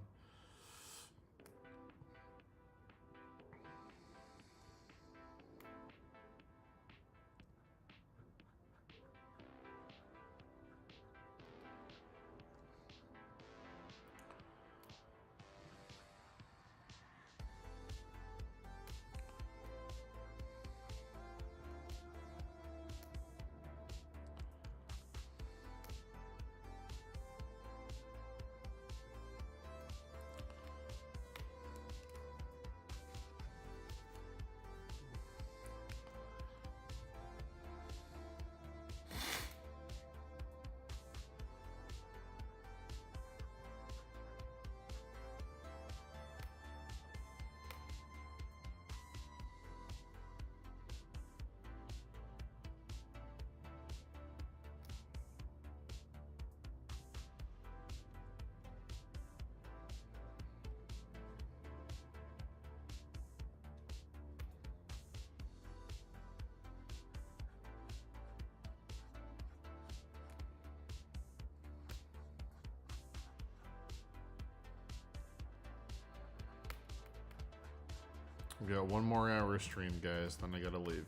We got 1 more hour stream, guys, then I gotta leave.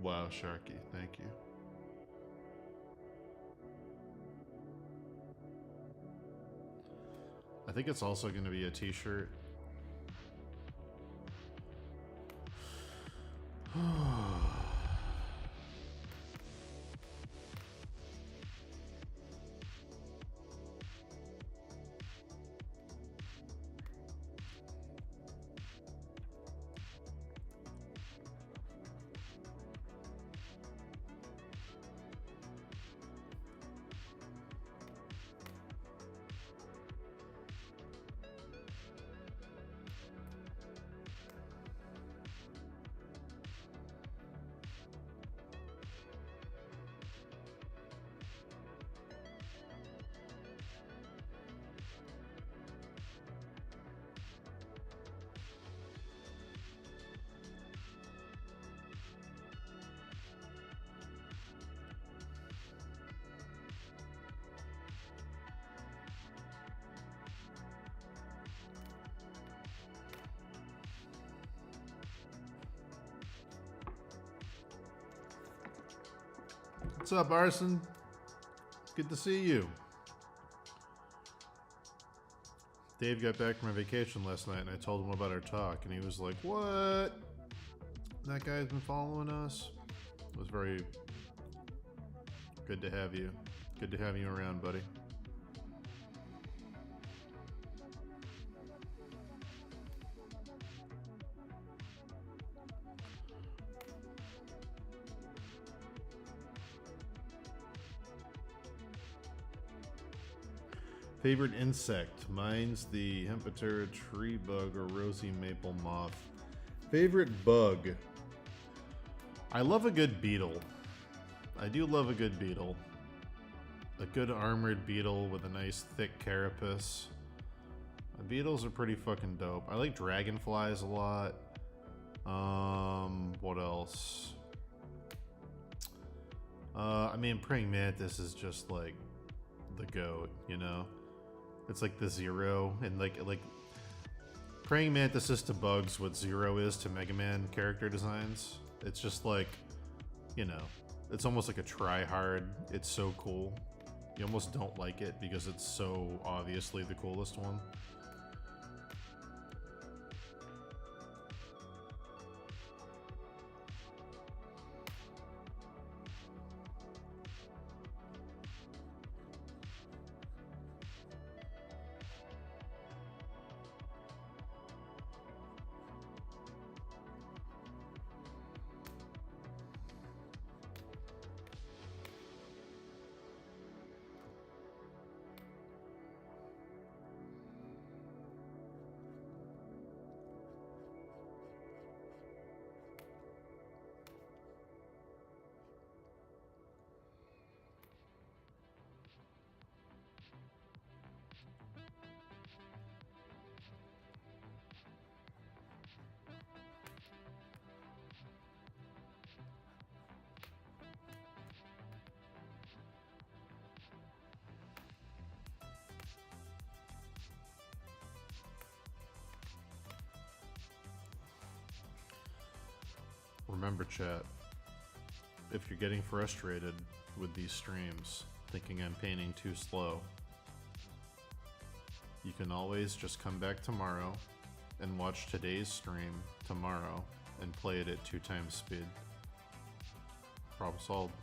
Wow, Sharky, thank you. I think it's also going to be a t-shirt. What's up, Arson? Good to see you. Dave got back from a vacation last night and I told him about our talk and he was like, what? That guy's been following us? It was very good to have you. Good to have you around, buddy. Favorite insect? Mine's the Hempiptera tree bug or rosy maple moth. Favorite bug? I love a good beetle. I do love a good beetle. A good armored beetle with a nice thick carapace. Beetles are pretty fucking dope. I like dragonflies a lot. What else? I mean, praying mantis is just like the goat, you know? It's like the Zero, and like praying mantis is to bugs what Zero is to Mega Man character designs. It's just like you know, it's almost like a try hard. It's so cool. You almost don't like it because it's so obviously the coolest one. Remember, chat, if you're getting frustrated with these streams, thinking I'm painting too slow, you can always just come back tomorrow and watch today's stream tomorrow and play it at 2 times speed. Problem solved.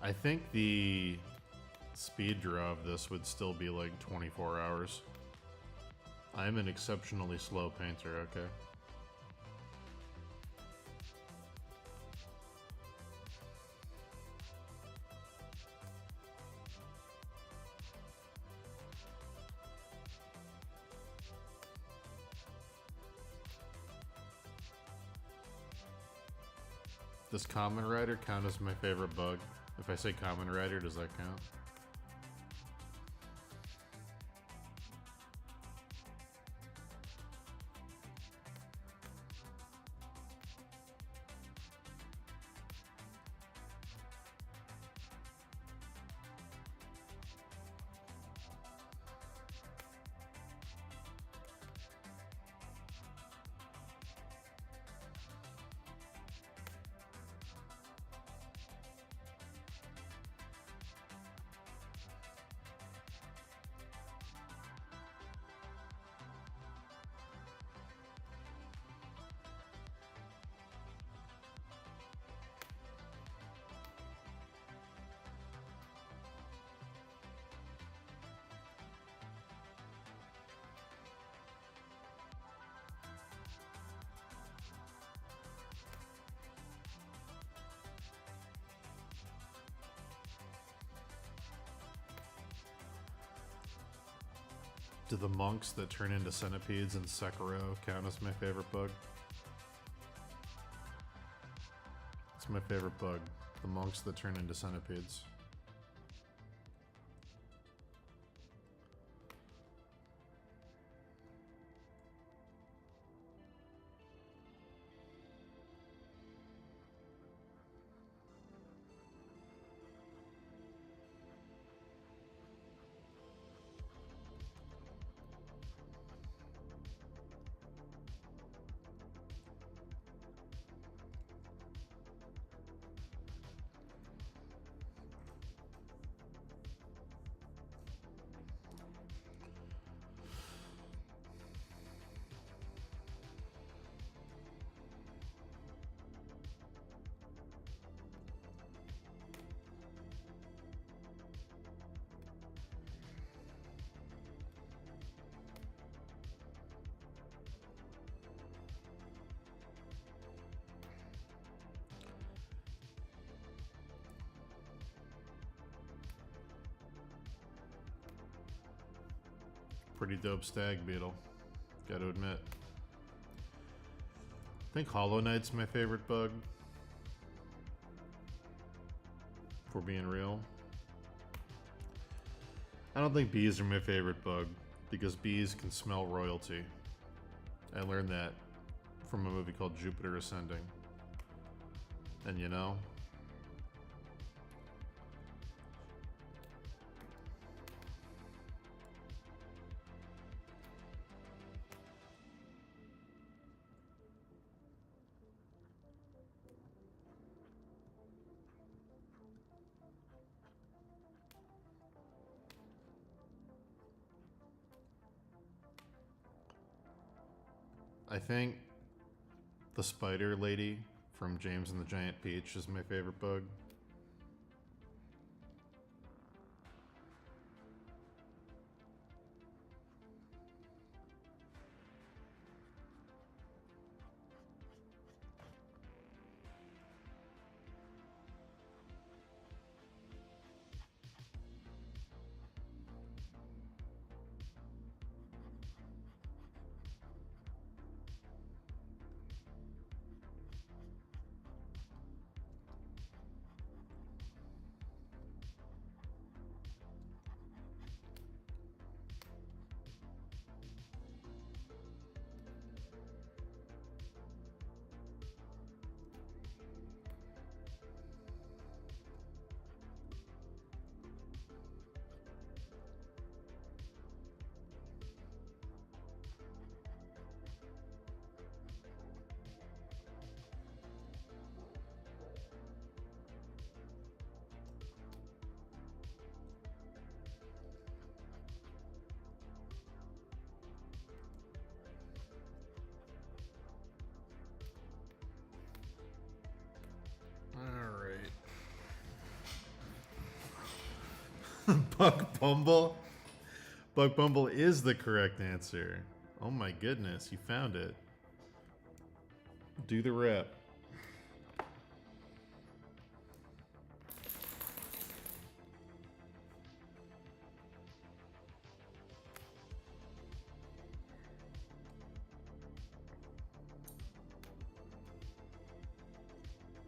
I think the speed draw of this would still be like 24 hours. I'm an exceptionally slow painter, okay? Does Kamen Rider count as my favorite bug? If I say Kamen Rider, does that count? Do the monks that turn into centipedes in Sekiro count as my favorite bug? It's my favorite bug. The monks that turn into centipedes. Pretty dope stag beetle. Gotta admit. I think Hollow Knight's my favorite bug. If we're being real. I don't think bees are my favorite bug, because bees can smell royalty. I learned that from a movie called Jupiter Ascending. And you know, I think the spider lady from James and the Giant Peach is my favorite bug. Buck Bumble? Buck Bumble is the correct answer. Oh my goodness, you found it. Do the rep.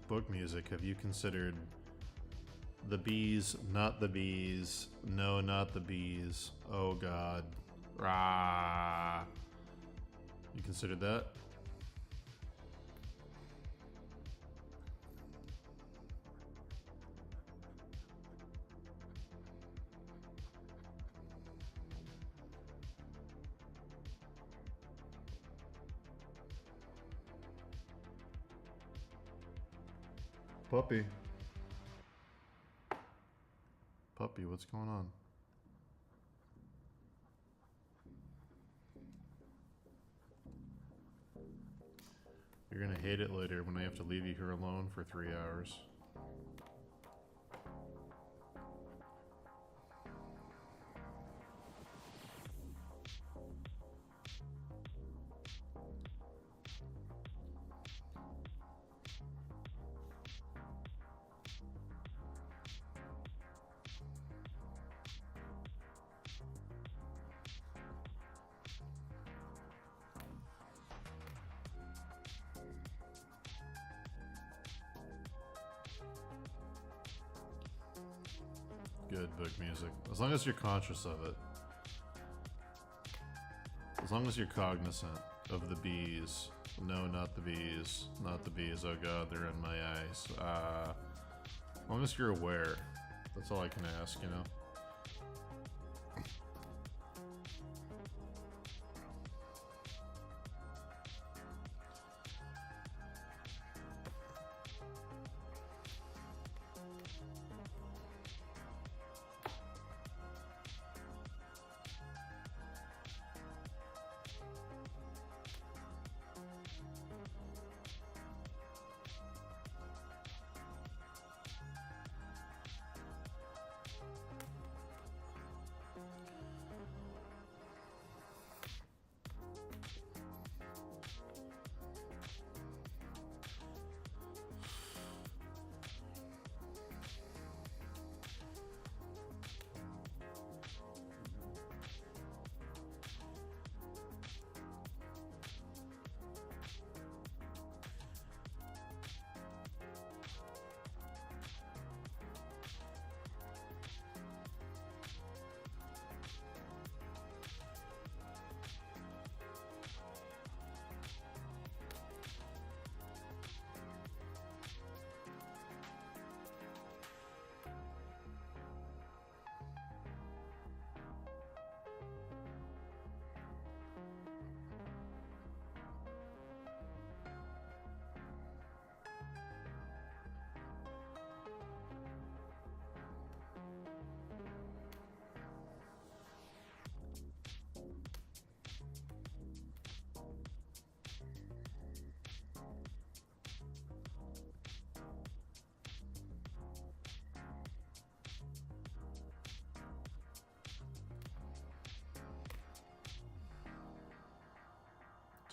Book music, have you considered The Bees, Not the Bees, No, Not the Bees, Oh God, Rah? You considered that? Puppy. Puppy, what's going on? You're gonna hate it later when I have to leave you here alone for 3 hours. Good book music. As long as you're conscious of it. As long as you're cognizant of the bees. No, not the bees. Not the bees. Oh God, they're in my eyes. As long as you're aware. That's all I can ask, you know?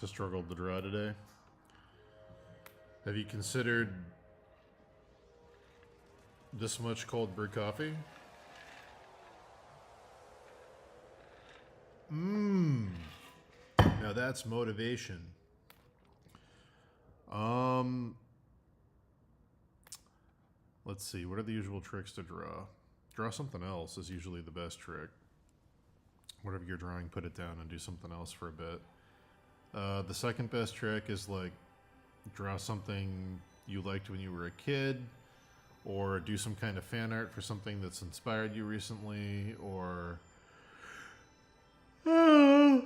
struggled to draw today. Have you considered this much cold brew coffee? Mmm. Now that's motivation. Let's see. What are the usual tricks to draw? Draw something else is usually the best trick. Whatever you're drawing, put it down and do something else for a bit. The second best trick is like draw something you liked when you were a kid, or do some kind of fan art for something that's inspired you recently, or the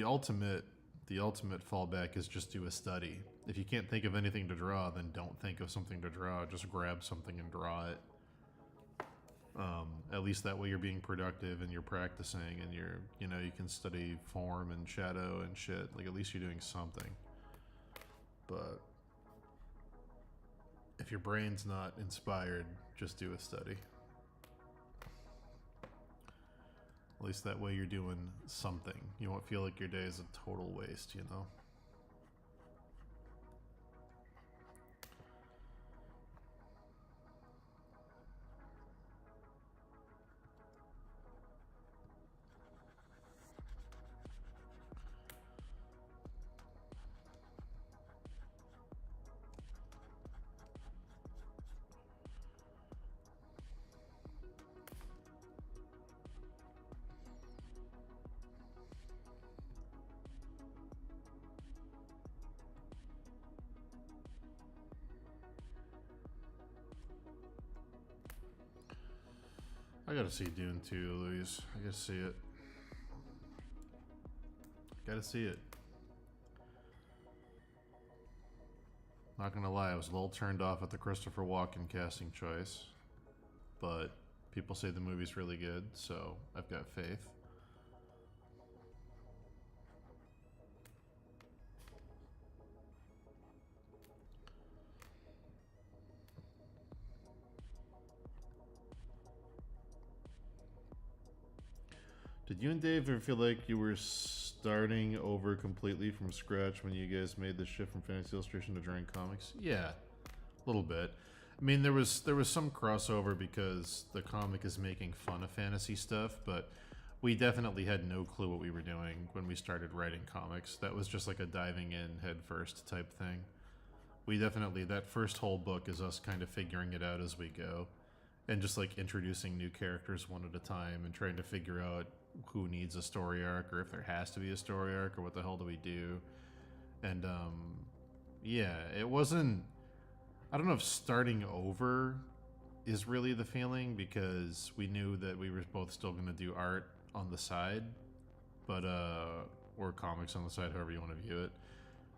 ultimate fallback is just do a study. If you can't think of anything to draw, then don't think of something to draw. Just grab something and draw it. At least that way you're being productive and you're practicing and you can study form and shadow and shit. Like, at least you're doing something. But if your brain's not inspired, just do a study. At least that way you're doing something. You won't feel like your day is a total waste, you know? I gotta see Dune 2, Louise. I gotta see it. Gotta see it. Not gonna lie, I was a little turned off at the Christopher Walken casting choice. But people say the movie's really good, so I've got faith. Did you and Dave ever feel like you were starting over completely from scratch when you guys made the shift from fantasy illustration to drawing comics? Yeah, a little bit. I mean, there was some crossover because the comic is making fun of fantasy stuff, but we definitely had no clue what we were doing when we started writing comics. That was just like a diving in head first type thing. We definitely, that first whole book is us kind of figuring it out as we go, and just like introducing new characters one at a time and trying to figure out who needs a story arc, or if there has to be a story arc, or what the hell do we do. And yeah, it wasn't, I don't know if starting over is really the feeling, because we knew that we were both still going to do art on the side, but or comics on the side, however you want to view it.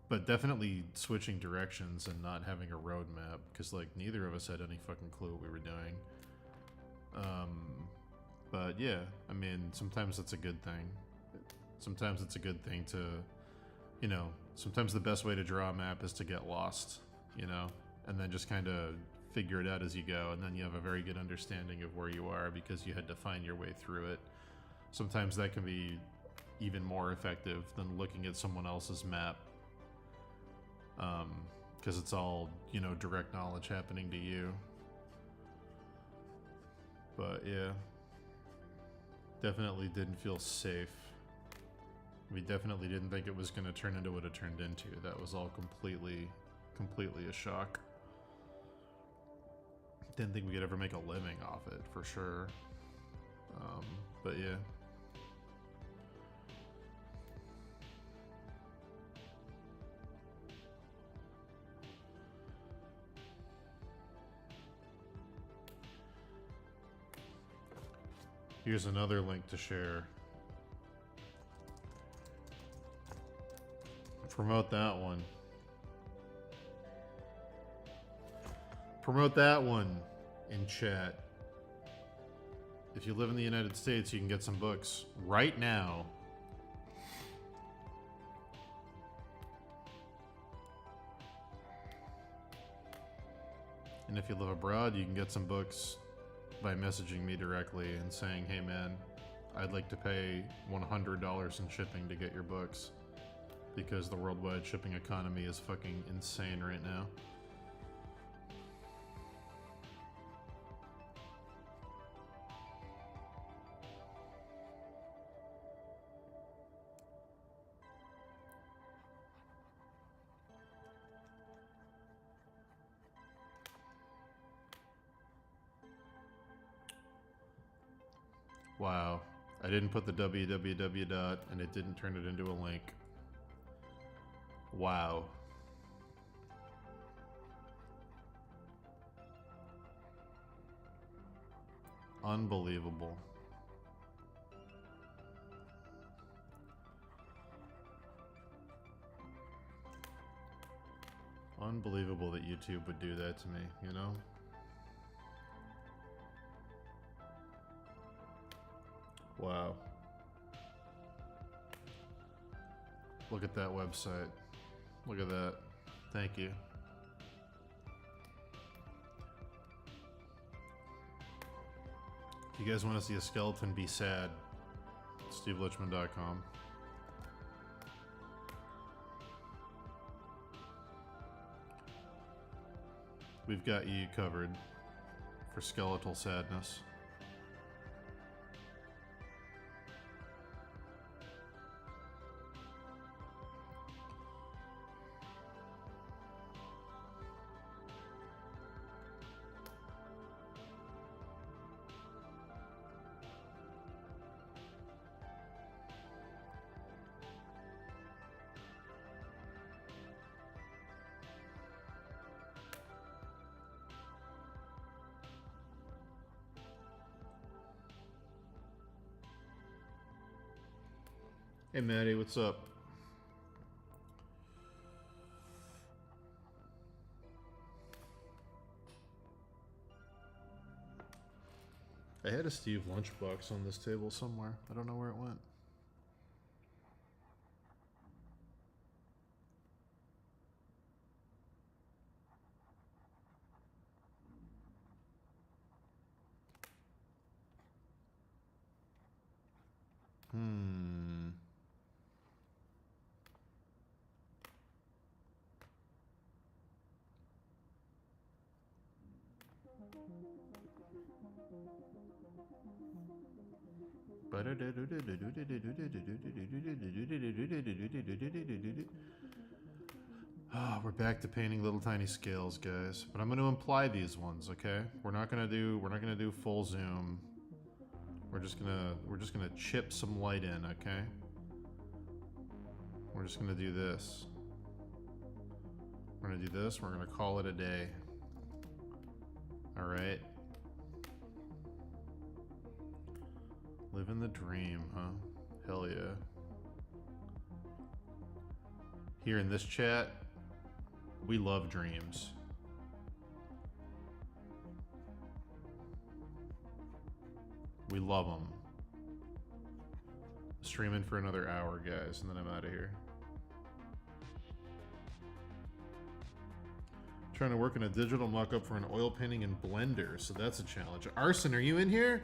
But definitely switching directions and not having a roadmap, because like neither of us had any fucking clue what we were doing. But yeah, I mean, sometimes it's a good thing. Sometimes it's a good thing to, sometimes the best way to draw a map is to get lost, and then just kind of figure it out as you go, and then you have a very good understanding of where you are because you had to find your way through it. Sometimes that can be even more effective than looking at someone else's map, because it's all, direct knowledge happening to you. But yeah, definitely didn't feel safe. We definitely didn't think it was going to turn into what it turned into. That was all completely a shock. Didn't think we could ever make a living off it, for sure. But yeah. Here's another link to share. Promote that one. Promote that one in chat. If you live in the United States, you can get some books right now. And if you live abroad, you can get some books by messaging me directly and saying, hey man, I'd like to pay $100 in shipping to get your books. Because the worldwide shipping economy is fucking insane right now. Wow. I didn't put the www dot and it didn't turn it into a link. Wow. Unbelievable. Unbelievable that YouTube would do that to me, you know? Wow. Look at that website. Look at that. Thank you. If you guys want to see a skeleton be sad, SteveLichman.com. We've got you covered for skeletal sadness. Hey Maddie, what's up? I had a Steve lunchbox on this table somewhere. I don't know where it went. We're back to painting little tiny scales, guys. But I'm going to imply these ones, okay? We're not gonna do full zoom. We're just gonna chip some light in, okay? We're just gonna do this. We're gonna do this. We're gonna call it a day. All right. Living the dream, huh? Hell yeah. Here in this chat, we love dreams. We love them. Streaming for another hour, guys, and then I'm out of here. Trying to work on a digital mock-up for an oil painting in Blender, so that's a challenge. Arson, are you in here?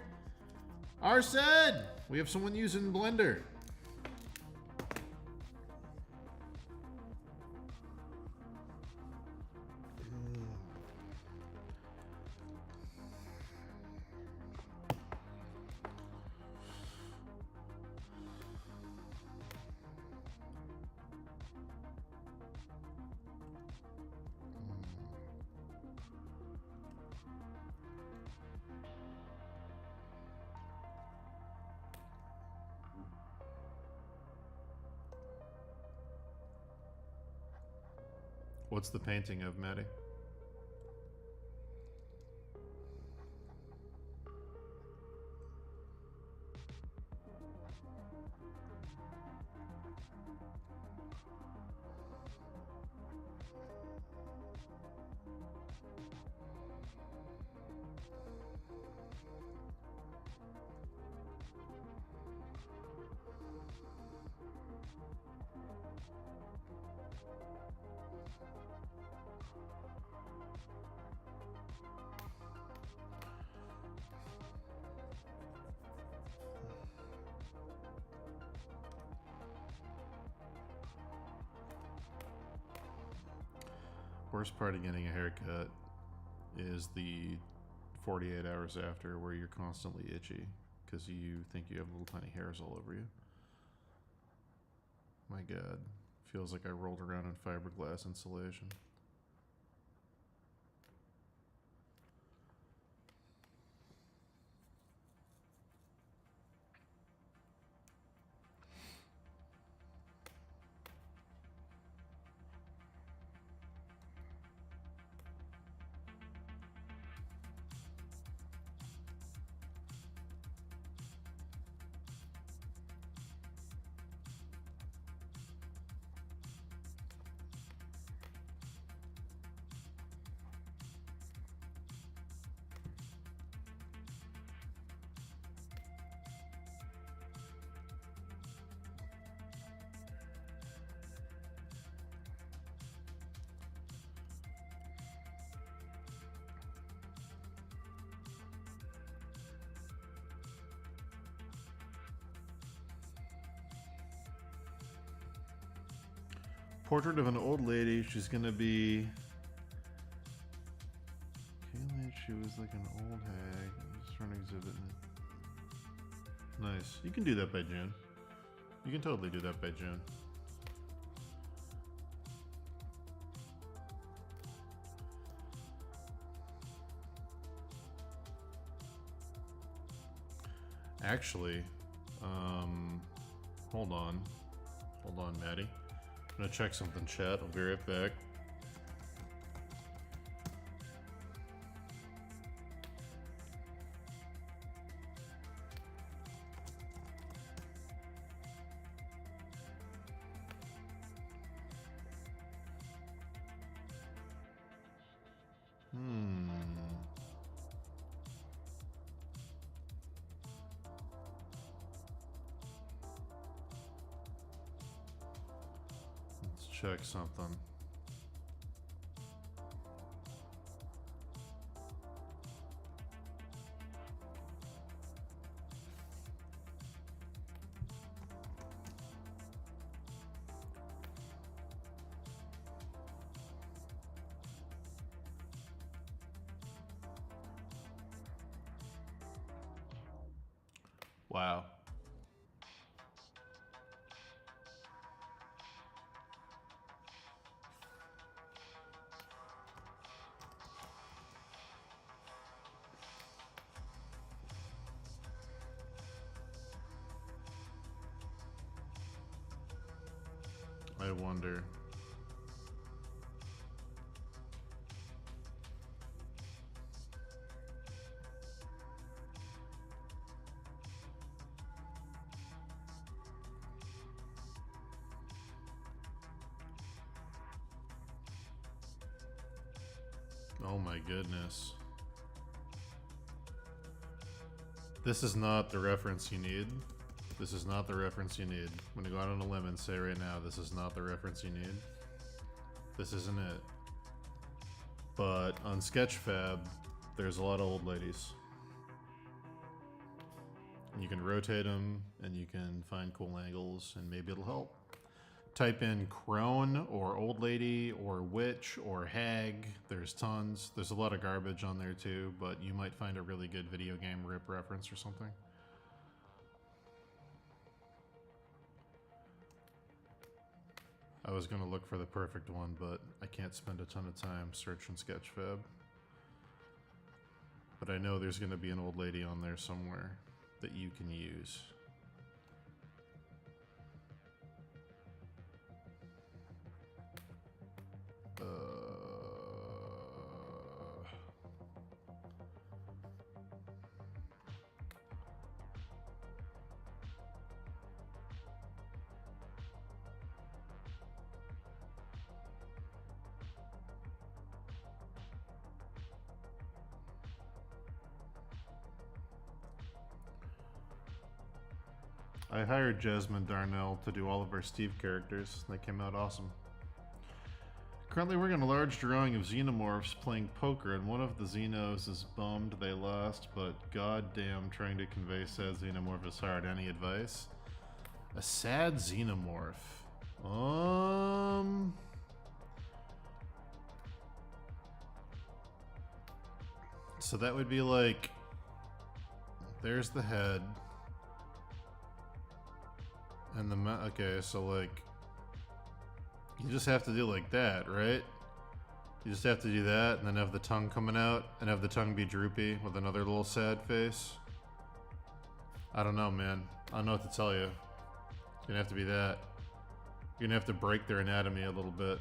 Arson! We have someone using Blender. What's the painting of, Maddie? Worst part of getting a haircut is the 48 hours after where you're constantly itchy because you think you have little tiny hairs all over you. My God. Feels like I rolled around in fiberglass insulation. Portrait of an old lady. She's gonna be. She was like an old hag. I'm just trying to exhibit it. Nice. You can do that by June. You can totally do that by June. Actually, hold on. Hold on, Maddie. I'm gonna check something, chat. I'll be right back. Check something. Wow. I wonder. Oh my goodness. This is not the reference you need. This is not the reference you need. I'm gonna go out on a limb and say right now, this is not the reference you need. This isn't it. But on Sketchfab, there's a lot of old ladies. And you can rotate them, and you can find cool angles, and maybe it'll help. Type in crone, or old lady, or witch, or hag. There's tons. There's a lot of garbage on there too, but you might find a really good video game rip reference or something. I was gonna look for the perfect one, but I can't spend a ton of time searching Sketchfab. But I know there's gonna be an old lady on there somewhere that you can use. I hired Jasmine Darnell to do all of our Steve characters. They came out awesome. Currently working on a large drawing of xenomorphs playing poker, and one of the xenos is bummed they lost, but goddamn, trying to convey sad xenomorph is hard. Any advice? A sad xenomorph. So that would be like, there's the head. And the okay, so like, you just have to do like that, right? You just have to do that and then have the tongue coming out and have the tongue be droopy with another little sad face. I don't know, man. I don't know what to tell you. It's gonna have to be that. You're gonna have to break their anatomy a little bit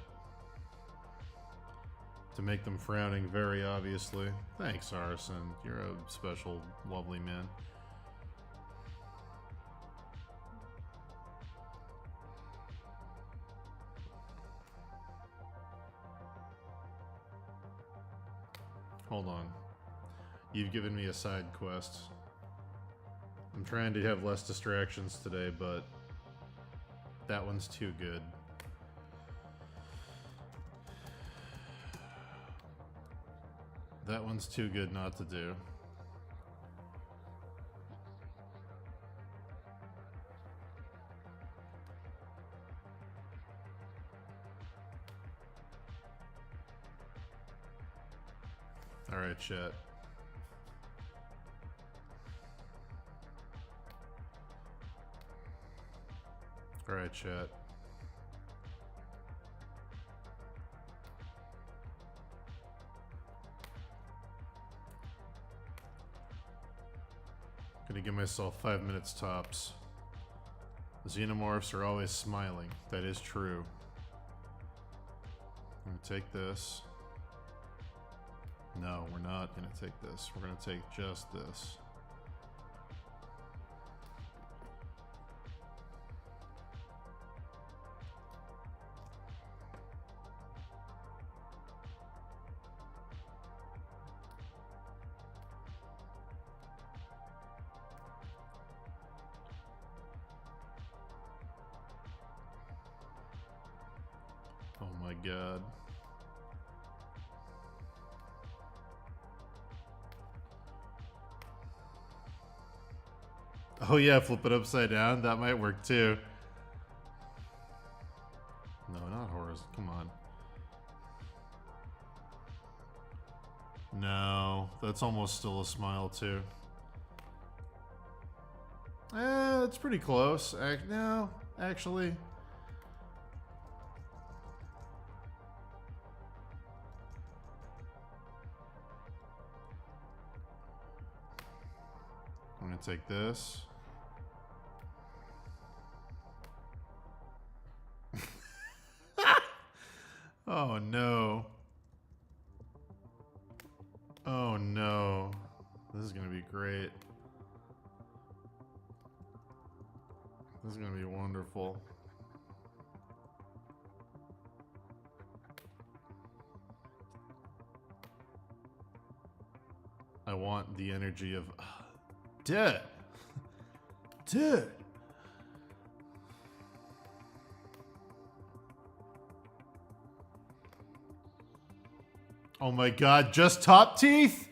to make them frowning very obviously. Thanks, Arson. You're a special, lovely man. Hold on. You've given me a side quest. I'm trying to have less distractions today, but that one's too good. That one's too good not to do. Alright, chat. Alright, chat. Gonna give myself 5 minutes tops. Xenomorphs are always smiling. That is true. I'm gonna take this. No, we're not gonna take this. We're gonna take just this. Oh my god. Oh yeah, flip it upside down. That might work too. No, not horrors. Come on. No, that's almost still a smile too. It's pretty close. No, actually. I'm gonna take this. Oh no. Oh no. This is gonna be great. This is gonna be wonderful. I want the energy of dead. Dead. Oh my god, just top teeth?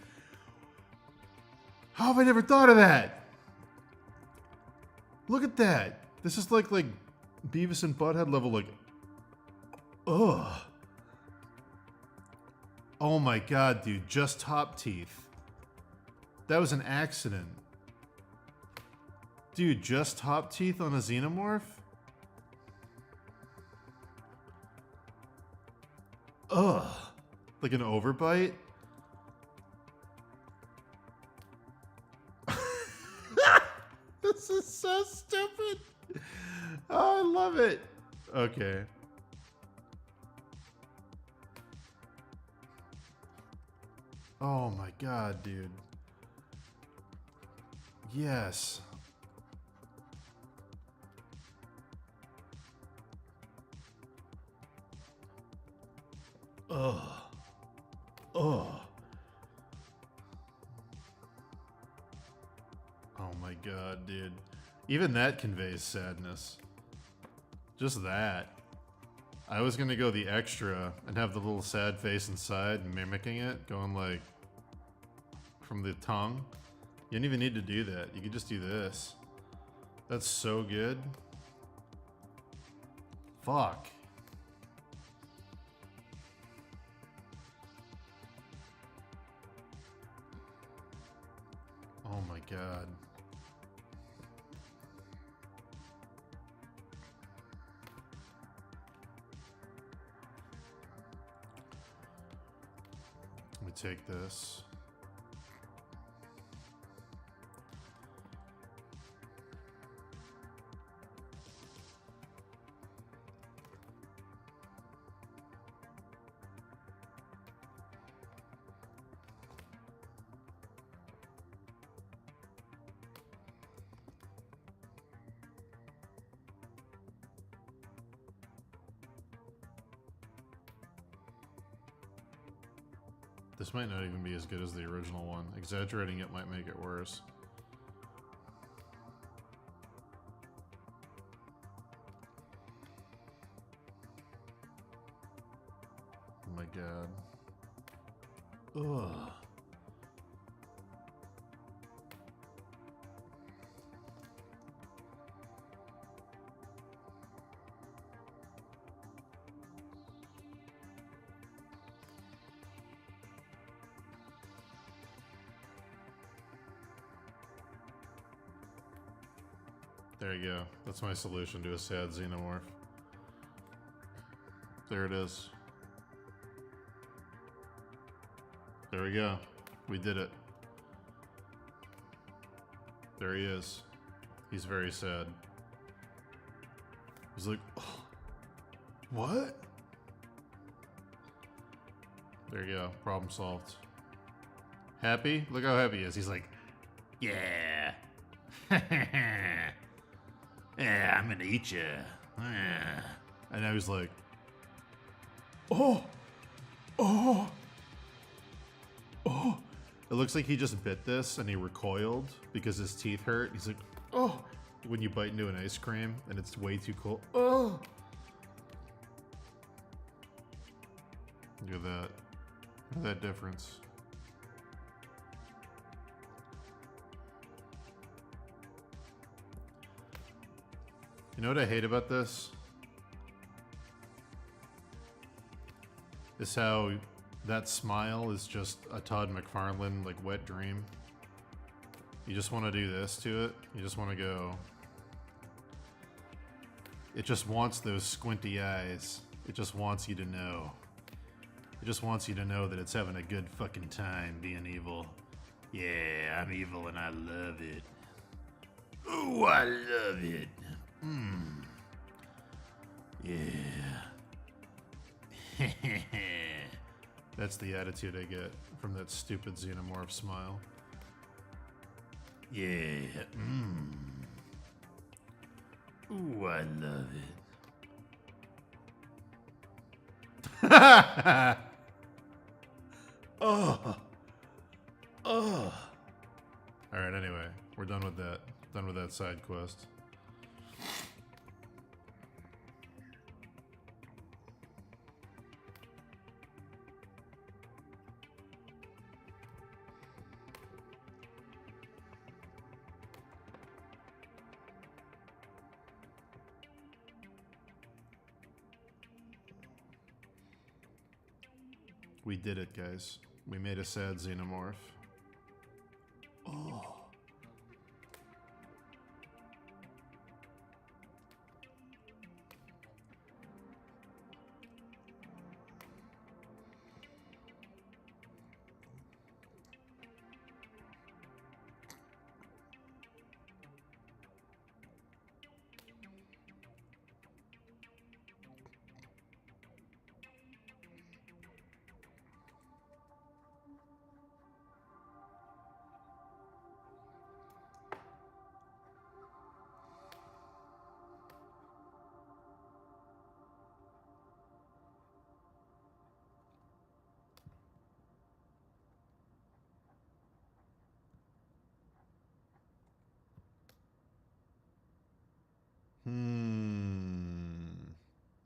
How have I never thought of that? Look at that. This is like Beavis and Butthead level, like, ugh. Oh my god, dude, just top teeth. That was an accident. Dude, just top teeth on a xenomorph? Ugh. Like an overbite? This is so stupid. Oh, I love it. Okay. Oh my god, dude. Yes. Ugh. Ugh. Oh my god, dude. Even that conveys sadness. Just that. I was gonna go the extra and have the little sad face inside, mimicking it, going like from the tongue. You don't even need to do that. You could just do this. That's so good. Fuck. god. Let me take this. This might not even be as good as the original one. Exaggerating it might make it worse. Oh my god. Ugh. There you go. That's my solution to a sad xenomorph. There it is. There we go. We did it. There he is. He's very sad. He's like, oh, what? There you go. Problem solved. Happy? Look how happy he is. He's like, yeah. Yeah, I'm gonna eat you. Yeah. And now he's like, oh, oh, oh. It looks like he just bit this and he recoiled because his teeth hurt. He's like, oh. When you bite into an ice cream and it's way too cold. Oh. Look at that. Look at that difference. You know what I hate about this? Is how that smile is just a Todd McFarlane, like, wet dream. You just want to do this to it. You just want to go. It just wants those squinty eyes. It just wants you to know. It just wants you to know that it's having a good fucking time being evil. Yeah, I'm evil and I love it. Ooh, I love it. Yeah. That's the attitude I get from that stupid xenomorph smile. Yeah. Ooh, I love it. Oh. Oh. Alright, anyway. We're done with that. Done with that side quest. We did it, guys. We made a sad xenomorph. Oh.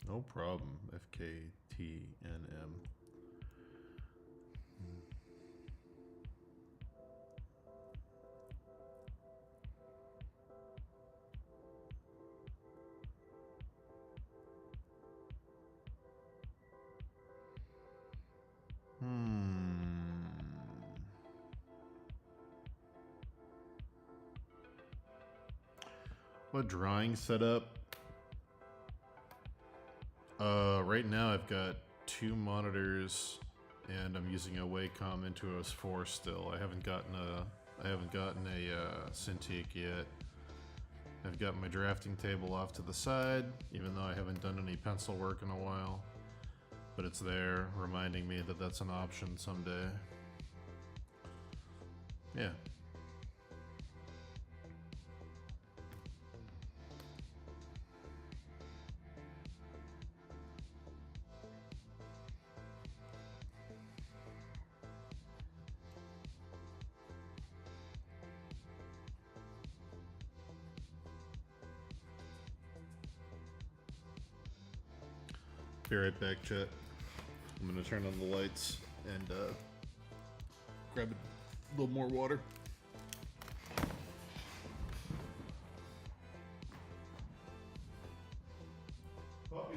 No problem. FKTNM. What drawing setup? Right now I've got 2 monitors, and I'm using a Wacom Intuos 4 still. I haven't gotten a Cintiq yet. I've got my drafting table off to the side, even though I haven't done any pencil work in a while. But it's there, reminding me that that's an option someday. Yeah. Be right back, chat. I'm gonna turn on the lights and grab a little more water. Puppy.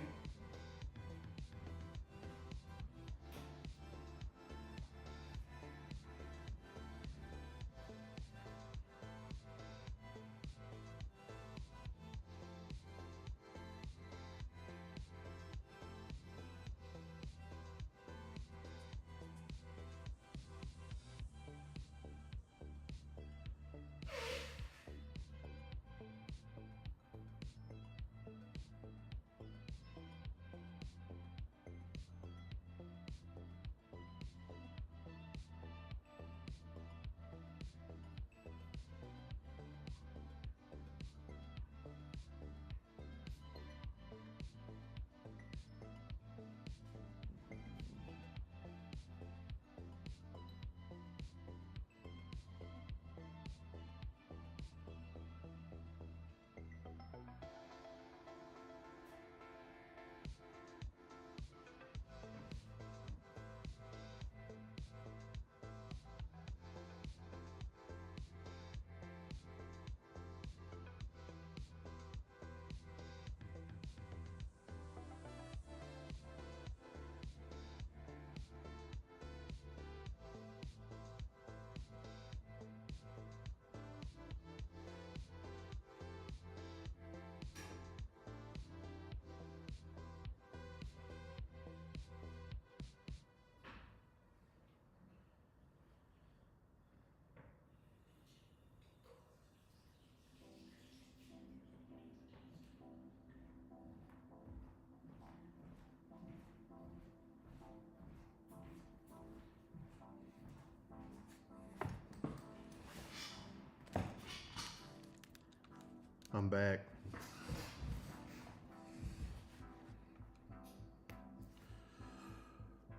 I'm back.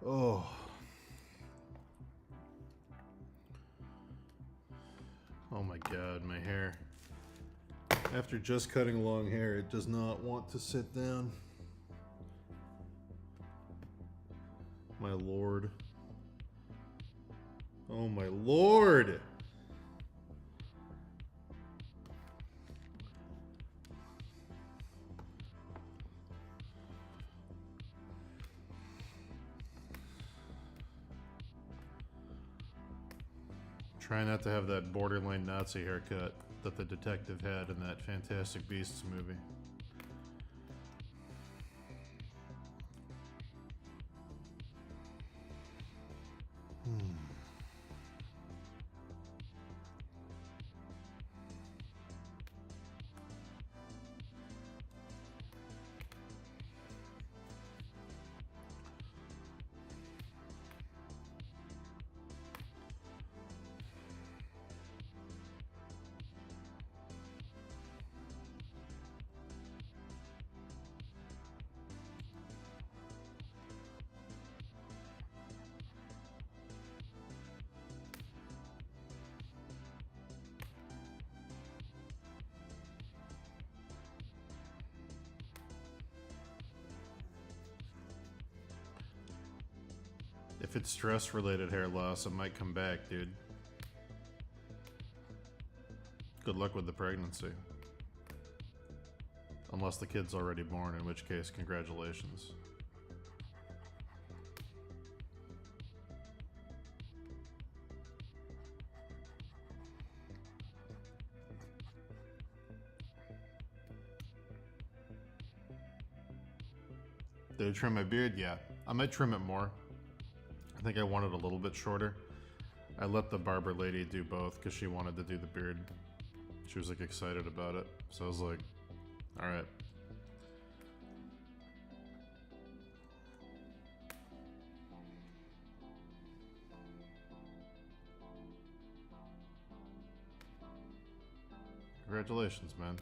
Oh. Oh my god, my hair. After just cutting long hair, it does not want to sit down. My lord. Oh my lord! Try not to have that borderline Nazi haircut that the detective had in that Fantastic Beasts movie. If it's stress-related hair loss, it might come back, dude. Good luck with the pregnancy. Unless the kid's already born, in which case, congratulations. Did I trim my beard? Yeah. I might trim it more. I think I want it a little bit shorter. I let the barber lady do both because she wanted to do the beard. She was like excited about it. So I was like, alright. Congratulations, man.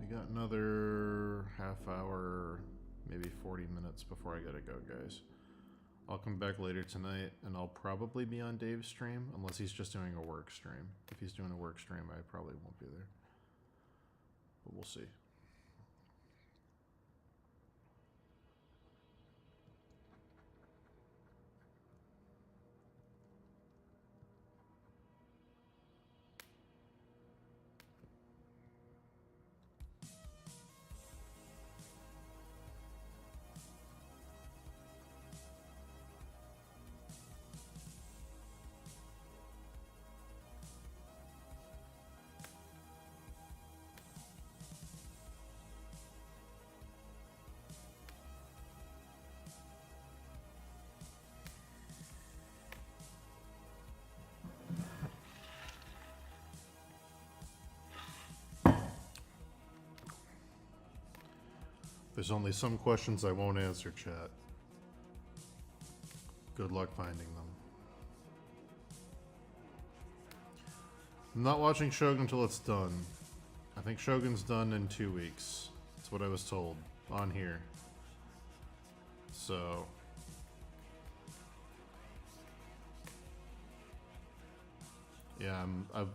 We got another half hour, maybe 40 minutes before I gotta go, guys. I'll come back later tonight, and I'll probably be on Dave's stream, unless he's just doing a work stream. If he's doing a work stream, I probably won't be there. But we'll see. There's only some questions I won't answer, chat. Good luck finding them. I'm not watching Shogun until it's done. I think Shogun's done in 2 weeks. That's what I was told on here. So... yeah, I'm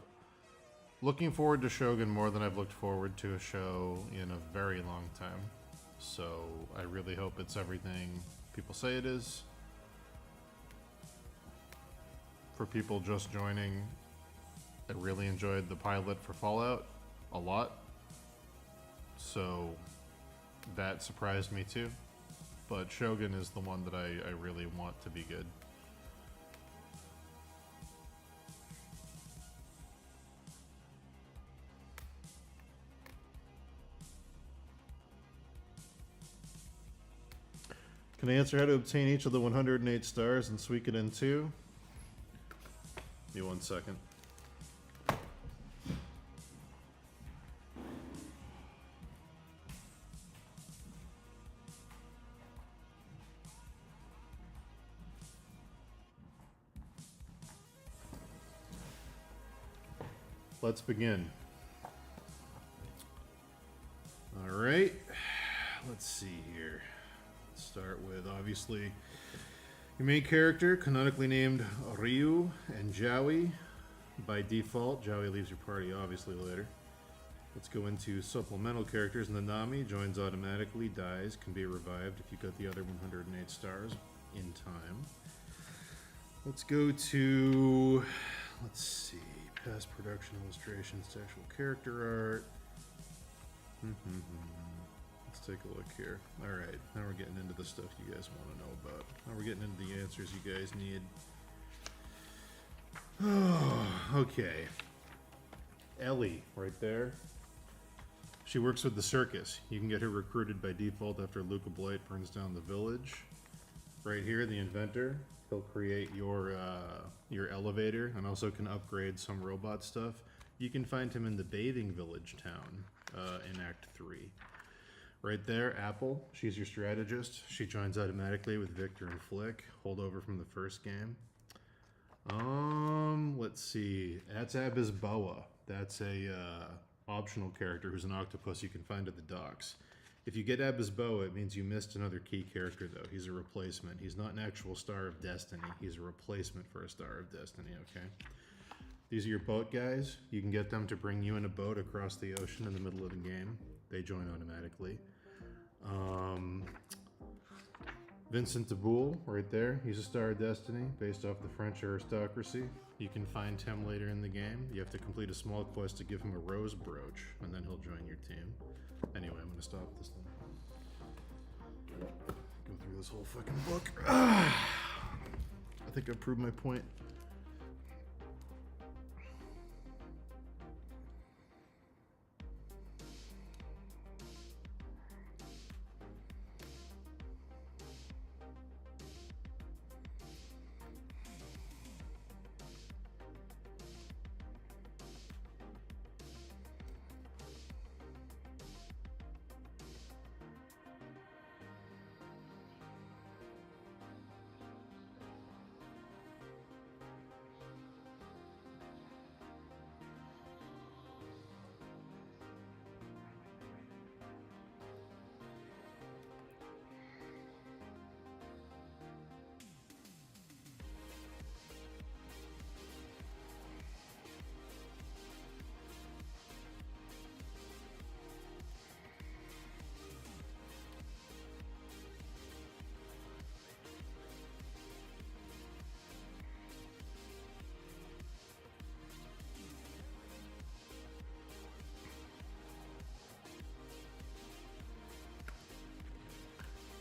looking forward to Shogun more than I've looked forward to a show in a very long time. So I really hope it's everything people say it is. For people just joining, I really enjoyed the pilot for Fallout a lot. So that surprised me too. But Shogun is the one that I really want to be good. Can I answer how to obtain each of the 108 stars in Suikoden 2? Give me 1 second. Let's begin. All right. Let's see here. Start with, obviously, your main character, canonically named Ryu and Jowie. By default, Jowie leaves your party, obviously, later. Let's go into supplemental characters. Nanami joins automatically, dies, can be revived if you got the other 108 stars in time. Let's go to, let's see, Past production illustrations to actual character art. Let's take a look here. Alright, now we're getting into the stuff you guys want to know about. Now we're getting into the answers you guys need. Okay. Ellie, right there. She works with the circus. You can get her recruited by default after Luca Blight burns down the village. Right here, the inventor. He'll create your elevator and also can upgrade some robot stuff. You can find him in the bathing village town in Act 3. Right there, Apple. She's your strategist. She joins automatically with Victor and Flick. Holdover from the first game. Let's see. That's Abisboa. That's a optional character who's an octopus you can find at the docks. If you get Abisboa, it means you missed another key character, though. He's a replacement. He's not an actual Star of Destiny. He's a replacement for a Star of Destiny, okay? These are your boat guys. You can get them to bring you in a boat across the ocean in the middle of the game. They join automatically. Vincent de Boule, right there. He's a Star of Destiny, based off the French aristocracy. You can find him later in the game. You have to complete a small quest to give him a rose brooch, and then he'll join your team. Anyway, I'm gonna stop this thing. Go through this whole fucking book. I think I've proved my point.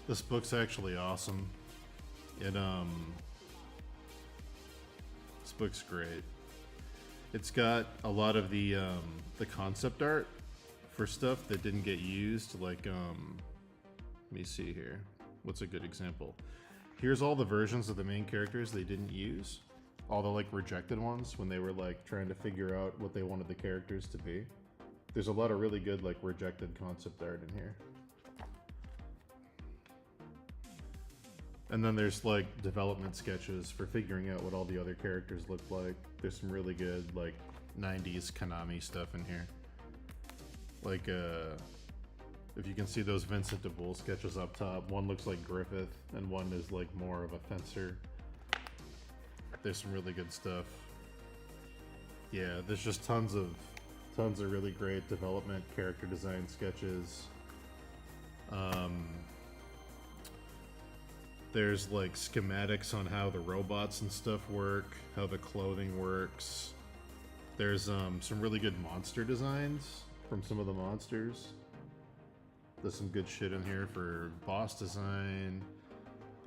This book's actually awesome. This book's great. It's got a lot of the concept art for stuff that didn't get used. Like, let me see here. What's a good example? Here's all the versions of the main characters they didn't use. All the like rejected ones when they were like trying to figure out what they wanted the characters to be. There's a lot of really good like rejected concept art in here. And then there's like development sketches for figuring out what all the other characters look like. There's some really good like 90s Konami stuff in here. Like if you can see those Vincent de Boule sketches up top, one looks like Griffith and one is like more of a fencer. There's some really good stuff. Yeah, there's just tons of really great development character design sketches. There's like schematics on how the robots and stuff work, how the clothing works. There's some really good monster designs from some of the monsters. There's some good shit in here for boss design.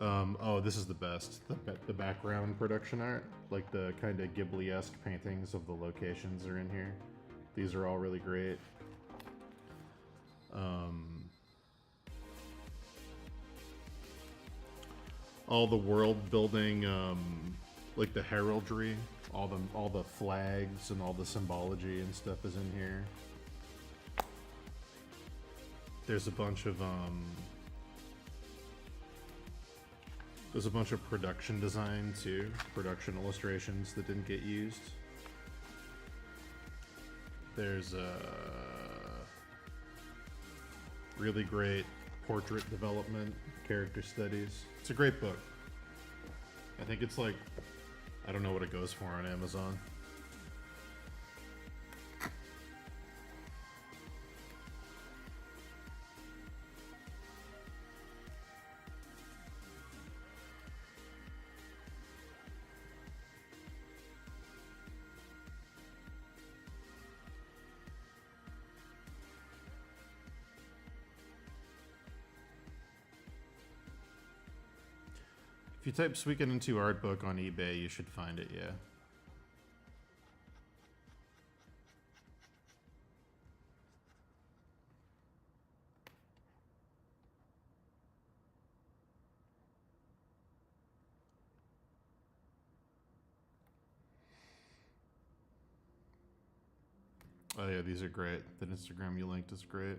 Oh, this is the best. The background production art, like the kind of Ghibli-esque paintings of the locations are in here. These are all really great. All the world building, like the heraldry, all the flags and all the symbology and stuff is in here. There's a bunch of production design too, production illustrations that didn't get used. There's really great portrait development, character studies. It's a great book. I think it's like, I don't know what it goes for on Amazon. If you type Suikoden 2 art book on eBay, you should find it, yeah. Oh yeah, these are great. That Instagram you linked is great.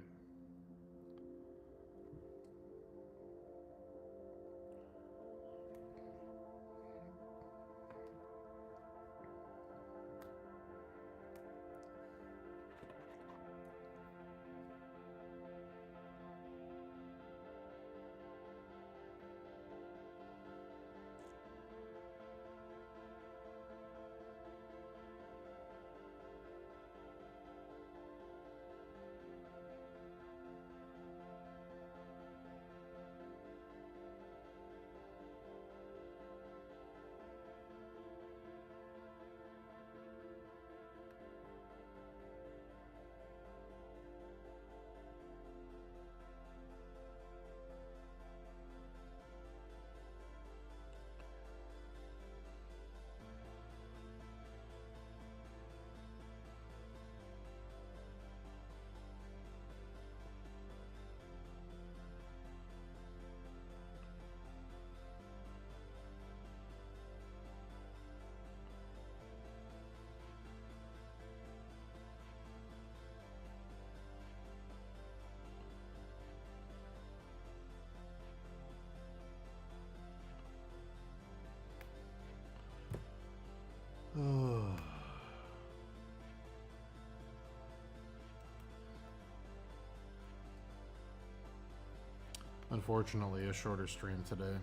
Unfortunately, a shorter stream today.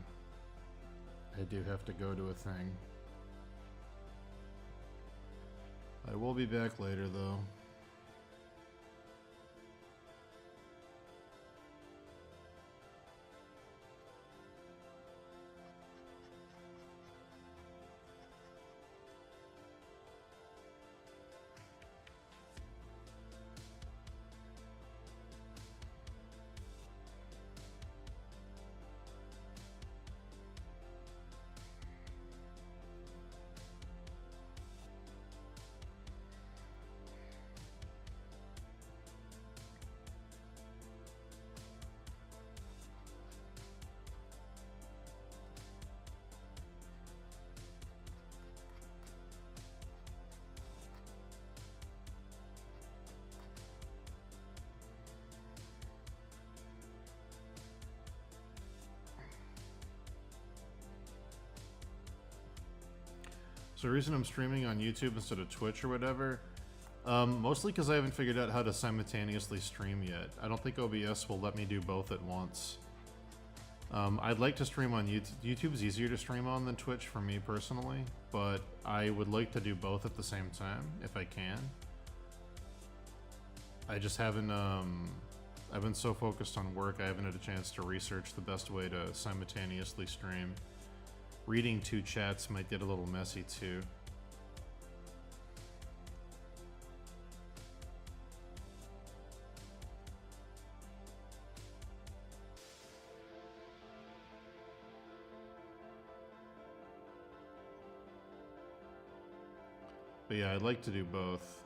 I do have to go to a thing. I will be back later, though. So the reason I'm streaming on YouTube instead of Twitch or whatever, mostly because I haven't figured out how to simultaneously stream yet. I don't think OBS will let me do both at once. I'd like to stream on YouTube. YouTube's easier to stream on than Twitch for me personally, but I would like to do both at the same time if I can. I just haven't, I've been so focused on work, I haven't had a chance to research the best way to simultaneously stream. Reading two chats might get a little messy too. But yeah, I'd like to do both.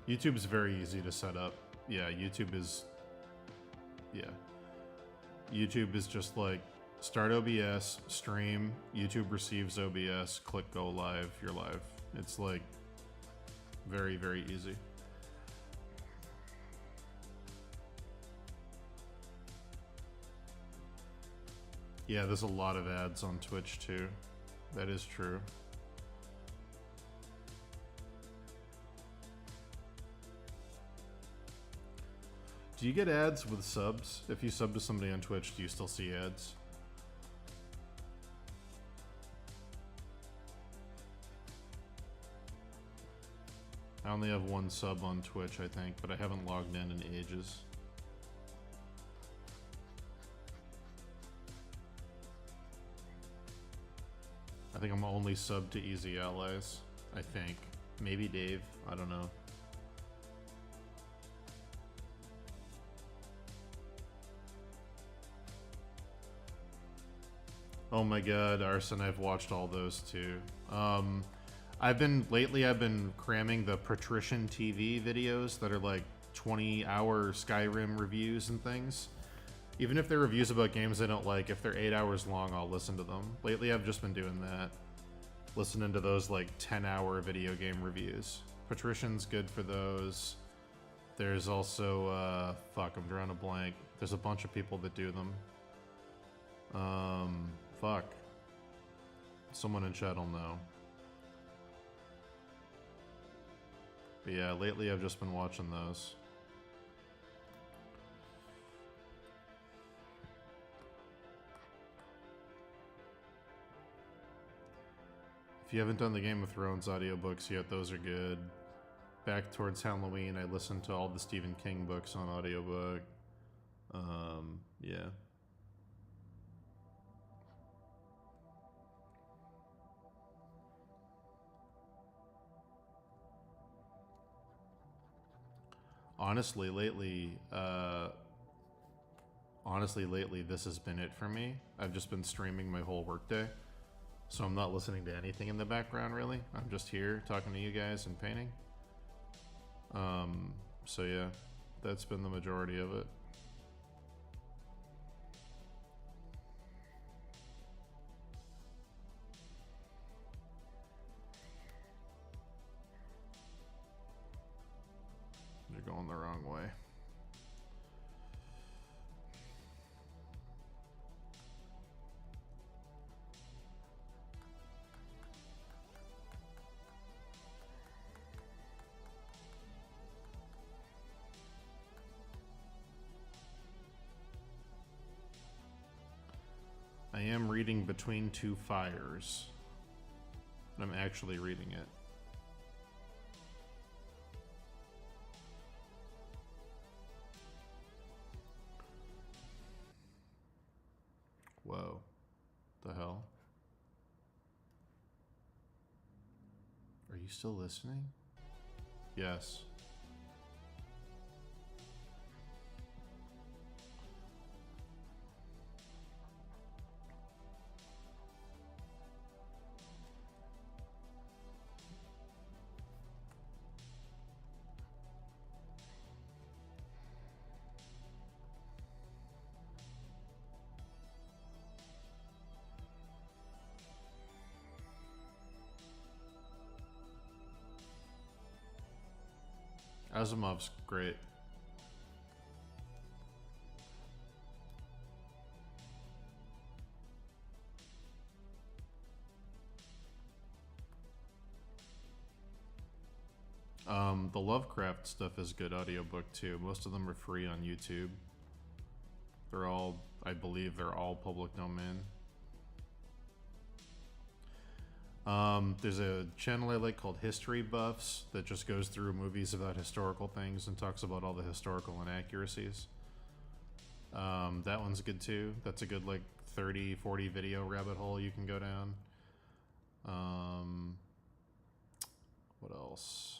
YouTube's very easy to set up. Yeah, YouTube is just like start OBS, stream, YouTube receives OBS, click go live, you're live. It's like very, very easy. Yeah, there's a lot of ads on Twitch too. That is true. Do you get ads with subs? If you sub to somebody on Twitch, do you still see ads? I only have one sub on Twitch, I think, but I haven't logged in ages. I think I'm only subbed to Easy Allies. I think. Maybe Dave. I don't know. Oh my god, Arson, I've watched all those too. Lately I've been cramming the Patrician TV videos that are like 20-hour Skyrim reviews and things. Even if they're reviews about games I don't like, if they're 8 hours long, I'll listen to them. Lately I've just been doing that. Listening to those like 10-hour video game reviews. Patrician's good for those. There's also, fuck, I'm drawing a blank. There's a bunch of people that do them. Fuck. Someone in chat will know. But yeah, lately I've just been watching those. If you haven't done the Game of Thrones audiobooks yet, those are good. Back towards Halloween, I listened to all the Stephen King books on audiobook. Yeah. Honestly, lately, this has been it for me. I've just been streaming my whole workday. So I'm not listening to anything in the background, really. I'm just here talking to you guys and painting. So yeah, that's been the majority of it. You're going the wrong way. I am reading Between Two Fires. I'm actually reading it. Whoa. The hell? Are you still listening? Yes. Asimov's great. The Lovecraft stuff is good audiobook too. Most of them are free on YouTube. They're all, I believe they're all public domain. There's a channel I like called History Buffs that just goes through movies about historical things and talks about all the historical inaccuracies. That one's good too. That's a good like 30, 40 video rabbit hole you can go down. What else?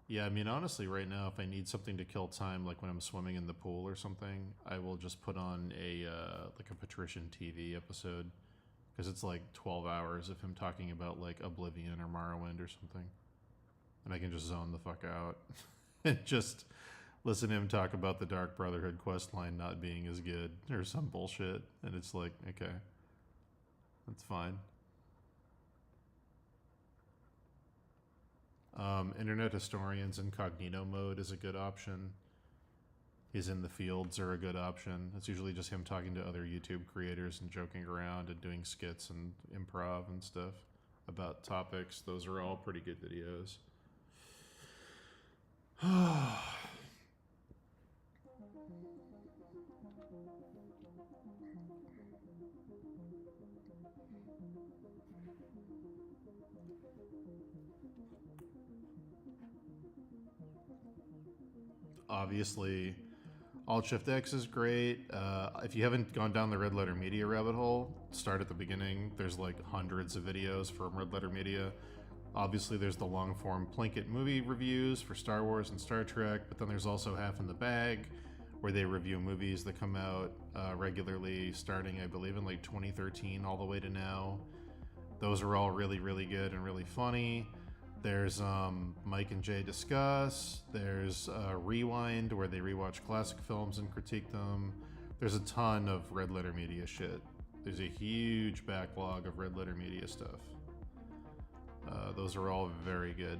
Yeah, I mean, honestly, right now, if I need something to kill time, like when I'm swimming in the pool or something, I will just put on a like a Patrician TV episode, because it's like 12 hours of him talking about like Oblivion or Morrowind or something, and I can just zone the fuck out and just listen to him talk about the Dark Brotherhood questline not being as good or some bullshit, and it's like, okay, that's fine. Internet Historians Incognito mode is a good option. He's in the Fields are a good option. It's usually just him talking to other YouTube creators and joking around and doing skits and improv and stuff about topics. Those are all pretty good videos. Obviously, Alt Shift X is great. If you haven't gone down the Red Letter Media rabbit hole, start at the beginning. There's like hundreds of videos from Red Letter Media. Obviously, there's the long form Plinkett movie reviews for Star Wars and Star Trek, but then there's also Half in the Bag, where they review movies that come out regularly, starting, I believe, in like 2013 all the way to now. Those are all really, really good and really funny. There's Mike and Jay Discuss. There's Rewind, where they rewatch classic films and critique them. There's a ton of Red Letter Media shit. There's a huge backlog of Red Letter Media stuff. Those are all very good.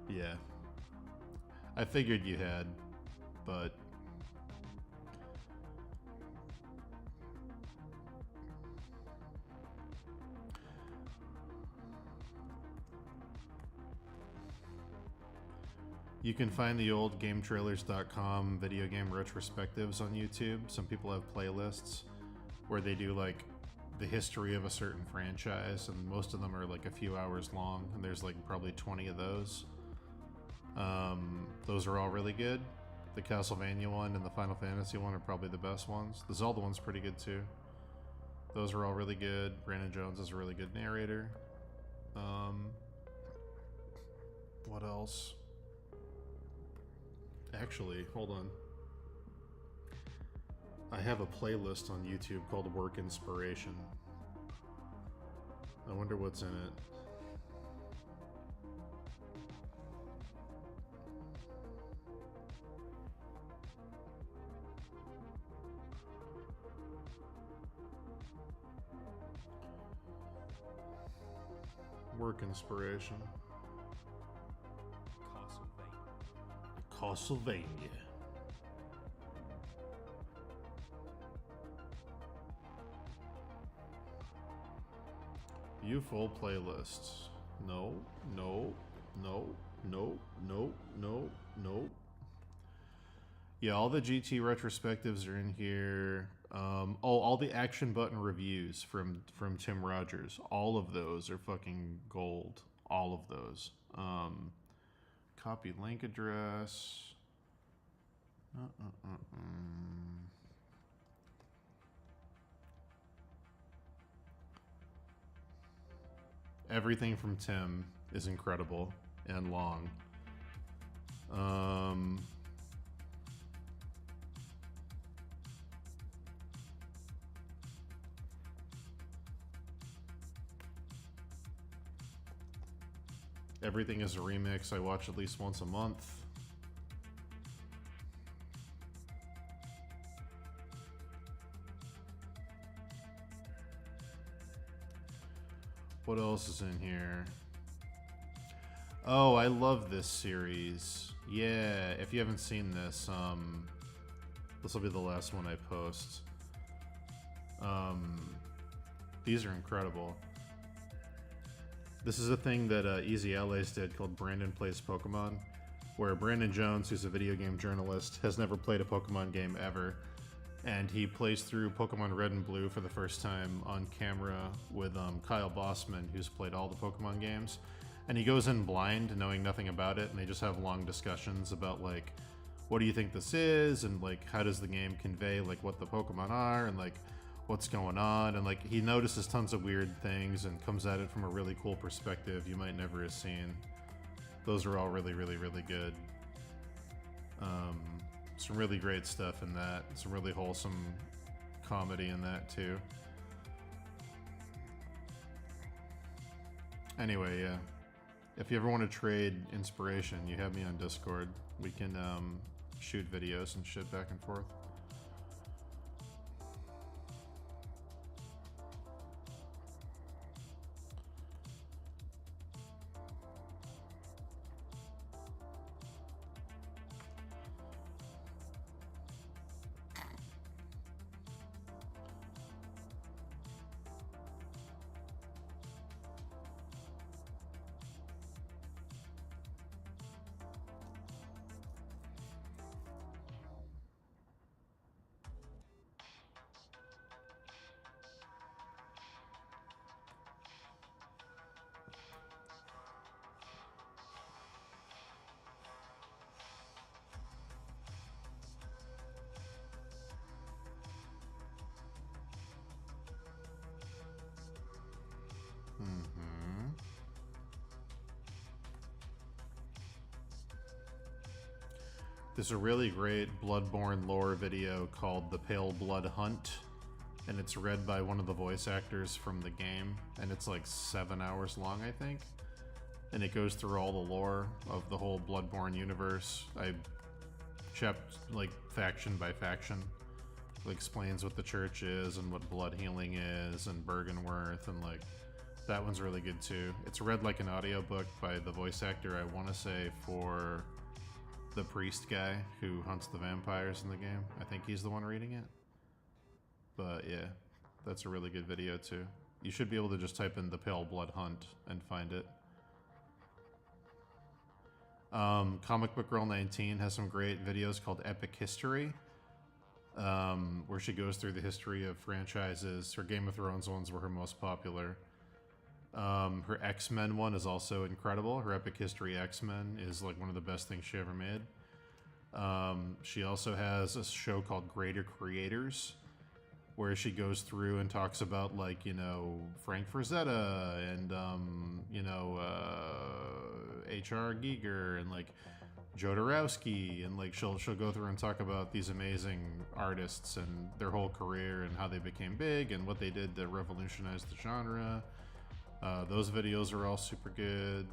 Yeah. I figured you had, but... You can find the old GameTrailers.com video game retrospectives on YouTube. Some people have playlists where they do like the history of a certain franchise, and most of them are like a few hours long, and there's like probably 20 of those. Those are all really good. The Castlevania one and the Final Fantasy one are probably the best ones. The Zelda one's pretty good too. Those are all really good. Brandon Jones is a really good narrator. What else? Actually, hold on. I have a playlist on YouTube called Work Inspiration. I wonder what's in it. Work Inspiration. Castlevania. View full playlists. No, no, no, no, no, no, no. Yeah, all the GT retrospectives are in here. All the Action Button reviews from Tim Rogers. All of those are fucking gold. All of those. Copy link address. Everything from Tim is incredible and long. Everything is a remix. I watch at least once a month. What else is in here? Oh, I love this series. Yeah, if you haven't seen this, this will be the last one I post. These are incredible. This is a thing that Easy Allies did called Brandon Plays Pokemon, where Brandon Jones, who's a video game journalist, has never played a Pokemon game ever, and he plays through Pokemon Red and Blue for the first time on camera with Kyle Bossman, who's played all the Pokemon games, and he goes in blind, knowing nothing about it, and they just have long discussions about, like, what do you think this is, and, like, how does the game convey, like, what the Pokemon are, and, like, what's going on, and like he notices tons of weird things and comes at it from a really cool perspective you might never have seen. Those are all really, really, really good. Some really great stuff in that. Some really wholesome comedy in that too. Anyway, yeah. If you ever want to trade inspiration, you have me on Discord. We can shoot videos and shit back and forth. There's a really great Bloodborne lore video called The Pale Blood Hunt, and it's read by one of the voice actors from the game, and it's like 7 hours long, I think. And it goes through all the lore of the whole Bloodborne universe. I checked like faction by faction. It explains what the church is and what blood healing is and Bergenworth, and like that one's really good too. It's read like an audiobook by the voice actor, I want to say, for the priest guy who hunts the vampires in the game. I think he's the one reading it. But yeah, that's a really good video too. You should be able to just type in The Pale Blood Hunt and find it. Comic Book Girl 19 has some great videos called Epic History, where she goes through the history of franchises. Her Game of Thrones ones were her most popular. Her X-Men one is also incredible. Her Epic History X-Men is like one of the best things she ever made. She also has a show called Greater Creators, where she goes through and talks about, like, you know, Frank Frazetta and, you know, H.R. Giger and, like, Jodorowsky, and, like, she'll go through and talk about these amazing artists and their whole career and how they became big and what they did to revolutionize the genre. Those videos are all super good.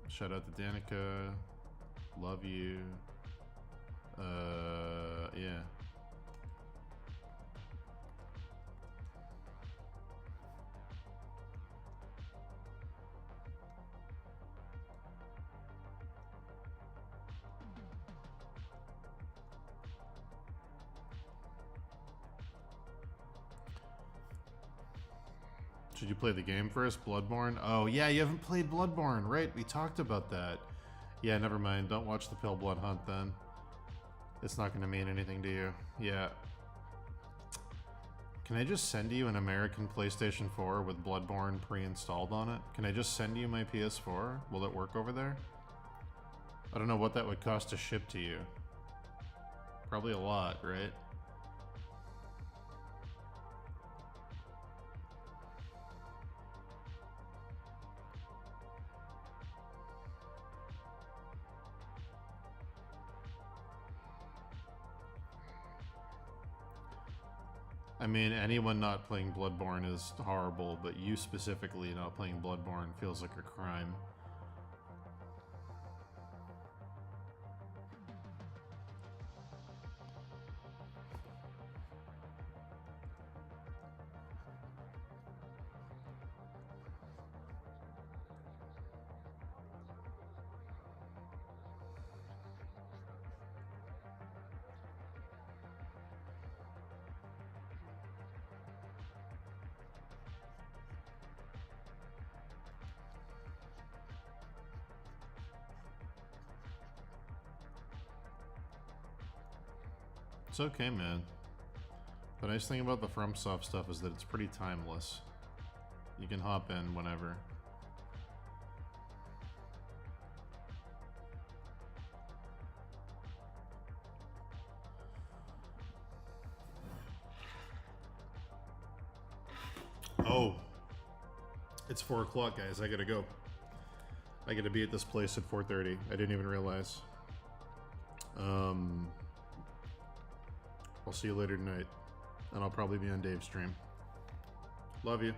Shout out to Danica. Love you. Yeah. Should you play the game first? Bloodborne? Oh, yeah, you haven't played Bloodborne, right? We talked about that. Yeah, never mind. Don't watch the Pale Blood Hunt then. It's not going to mean anything to you. Yeah. Can I just send you an American PlayStation 4 with Bloodborne pre-installed on it? Can I just send you my PS4? Will it work over there? I don't know what that would cost to ship to you. Probably a lot, right? I mean, anyone not playing Bloodborne is horrible, but you specifically not playing Bloodborne feels like a crime. It's okay, man. The nice thing about the FromSoft stuff is that it's pretty timeless. You can hop in whenever. Oh, it's 4 o'clock, guys. I gotta go. I gotta be at this place at 4:30. I didn't even realize. I'll see you later tonight, and I'll probably be on Dave's stream. Love you.